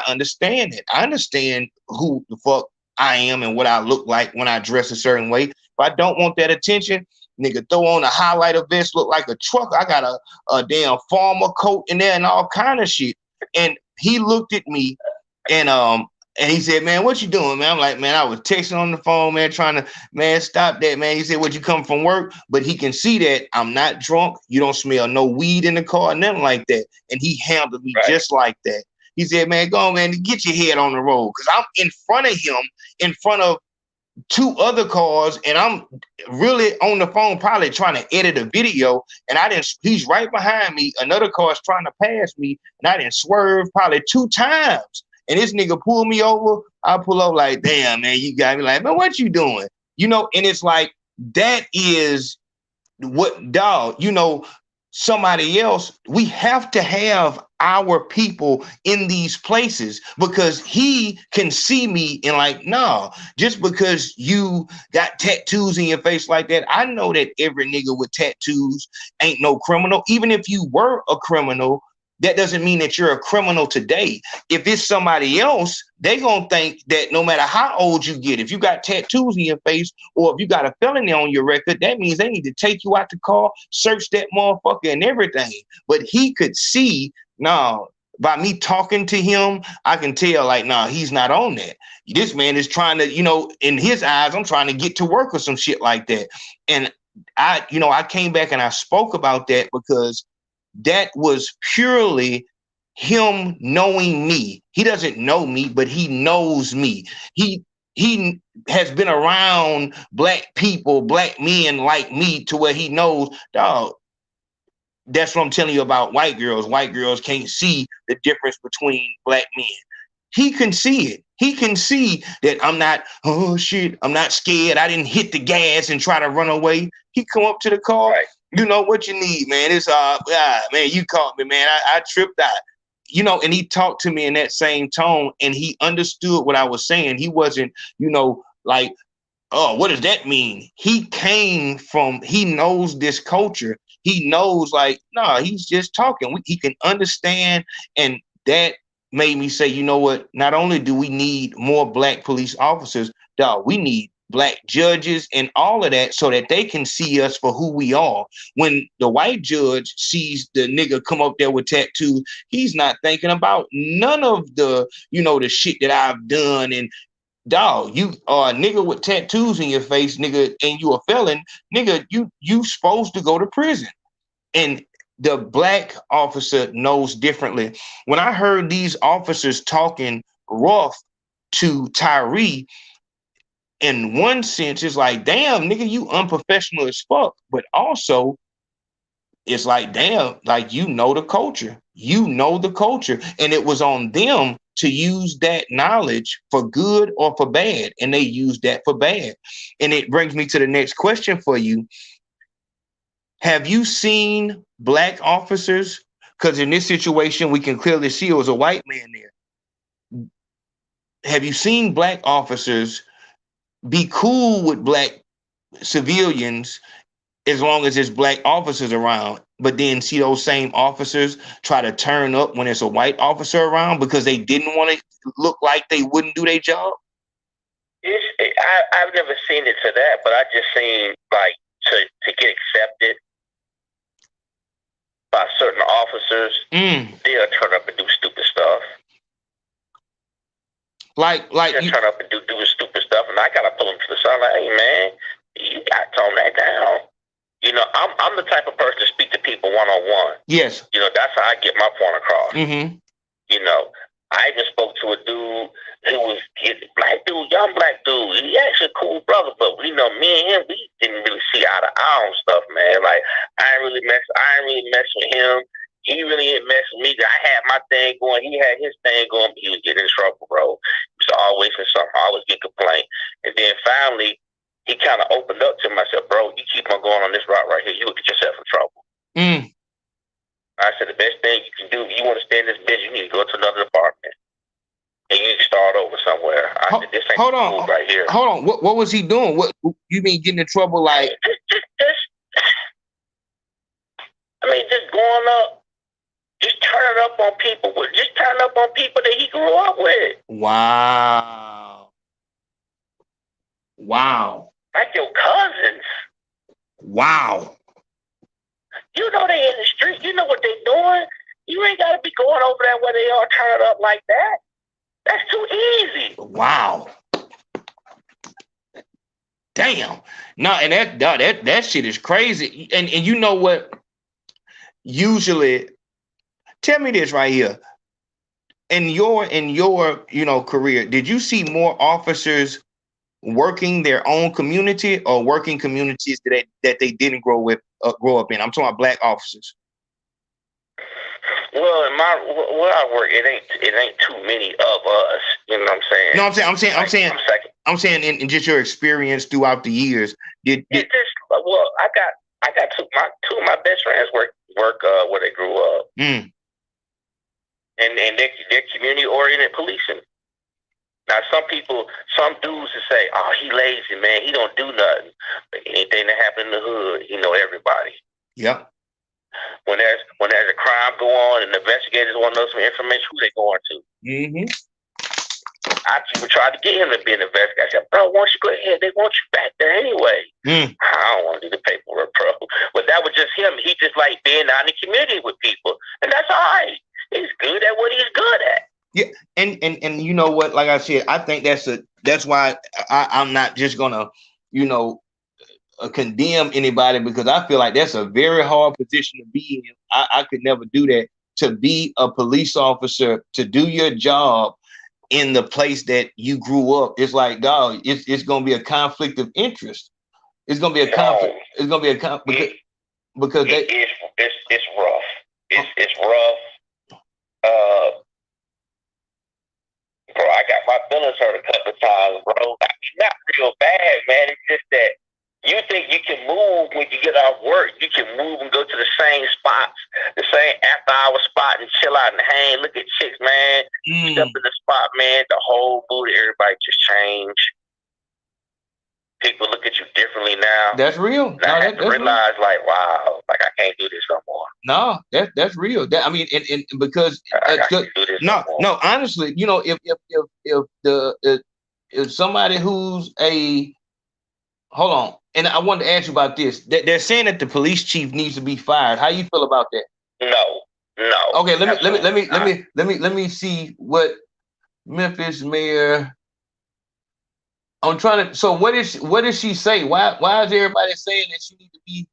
understand it. I understand who the fuck I am and what I look like when I dress a certain way. If I don't want that attention, nigga, throw on a highlighter vest, look like a truck. I got a damn farmer coat in there and all kind of shit. And he looked at me and he said, man, what you doing, man? I'm like, man, I was texting on the phone, man, trying to, man, stop that, man. He said, what, you come from work? But he can see that I'm not drunk. You don't smell no weed in the car, nothing like that. And he handled me just like that. He said, man, go on, man, get your head on the road. Because I'm in front of him, in front of 2 other cars, and I'm really on the phone probably trying to edit a video, and he's right behind me, another car's trying to pass me, and I didn't swerve probably 2 times, and this nigga pulled me over. I pull up like, damn, man, you got me, like, man, what you doing? You know, and it's like, that is what, dog, you know, somebody else, we have to have our people in these places because he can see me and like, nah, just because you got tattoos in your face like that, I know that every nigga with tattoos ain't no criminal. Even if you were a criminal, that doesn't mean that you're a criminal today. If it's somebody else, they gonna think that no matter how old you get, if you got tattoos in your face or if you got a felony on your record, that means they need to take you out the car, search that motherfucker and everything. But he could see, no, by me talking to him, I can tell like, nah, he's not on that. This man is trying to, in his eyes, I'm trying to get to work or some shit like that. And I came back and I spoke about that because that was purely him knowing me. He doesn't know me, but he knows me. He has been around black people, black men like me, to where he knows, dog, that's what I'm telling you about white girls. White girls can't see the difference between black men. He can see it. He can see that I'm not, oh shit, I'm not scared. I didn't hit the gas and try to run away. He come up to the car. Right. You know what you need, man. It's man, you caught me, man. I tripped out. And he talked to me in that same tone, and he understood what I was saying. He wasn't, like, oh, what does that mean? He knows this culture. He knows, like, nah, he's just talking. He can understand. And that made me say, you know what? Not only do we need more black police officers, dog, we need black judges and all of that so that they can see us for who we are. When the white judge sees the nigga come up there with tattoos, he's not thinking about none of the, the shit that I've done. And dog, you are a nigga with tattoos in your face, nigga, and you a felon, nigga, you supposed to go to prison. And the black officer knows differently. When I heard these officers talking rough to Tyre, in one sense, it's like, damn, nigga, you unprofessional as fuck. But also, it's like, damn, like, the culture. The culture. And it was on them to use that knowledge for good or for bad. And they used that for bad. And it brings me to the next question for you. Have you seen black officers? Because in this situation, we can clearly see it was a white man there. Have you seen black officers be cool with black civilians as long as there's black officers around, but then see those same officers try to turn up when there's a white officer around because they didn't want to look like they wouldn't do their job? I've never seen it to that, but I just seen, like, to get accepted by certain officers, they'll turn up and do stupid stuff. Like they'll turn up and do stupid stuff, and I gotta pull them to the side. Like, hey man, you gotta tone that down. I'm the type of person to speak to people one-on-one. Yes. That's how I get my point across. Mm-hmm. I just spoke to a dude who was black dude, young black dude. He actually a cool brother, but me and him, we didn't really see eye to eye on stuff, man. Like, I ain't really mess with him. He really didn't mess with me. I had my thing going. He had his thing going, but he was getting in trouble, bro. He was always in something. I always get complaint. And then finally, he kind of opened up to me. I said, bro, you keep on going on this route right here, you will get yourself in trouble. I said, the best thing you can do, if you want to stay in this bitch, you need to go to another department. And you need to start over somewhere. I said, this ain't cool right here. Hold on. What was he doing? What you mean getting in trouble? Like, just going up, just turning up on people. Just turning up on people that he grew up with. Wow. Like your cousins. Wow. They in the street. You know what they doing. You ain't got to be going over there where they are turning up like that. That's too easy. Wow. Damn. No, and that shit is crazy. And you know what? Usually, tell me this right here. In your career, did you see more officers working their own community or working communities that they didn't grow up in? I'm talking about black officers. Well, where I work, it ain't too many of us. You know what I'm saying? No, I'm saying in just your experience throughout the years. I got two of my best friends work where they grew up. And they're community oriented policing. Now, some dudes that say, "Oh, he lazy, man. He don't do nothing." But anything that happened in the hood, he know everybody. Yep. When there's a crime go on and the investigators want to know some information, who they going to? Mm-hmm. I even tried to get him to be an investigator. I said, bro, why don't you go ahead? They want you back there anyway. I don't want to do the paperwork, bro. But that was just him. He just like being out in the community with people. And that's all right. He's good at what he's good at. Yeah, and you know what? Like I said, I think that's why I'm not just gonna, condemn anybody, because I feel like that's a very hard position to be in. I could never do that. To be a police officer, to do your job in the place that you grew up, it's like, dog, it's gonna be a conflict of interest. It's gonna be a conflict. It's gonna be a conflict because it's rough. It's rough. Bro, I got my feelings hurt a couple of times, bro. I mean, not real bad, man. It's just that you think you can move when you get off work. You can move and go to the same spots, the same after-hour spot, and chill out and hang. Look at chicks, man. Step in the spot, man. The whole mood of everybody just changed. People look at you differently now. That's real. Now I have to realize, real. Like, wow, like I can't do this no more. No, that's real. I mean, and because no, honestly, if somebody who's hold on, and I wanted to ask you about this. They're saying that the police chief needs to be fired. How you feel about that? No. Okay, let me see what Memphis mayor. I'm trying to. So what did she say? Why is everybody saying that she need to be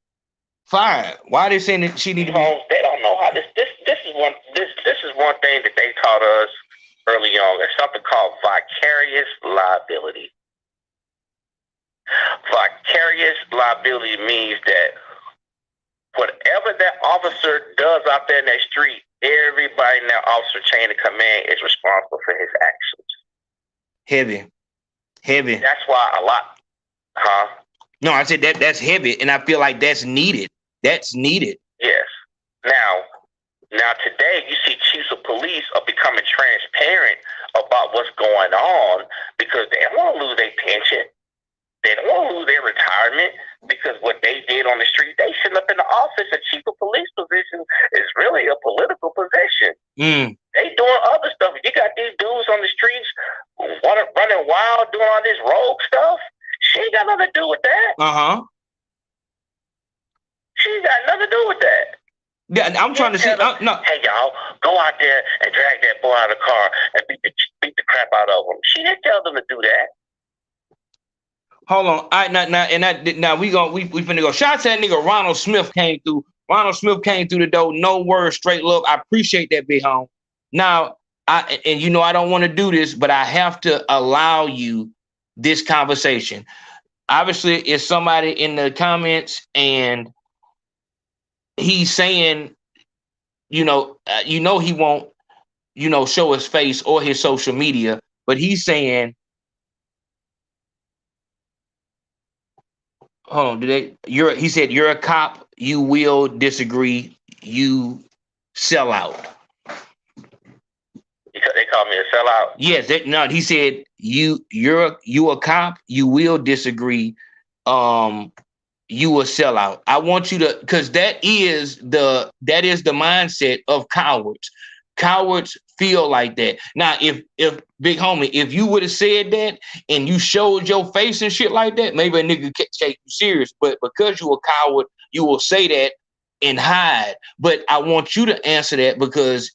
fired? Why are they saying that she need to be? They don't know how this is one thing that they taught us early on. There's something called vicarious liability. Vicarious liability means that whatever that officer does out there in that street, everybody in that officer chain of command is responsible for his actions. Heavy. That's why a lot, No, I said that's heavy, and I feel like that's needed. That's needed. Yes. Now today you see chiefs of police are becoming transparent about what's going on because they don't want to lose their pension. They don't want to lose their retirement because what they did on the street, they sitting up in the office. A chief of police position is really a political position. They doing other stuff. You got these dudes on the streets running wild, doing all this rogue stuff. She ain't got nothing to do with that. She ain't got nothing to do with that. Yeah, I'm trying to see. No. Hey, y'all, go out there and drag that boy out of the car and beat the crap out of him. She didn't tell them to do that. Hold on. Now we finna go. Shout out to that nigga Ronald Smith came through. Ronald Smith came through the door. No word, straight look. I appreciate that, big home. Now, I don't want to do this, but I have to allow you this conversation. Obviously, it's somebody in the comments and he's saying, he won't, show his face or his social media, but he's saying, hold on, he said, you're a cop, you will disagree, you sell out. They call me a sellout? Yes, he said, you're a cop, you will disagree, you a sellout. I want you to, because that is the mindset of cowards. Cowards feel like that. Now, if big homie, if you would have said that and you showed your face and shit like that, maybe a nigga can't take you serious. But because you a coward, you will say that and hide. But I want you to answer that because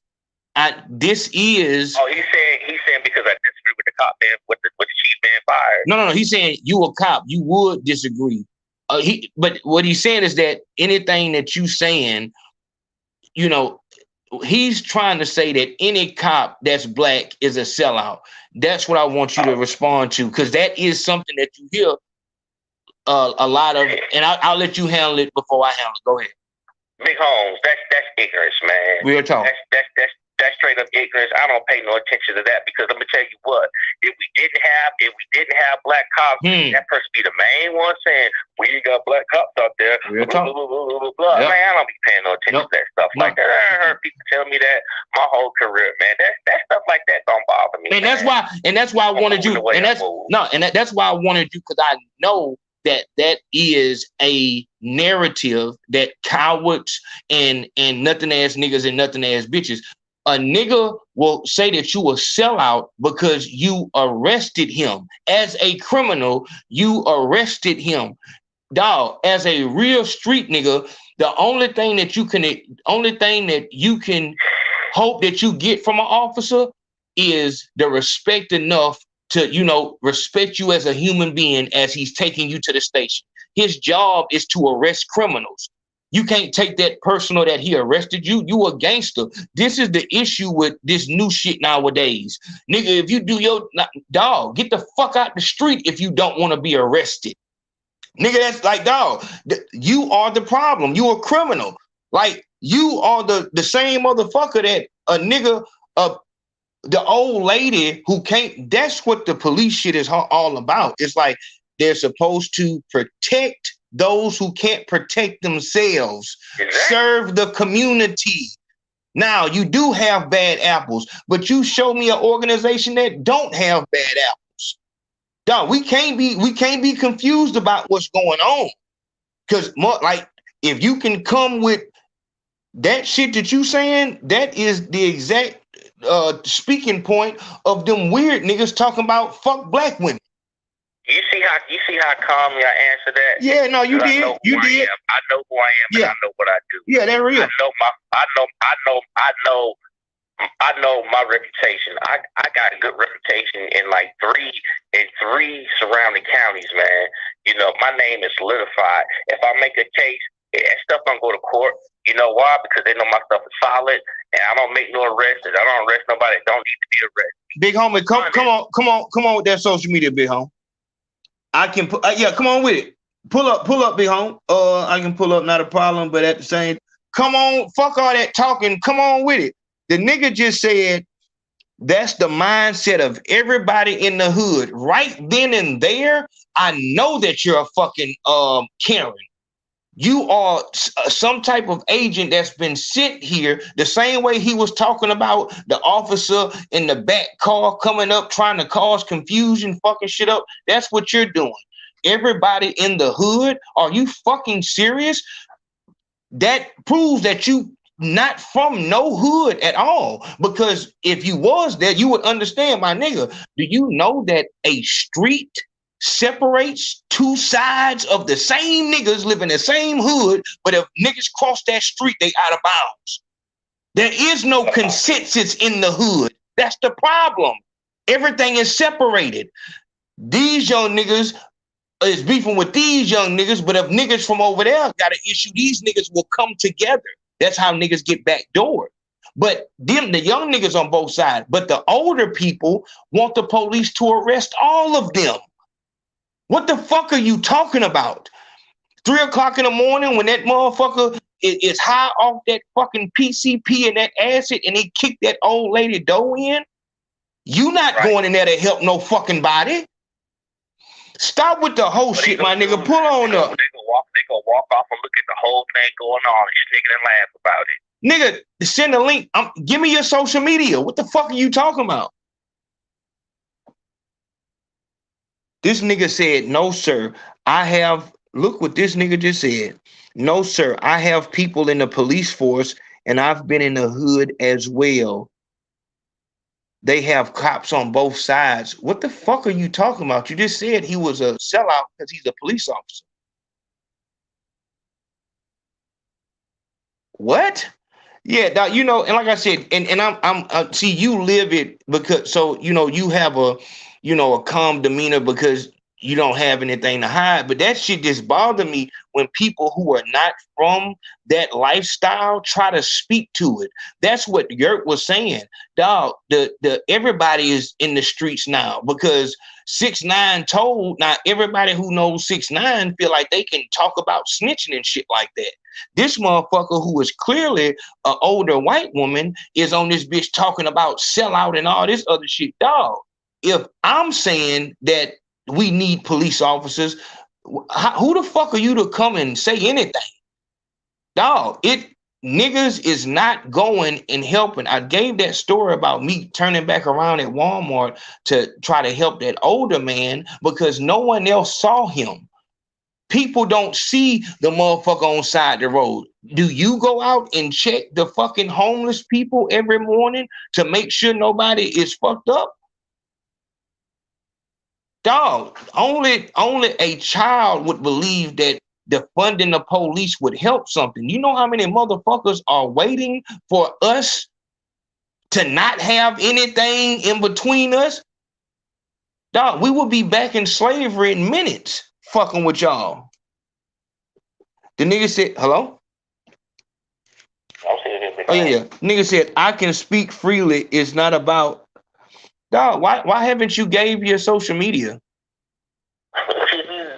this is. Oh, he's saying because I disagree with the cop man, with the chief man fired. No. He's saying you a cop, you would disagree. But what he's saying is that anything that you saying, he's trying to say that any cop that's black is a sellout. That's what I want you to respond to, because that is something that you hear a lot of, and I'll let you handle it before I handle it. Go ahead. Big Holmes, that's ignorance, man. Real talk. That's straight up ignorance. I don't pay no attention to that because let me tell you what, if we didn't have black cops, that person be the main one saying we ain't got black cops out there. Real talk. Blah, blah, blah, blah. Man, I don't be paying no attention to that stuff like that. I heard people tell me that my whole career, man. That stuff like that don't bother me. And that's why I wanted you. That's why I wanted you, because I know that is a narrative that cowards and nothing ass niggas and nothing ass bitches. A nigga will say that you a sellout because you arrested him. As a criminal, you arrested him. Dog, as a real street nigga, the only thing that you can hope that you get from an officer is the respect enough to, you know, respect you as a human being as he's taking you to the station. His job is to arrest criminals. You can't take that personal that he arrested you. You a gangster. This is the issue with this new shit nowadays. Nigga, if you do your dog, get the fuck out the street if you don't want to be arrested. Nigga, that's like, dog, you are the problem. You a criminal. Like, you are the same motherfucker that a nigga, the old lady who can't, that's what the police shit is all about. It's like they're supposed to protect those who can't protect themselves, serve the community. Now, you do have bad apples, but you show me an organization that don't have bad apples. Dog, we can't be confused about what's going on. Because, like, if you can come with that shit that you saying, that is the exact speaking point of them weird niggas talking about fuck black women. You see how calmly I answer that? Yeah, no, you did. You did. I know who I am, and I know what I do. Yeah, that's real. I know my reputation. I got a good reputation in like three surrounding counties, man. You know, my name is solidified. If I make a case and stuff don't go to court, you know why? Because they know my stuff is solid, and I don't make no arrests. And I don't arrest nobody that don't need to be arrested. Big homie, come on with that social media, big homie. I can put, come on with it. Pull up, big home. I can pull up, not a problem, but at the same, come on, fuck all that talking. Come on with it. The nigga just said that's the mindset of everybody in the hood. Right then and there, I know that you're a fucking Karen. You are some type of agent that's been sent here the same way he was talking about the officer in the back car coming up trying to cause confusion, fucking shit up. That's what you're doing. Everybody in the hood, are you fucking serious? That proves that you not from no hood at all. Because if you was there, you would understand, my nigga. Do you know that a street separates two sides of the same niggas live in the same hood, but if niggas cross that street, they out of bounds? There is no consensus in the hood. That's the problem. Everything is separated. These young niggas is beefing with these young niggas, but if niggas from over there got an issue, these niggas will come together. That's how niggas get backdoored. But them, the young niggas on both sides, but the older people want the police to arrest all of them. What the fuck are you talking about? 3 o'clock in the morning when that motherfucker is high off that fucking PCP and that acid and he kicked that old lady dough in? You not going in there to help no fucking body. Stop with the whole shit, my nigga. Pull on up. They gonna walk off and look at the whole thing going on and snicker and laugh about it. Nigga, send a link. Give me your social media. What the fuck are you talking about? This nigga said, no, sir. Look what this nigga just said. No, sir. I have people in the police force and I've been in the hood as well. They have cops on both sides. What the fuck are you talking about? You just said he was a sellout because he's a police officer. What? Yeah, you know, and like I said, and I'm see, you live it because, so, you know, you have a calm demeanor because you don't have anything to hide. But that shit just bothered me when people who are not from that lifestyle try to speak to it. That's what Yurt was saying. Dog, the everybody is in the streets now because 6ix9ine told, now everybody who knows 6ix9ine feel like they can talk about snitching and shit like that. This motherfucker who is clearly an older white woman is on this bitch talking about sellout and all this other shit. Dog, if I'm saying that we need police officers, who the fuck are you to come and say anything? Dog, niggas is not going and helping. I gave that story about me turning back around at Walmart to try to help that older man because no one else saw him. People don't see the motherfucker on side the road. Do you go out and check the fucking homeless people every morning to make sure nobody is fucked up? Dog, only a child would believe that defunding the police would help something. You know how many motherfuckers are waiting for us to not have anything in between us, dog, we would be back in slavery in minutes, fucking with y'all. The nigga said, hello? I'm saying this. Oh, yeah. Nigga said, I can speak freely. It's not about, dog, why haven't you gave your social media?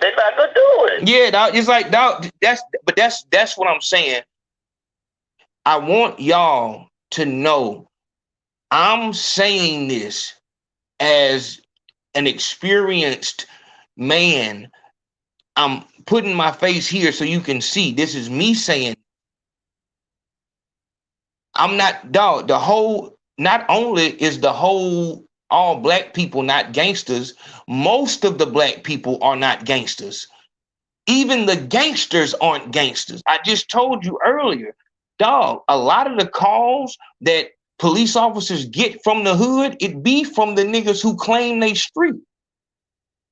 They're not gonna do it. Yeah, dog, it's like, dog, that's what I'm saying. I want y'all to know I'm saying this as an experienced man. I'm putting my face here so you can see this is me saying. I'm not, dog, not only is the whole all black people not gangsters, most of the black people are not gangsters. Even the gangsters aren't gangsters. I just told you earlier, dog, a lot of the calls that police officers get from the hood, it be from the niggas who claim they street.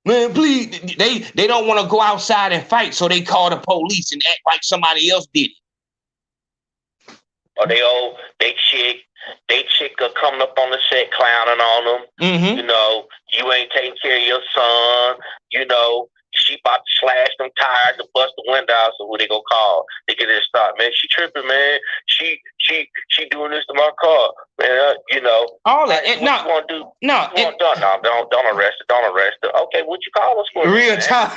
Man, please, they don't want to go outside and fight, so they call the police and act like somebody else did it. Or they chick are coming up on the set clowning on them. Mm-hmm. You know, you ain't taking care of your son. You know, she about to slash them tires to bust the window out, so who they gonna call? They get it stop, man. She tripping, man. She doing this to my car, man. You know, all that. What you want to do? No, don't arrest her. Don't arrest her. Okay, what you call us for? Real time.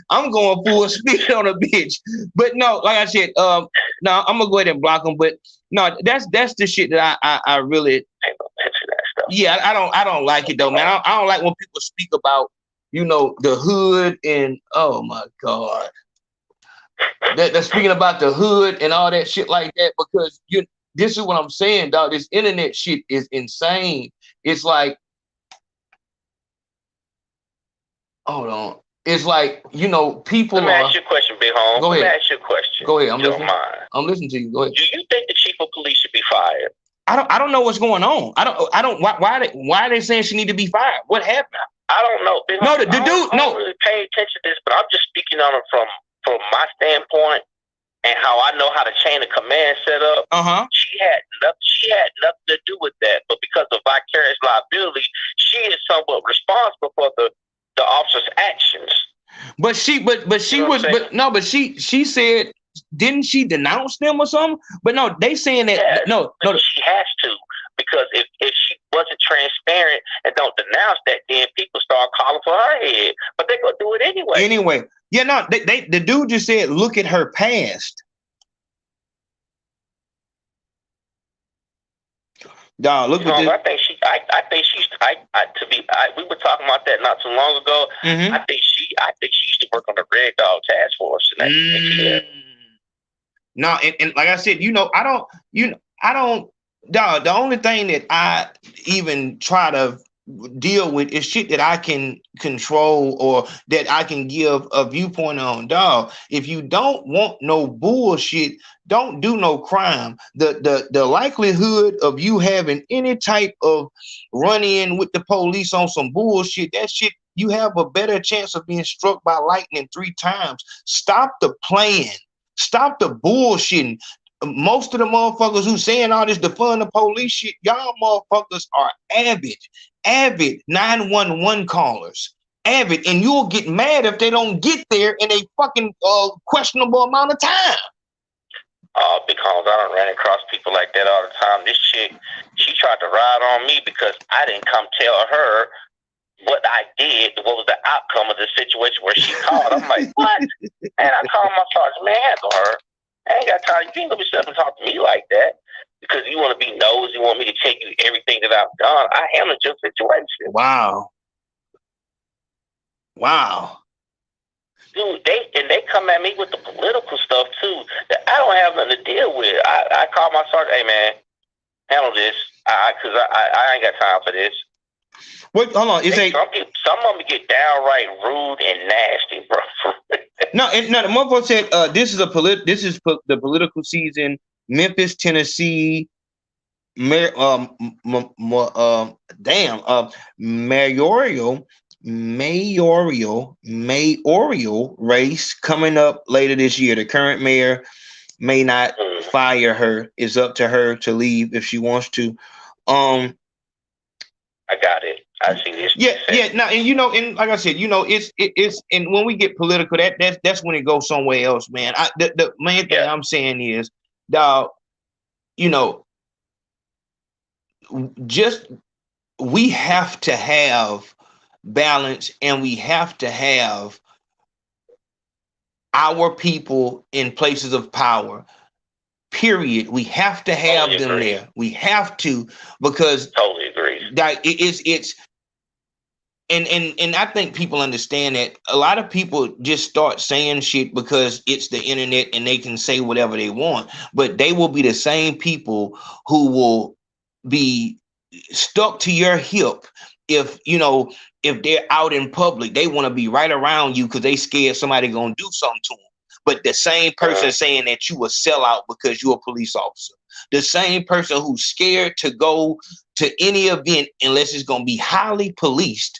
I'm going full speed on a bitch, but no, like I said, no, I'm gonna go ahead and block them. But no, that's the shit that I really. Ain't no picture that stuff. Yeah, I don't like it though, man. I don't like when people speak about, you know, the hood and oh my God, they're speaking about the hood and all that shit like that, because this is what I'm saying, dog. This internet shit is insane. It's like, hold on. It's like, you know, people. Let me ask you a question, Big Home. Go ahead. Let me ask you a question. Go ahead. I'm listening. Don't mind. I'm listening to you. Go ahead. Do you think the chief of police should be fired? I don't know what's going on. I don't. Why are they saying she need to be fired? What happened? I don't know. Big No, Home, the dude. I No, don't really pay attention to this, but I'm just speaking on it from my standpoint and how I know how the chain of command set up. She had nothing to do with that, but because of vicarious liability, she is somewhat responsible for the officer's actions. But she said, didn't she denounce them or something? But no, they saying that no, she has to, because if she wasn't transparent and don't denounce that, then people start calling for her head. But they're gonna do it anyway. Anyway, yeah, no, the dude just said, look at her past. Dog, look at this. I think she's. We were talking about that not too long ago. Mm-hmm. I think she used to work on the Red Dog Task Force. No, and like I said, you know, I don't. Dog, the only thing that I even try to deal with is shit that I can control or that I can give a viewpoint on. Dog, if you don't want no bullshit, don't do no crime. The likelihood of you having any type of run-in with the police on some bullshit, that shit, you have a better chance of being struck by lightning 3 times. Stop the playing. Stop the bullshitting. Most of the motherfuckers who saying all this defund the police shit, y'all motherfuckers are avid 911 callers. Avid, and you'll get mad if they don't get there in a fucking questionable amount of time. Because I done ran across people like that all the time. This chick, she tried to ride on me because I didn't come tell her what I did, what was the outcome of the situation where she called. I'm like, what? And I called my sergeant, man, handle her. I ain't got time. You ain't gonna be sitting and talk to me like that because you want to be nosy. You want me to tell you everything that I've done. I handled your situation. Wow. Dude, they come at me with the political stuff too that I don't have nothing to deal with. I call my sergeant, hey man, handle this, because I ain't got time for this. What? Hold on. Some of them get downright rude and nasty, bro. No, the motherfucker said this is the political season. Memphis, Tennessee, mayoral race coming up later this year. The current mayor, may not fire her. It's up to her to leave if she wants to. I got it. I see this. Yeah. Now, and and like I said, it's and when we get political, that's when it goes somewhere else, man. The main thing I'm saying is, dog, just we have to have balance, and we have to have our people in places of power. Period. We have to have them there. We have to, because totally agree. That it's and I think people understand that a lot of people just start saying shit because it's the internet and they can say whatever they want, but they will be the same people who will be stuck to your hip if they're out in public. They want to be right around you because they scared somebody gonna do something to them. But the same person saying that you a sellout because you're a police officer, the same person who's scared to go to any event unless it's gonna be highly policed,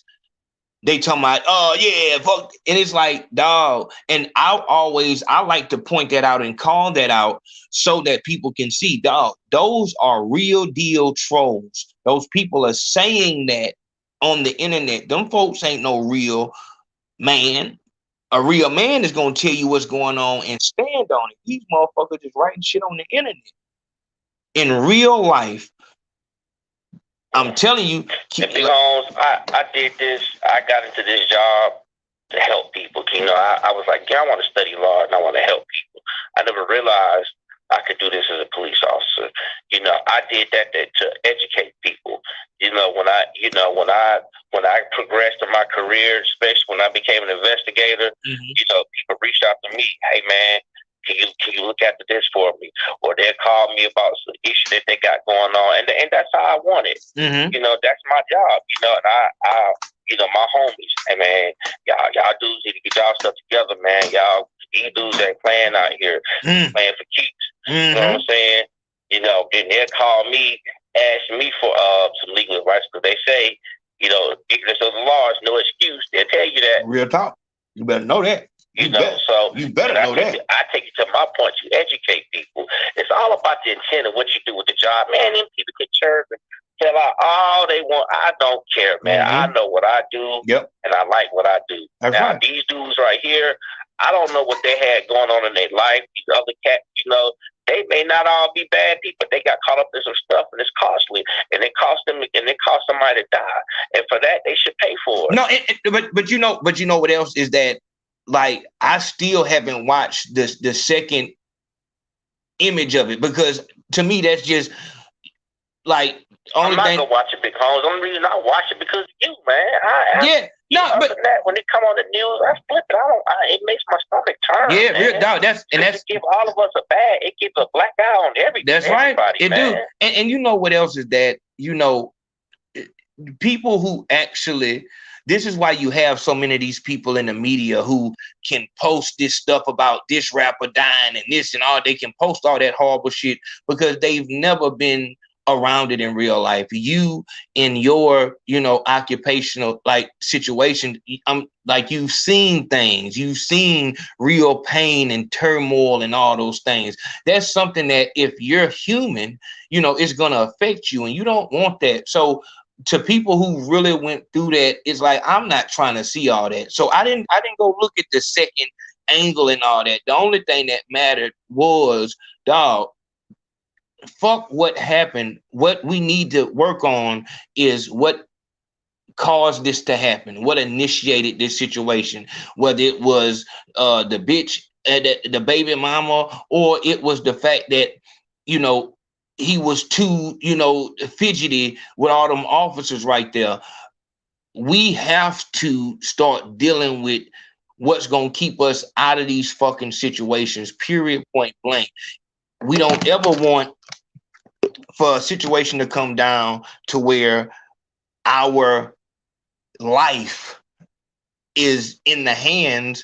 they talking about, oh yeah, fuck. And it's like, dog. And I like to point that out and call that out so that people can see, dog, those are real deal trolls. Those people are saying that on the internet. Them folks ain't no real man. A real man is going to tell you what's going on and stand on it. These motherfuckers just writing shit on the internet. In real life, I'm telling you. I did this. I got into this job to help people. I was like, I want to study law and I want to help people. I never realized I could do this as a police officer. I did that to educate people. When I progressed in my career, especially when I became an investigator, people reached out to me. Hey man, can you look after this for me? Or they'll call me about some issue that they got going on, and that's how I want it. That's my job. And my homies. Hey man, y'all dudes need to get y'all stuff together, man. These dudes ain't playing out here, playing for keeps. You know what I'm saying? Then they'll call me, ask me for some legal advice because they say, ignorance of the law is no excuse. They'll tell you that. Real talk. You better know that. You better know that. I take it to my point. You educate people. It's all about the intent of what you do with the job, man. Them people can chirp and tell out all they want. I don't care, man. I know what I do, and I like what I do. That's now, right. These dudes right here, I don't know what they had going on in their life. These other cats, they may not all be bad people. They got caught up in some stuff, and it's costly, and it cost them, and it cost somebody to die. And for that, they should pay for it. No, but you know what else is that? Like, I still haven't watched the second image of it, because to me that's just like I'm not gonna watch it because the only reason I watch it because of you, man. But that, when it come on the news, I flip it. It makes my stomach turn. Yeah, real dog. That's give all of us a bad. It gives a black eye on everything. That's right. It do. And you know what else is that? People who actually. This is why you have so many of these people in the media who can post this stuff about this rapper dying and this and all. They can post all that horrible shit because they've never been around it in real life. You in your, occupational situation, you've seen things, you've seen real pain and turmoil and all those things. That's something that if you're human, it's going to affect you, and you don't want that. So to people who really went through that, it's like, I'm not trying to see all that. So I didn't go look at the second angle and all that. The only thing that mattered was, dog, fuck what happened. What we need to work on is what caused this to happen, what initiated this situation, whether it was the bitch, the baby mama, or it was the fact that, he was too, fidgety with all them officers right there. We have to start dealing with what's going to keep us out of these fucking situations, period, point blank. We don't ever want for a situation to come down to where our life is in the hands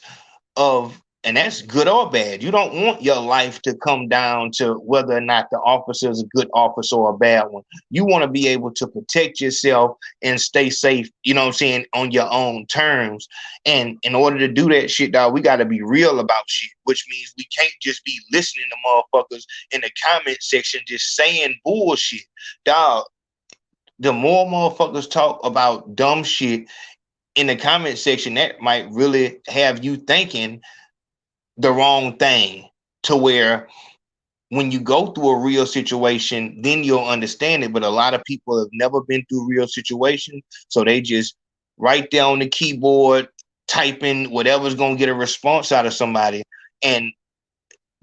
of And that's good or bad. You don't want your life to come down to whether or not the officer is a good officer or a bad one. You want to be able to protect yourself and stay safe, you know what I'm saying, on your own terms. And in order to do that shit, dog, we got to be real about shit, which means we can't just be listening to motherfuckers in the comment section just saying bullshit. Dog, the more motherfuckers talk about dumb shit in the comment section, that might really have you thinking the wrong thing, to where when you go through a real situation, then you'll understand it. But a lot of people have never been through real situations, so they just right there on the keyboard typing whatever's going to get a response out of somebody. And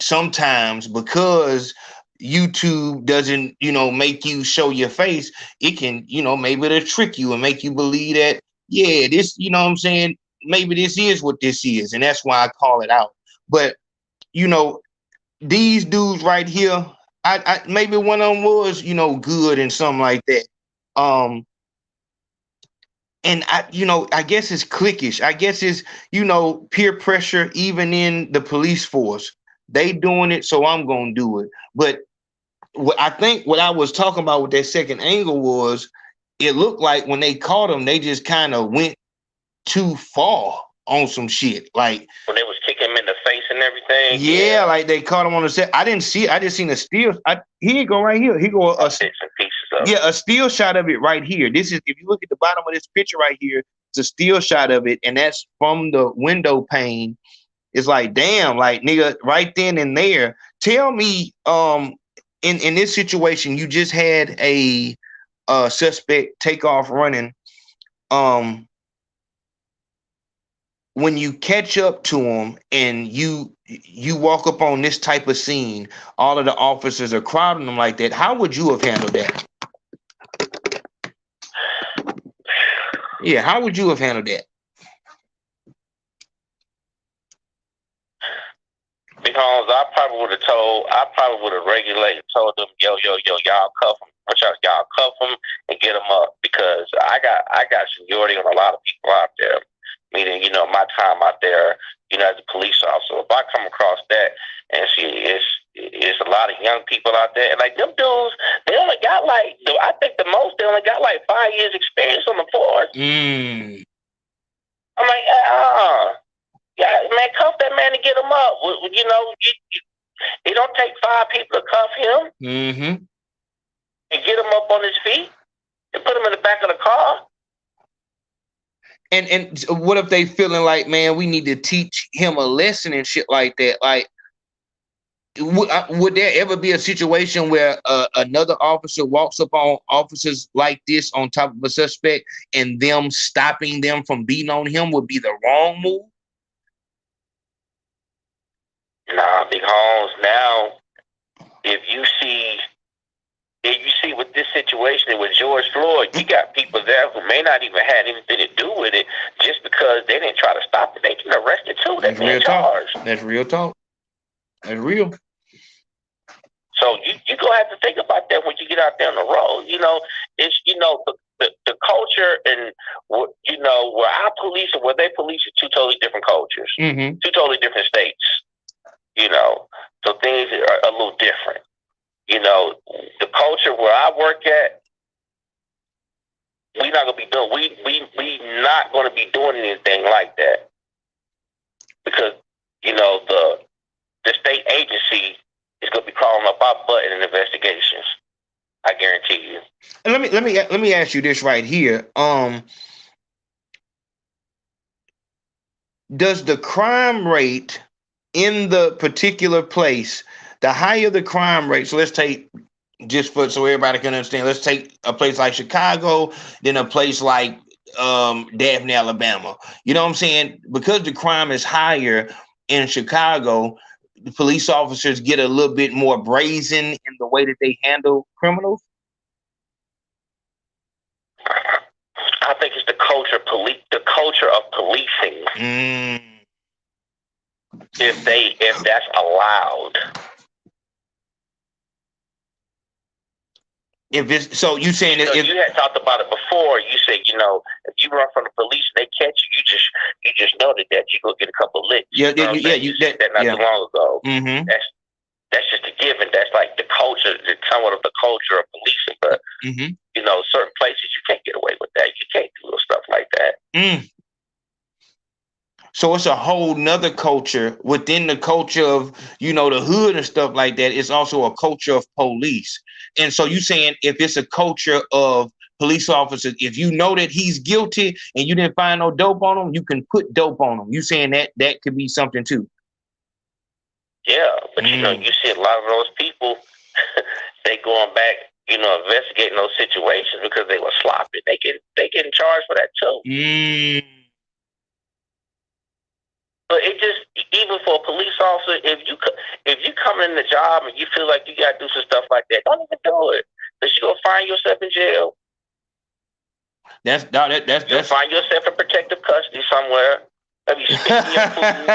sometimes because YouTube doesn't, make you show your face, it can, maybe it'll trick you and make you believe that, yeah, this, you know what I'm saying, maybe this is what this is. And that's why I call it out. But, these dudes right here, I maybe one of them was, good and something like that. And I guess it's cliquish. I guess it's, peer pressure, even in the police force. They doing it, so I'm going to do it. But I think what I was talking about with that second angle was, it looked like when they caught him, they just kind of went too far on some shit. Like when they was kicking him in the face and everything. Yeah, like they caught him on the set. I didn't see it. I just seen a still. Here you go right here. He go a still shot of it right here. This is, if you look at the bottom of this picture right here, it's a still shot of it, and that's from the window pane. It's like, damn, like nigga, right then and there. Tell me, in this situation, you just had a suspect take off running. When you catch up to him and you walk up on this type of scene, all of the officers are crowding him like that. How would you have handled that? Yeah, how would you have handled that? Because I probably would have regulated, told them, yo, y'all cuff him. Y'all cuff him and get him up, because I got seniority on a lot of people out there. Meaning, my time out there, as a police officer, if I come across that and see it's a lot of young people out there, and like them dudes, they only got I think the most, they only got 5 years experience on the force. I'm like, yeah, man, cuff that man and get him up. It don't take 5 people to cuff him and get him up on his feet and put him in the back of the car. And what if they feeling like, man, we need to teach him a lesson and shit like that? Like, would there ever be a situation where another officer walks up on officers like this on top of a suspect, and them stopping them from beating on him would be the wrong move? Nah, Big Holmes. Now, if you see with this situation with George Floyd, you got people there who may not even have anything to do with it, just because they didn't try to stop it. They can arrest it too. That's real talk. That's real talk. That's real. So you gonna have to think about that when you get out there on the road. It's the culture, and where I police and where they police are two totally different cultures, two totally different states. So things are a little different. The culture where I work at, we not gonna be doing we not gonna be doing anything like that, because the state agency is gonna be crawling up our butt in investigations. I guarantee you. And let me ask you this right here. Does the crime rate in the particular place, the higher the crime rate, so let's take, so everybody can understand, let's take a place like Chicago, then a place like Daphne, Alabama. You know what I'm saying? Because the crime is higher in Chicago, the police officers get a little bit more brazen in the way that they handle criminals. I think it's the culture of policing. If that's allowed. If it's so, you saying that you had talked about it before. You said, if you run from the police and they catch you, you just know that you go get a couple of licks. Yeah, you said that not too long ago. Mm-hmm. That's just a given. That's like the culture, somewhat of the culture of policing. But certain places you can't get away with that. You can't do stuff like that. So it's a whole nother culture within the culture of, the hood and stuff like that. It's also a culture of police. And so you saying if it's a culture of police officers, if you know that he's guilty and you didn't find no dope on him, you can put dope on him. You saying that could be something too. Yeah, but you see a lot of those people, they going back, investigating those situations because they were sloppy. They getting charged for that too. But it just, even for a police officer, if you come in the job and you feel like you got to do some stuff like that, don't even do it. Because you're going to find yourself in jail. You'll find yourself in protective custody somewhere. Maybe spitting your food.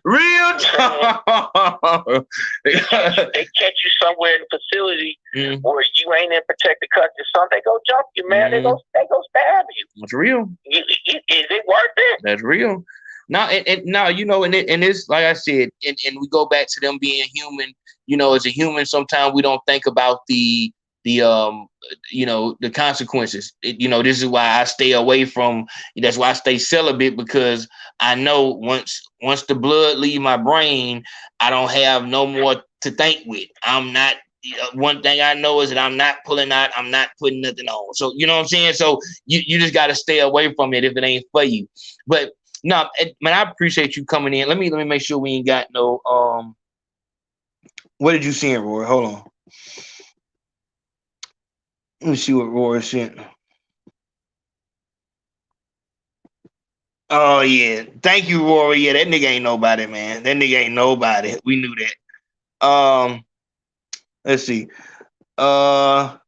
Real talk. They catch you somewhere in the facility where you ain't in protective custody. Some they go jump you, man. They go stab you. That's real. Is it worth it? That's real. Now, and it's like I said, and we go back to them being human. As a human, sometimes we don't think about the consequences. This is why I stay away from. That's why I stay celibate, because I know once the blood leave my brain, I don't have no more to think with. I'm not. One thing I know is that I'm not pulling out. I'm not putting nothing on. So you know what I'm saying. So you just got to stay away from it if it ain't for you. But no, man, I appreciate you coming in. Let me make sure we ain't got no. What did you see, Roy? Hold on. Let me see what Roy sent. Oh, yeah. Thank you, Rory. Yeah, that nigga ain't nobody, man. That nigga ain't nobody. We knew that. Let's see. Shout out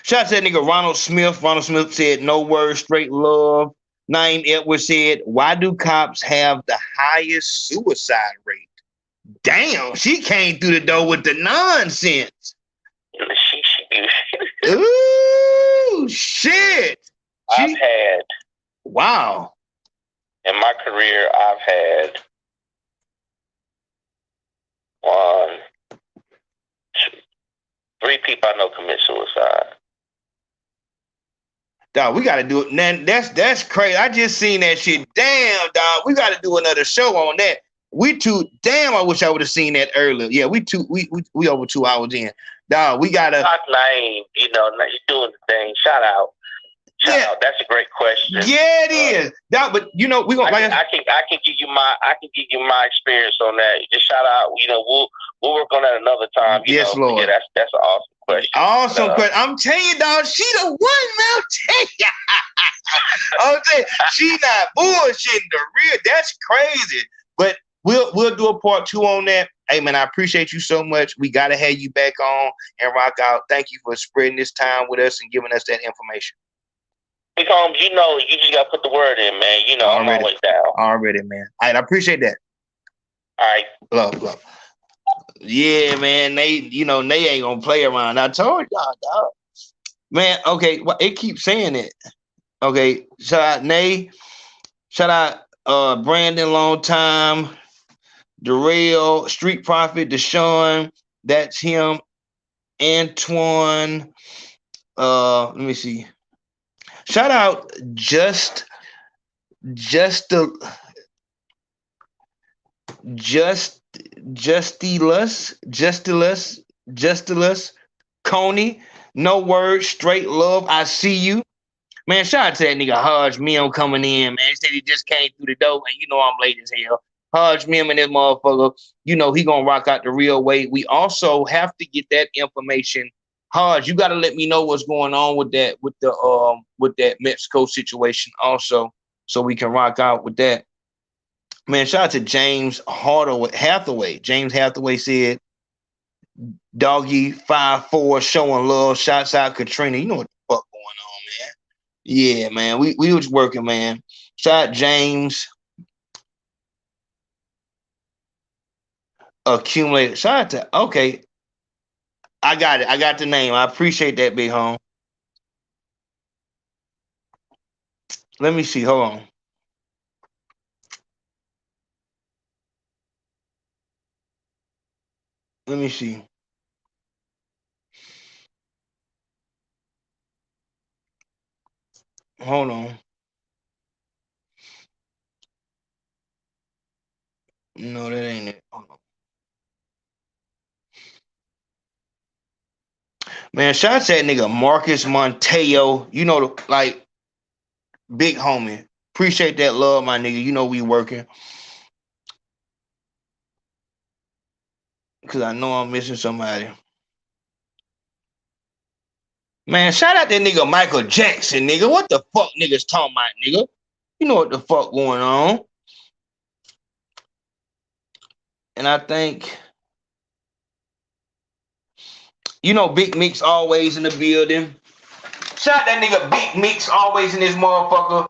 to that nigga Ronald Smith. Ronald Smith said, no words, straight love. Naeem Edwards said, why do cops have the highest suicide rate? Damn, she came through the door with the nonsense. Ooh, shit. Wow. In my career, I've had 3 people I know commit suicide. Dog, we got to do it. Man, that's crazy. I just seen that shit. Damn, dog. We got to do another show on that. I wish I would have seen that earlier. Yeah, we over 2 hours in. Dog, we got to. Naeem, you're doing the thing. Shout out. That's a great question. Yeah, it is. Dog, but we gonna. I can give you my experience on that. Just shout out. We'll work on that another time. Yes, Lord. Yeah, that's an awesome question. Awesome question. I'm telling you, dog, she the one, man. I'm telling you, she not bullshitting the real. That's crazy. But we'll do a part 2 on that. Hey, man, I appreciate you so much. We got to have you back on and rock out. Thank you for spreading this time with us and giving us that information. Big Holmes, you just got to put the word in, man. I'm always down. Already, man. All right, I appreciate that. All right. Love. Yeah, man, they ain't going to play around. I told y'all, dog. Man, okay, well, it keeps saying it. Okay, shout out Nay. Shout out Brandon, long time. Darrell, Street Prophet, Deshaun, that's him. Antoine, let me see. Shout out Justilus, Coney, no words, straight love, I see you. Man, shout out to that nigga Hodge Mim coming in, man. He said he just came through the door, and I'm late as hell. Hodge Mim and this motherfucker, he gonna rock out the real way. We also have to get that information. Hodge, you gotta let me know what's going on with that Mexico situation also, so we can rock out with that. Man, shout out to James Hathaway. James Hathaway said, Doggy 5'4" showing love. Shouts out Katrina. You know what the fuck going on, man. Yeah, man. We was working, man. Shout out James. accumulated. Shout out to, okay. I got it. I got the name. I appreciate that, big home. Let me see. Hold on. Let me see. Hold on. No, that ain't it. Hold on. Man, shout out to that nigga Marcus Monteo. You know, like, big homie. Appreciate that love, my nigga. You know we working. Because I know I'm missing somebody. Man, shout out that nigga Michael Jackson, nigga. What the fuck niggas talking about, nigga? You know what the fuck going on. And I think, you know, Big Meek's always in the building. Shout out that nigga Big Meek's always in this motherfucker,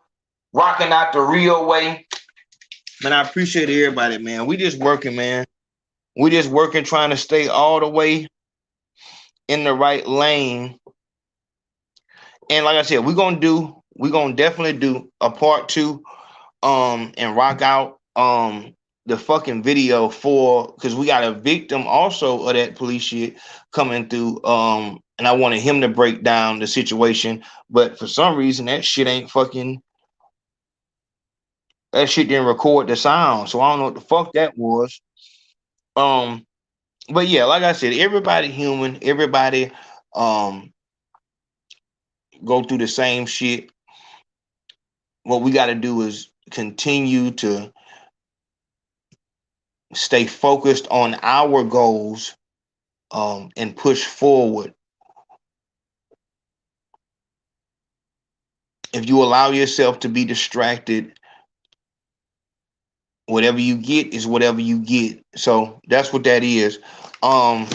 rocking out the real way. Man, I appreciate everybody, man. We just working, man. We just working, trying to stay all the way in the right lane. And like I said, we're gonna definitely do a part 2 and rock out the fucking video for, because we got a victim also of that police shit coming through. And I wanted him to break down the situation, but for some reason that shit didn't record the sound. So I don't know what the fuck that was. But yeah, like I said, everybody human, everybody go through the same shit. What we got to do is continue to stay focused on our goals and push forward. If you allow yourself to be distracted, whatever you get is whatever you get. So that's what that is. But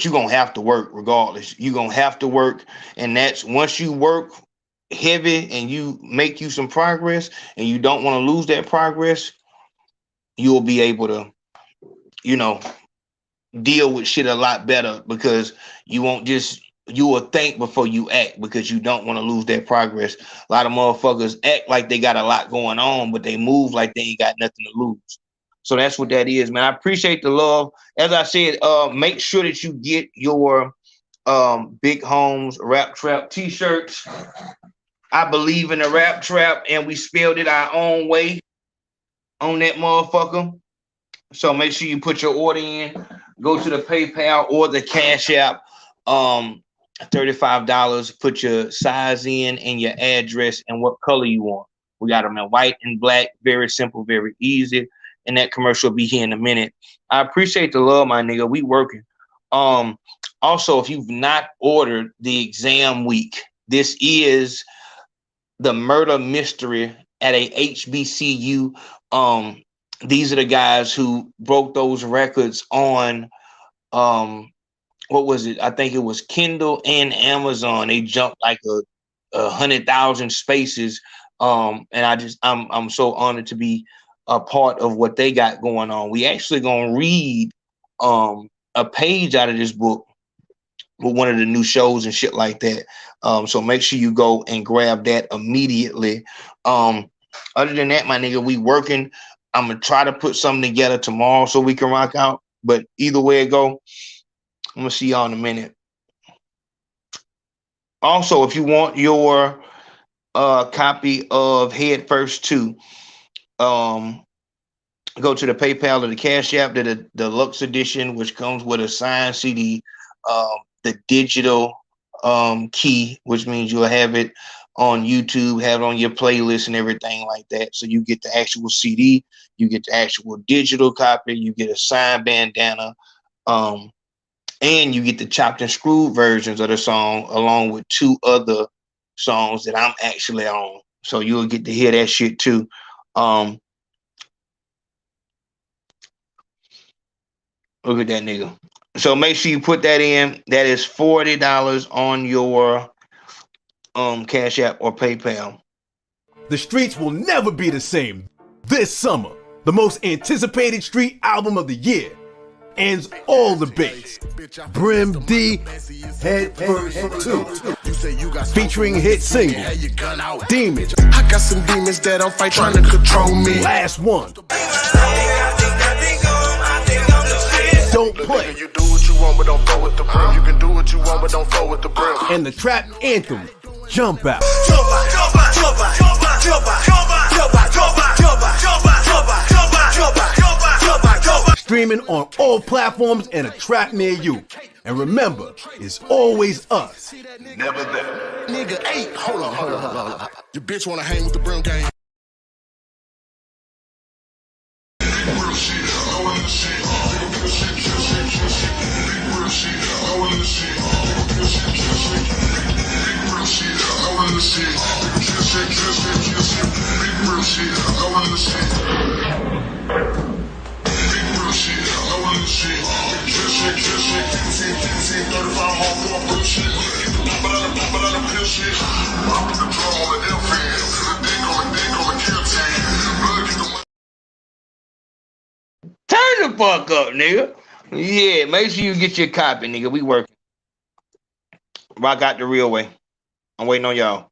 you're going to have to work regardless. You're going to have to work. And that's once you work heavy and you make you some progress and you don't want to lose that progress, you'll be able to, you know, deal with shit a lot better, because you will think before you act, because you don't want to lose that progress. A lot of motherfuckers act like they got a lot going on, but they move like they ain't got nothing to lose. So that's what that is, man. I appreciate the love. As I said, make sure that you get your Big Homes Rap Trap t-shirts. I believe in the rap trap, and we spelled it our own way on that motherfucker. So make sure you put your order in. Go to the PayPal or the Cash App. $35. Put your size in and your address and what color you want. We got them in white and black. Very simple, very easy. And that commercial will be here in a minute. I appreciate the love, my nigga. We working. Also, if you've not ordered the exam week, this is the murder mystery at a HBCU. These are the guys who broke those records on what was it? I think it was Kindle and Amazon. They jumped like a 100,000 spaces. And I'm so honored to be a part of what they got going on. We actually gonna read a page out of this book with one of the new shows and shit like that. So make sure you go and grab that immediately. Other than that, my nigga, we working. I'm gonna try to put something together tomorrow so we can rock out. But either way it go, I'm gonna see y'all in a minute. Also, if you want your copy of Head First 2, go to the PayPal or the Cash App, the deluxe edition, which comes with a signed CD, the digital key, which means you'll have it on YouTube, have it on your playlist and everything like that. So you get the actual CD, you get the actual digital copy, you get a signed bandana, and you get the chopped and screwed versions of the song along with 2 other songs that I'm actually on. So you'll get to hear that shit too. Look at that nigga. So make sure you put that in. That is $40 on your Cash App or PayPal. The streets will never be the same this summer. the most anticipated street album of the year, ends all debates. Brim D, Head First 2, featuring hit single, Demons. I got some demons that don't fight trying to control me. Last one, Don't Play. You do what you want, but don't go with the brim. You can do what you want, but don't go with the brim. And the trap anthem, Jump Out. Streaming on all platforms and a track near you. And remember, it's always us. Never that. Nigga, hey, hold on. Your bitch wanna hang with the brim gang. Turn the fuck up, nigga. Yeah, make sure you get your copy, nigga. We working. Rock out the real way. I'm waiting on y'all.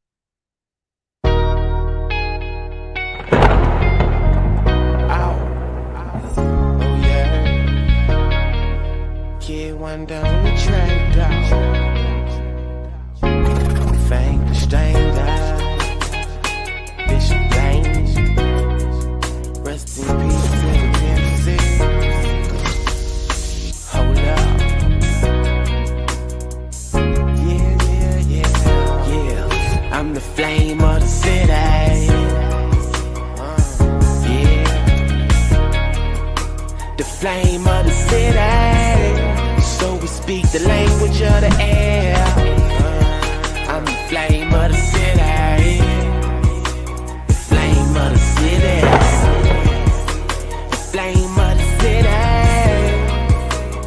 One down the track, dog. Fang the stained eye. Bishop Blaine. Rest in peace to the Tennessee. Hold up. Yeah. I'm the flame of the city. Yeah. The flame of the city. So we speak the language of the air. I'm the flame of the city. The flame of the city. The flame of the city.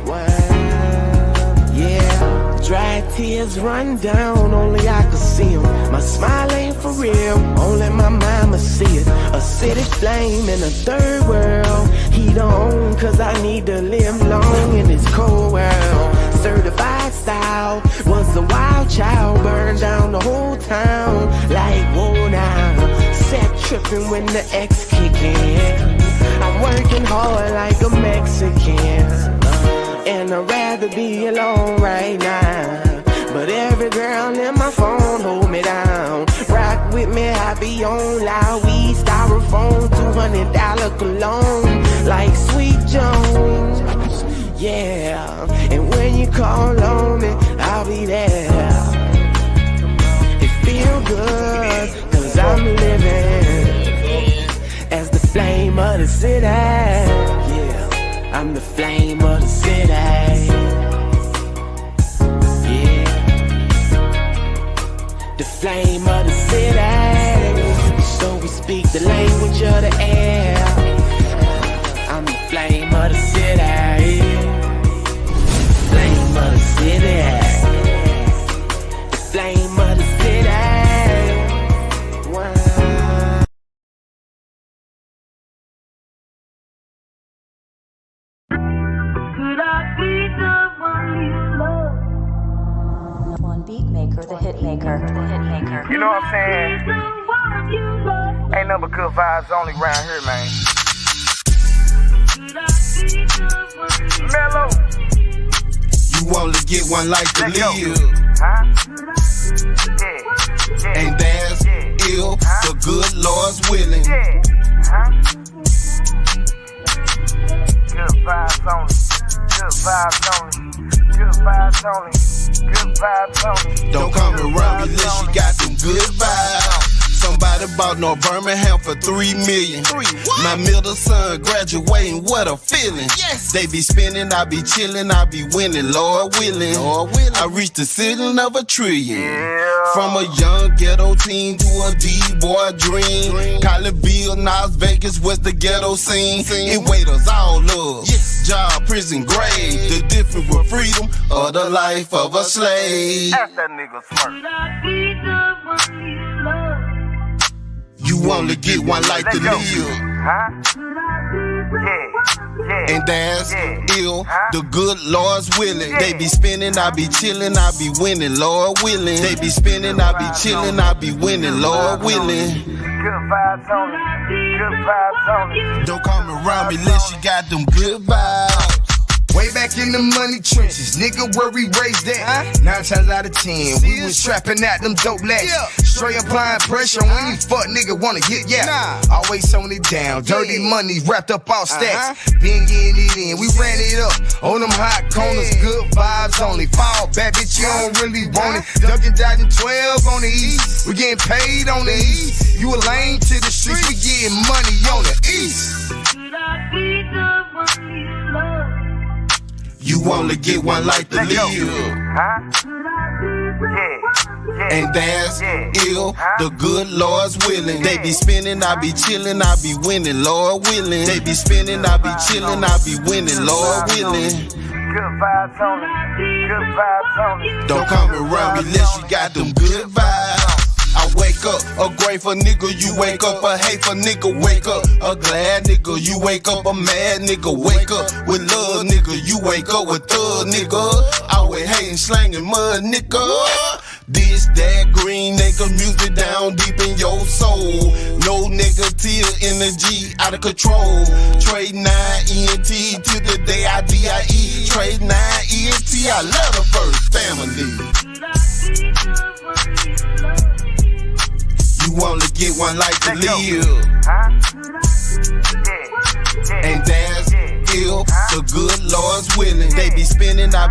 Wow. Yeah. Dry tears run down, only I can see them. My smile ain't for real, only my mama see it. A city flame in a third world. Heat on, cause I need to live long in this cold world. Certified style, was a wild child. Burned down the whole town, like whoa now. Set tripping when the X kick in. I'm working hard like a Mexican. And I'd rather be alone right now. But every girl in my phone hold me down. Rock with me, I be on loud. We styrofoam, $200 cologne. Like Sweet Jones, yeah. And when you call on me, I'll be there. It feel good, cause I'm living as the flame of the city. Yeah, I'm the flame of the city. Yeah, the flame of the city. So we speak the language of the air. I'm the flame of the city. Flame of the city. The flame of the city. Wow. Could I be the one you love? One beat maker, the hit maker, the hit maker. You know what I'm saying? Ain't nothing but good vibes only around here, man. Mellow. You only get one life to live. Huh? Yeah. And that's ill, the good Lord's willing. Yeah. Huh? Good vibes only. Good vibes only. Good vibes only. Good vibes only. Don't come around me unless you got them good vibes. Somebody bought North Birmingham for $3 million. My middle son graduating, what a feeling. Yes. They be spinning, I be chilling, I be winning, Lord willing. I reached the ceiling of $1 trillion. Yeah. From a young ghetto teen to a D-boy dream. Collierville, Las Vegas was the ghetto scene. It weighed us all up. Yes. Job, prison, grave. The difference with freedom or the life of a slave. Ask that nigga smart. You only get one life to live. Huh? And that's ill, the good Lord's willing. They be spinning, I be chilling, I be winning, Lord willing. They be spinning, I be chilling, I be winning, Lord willing. Good vibes only. Good vibes only. Don't come around me unless you got them good vibes. Way back in the money trenches, nigga, where we raised that. 9 times out of 10, we was trapping at them dope lads. Straight applying pressure on any fuck nigga wanna hit, always on it down, dirty money wrapped up all stacks. Been getting it in, we ran it up on them hot corners. Good vibes only. Fall back, bitch, you don't really want it. Dunkin' Dodging 12 on the east, we getting paid on the east. You a lame to the streets, we getting money on the east. You only get one life to live. And that's ill, the good Lord's willing. They be spinning, I be chilling, I be winning, Lord willing. They be spinning, I be chilling, I be winning, Lord willing. Good vibes only. Good vibes only. Don't come around me unless you got them good vibes. I wake up a grateful nigga, you wake up a hateful nigga, wake up a glad nigga, you wake up a mad nigga, wake up with love nigga, you wake up with thug nigga, always hating, slanging mud nigga. This, that, green nigga, music down deep in your soul. No negative energy out of control. Trade 9 ENT to the day I DIE. Trade 9 ENT, I love the first family. You only get one life to live. And that's ill, the good Lord's willing. They be spinning, I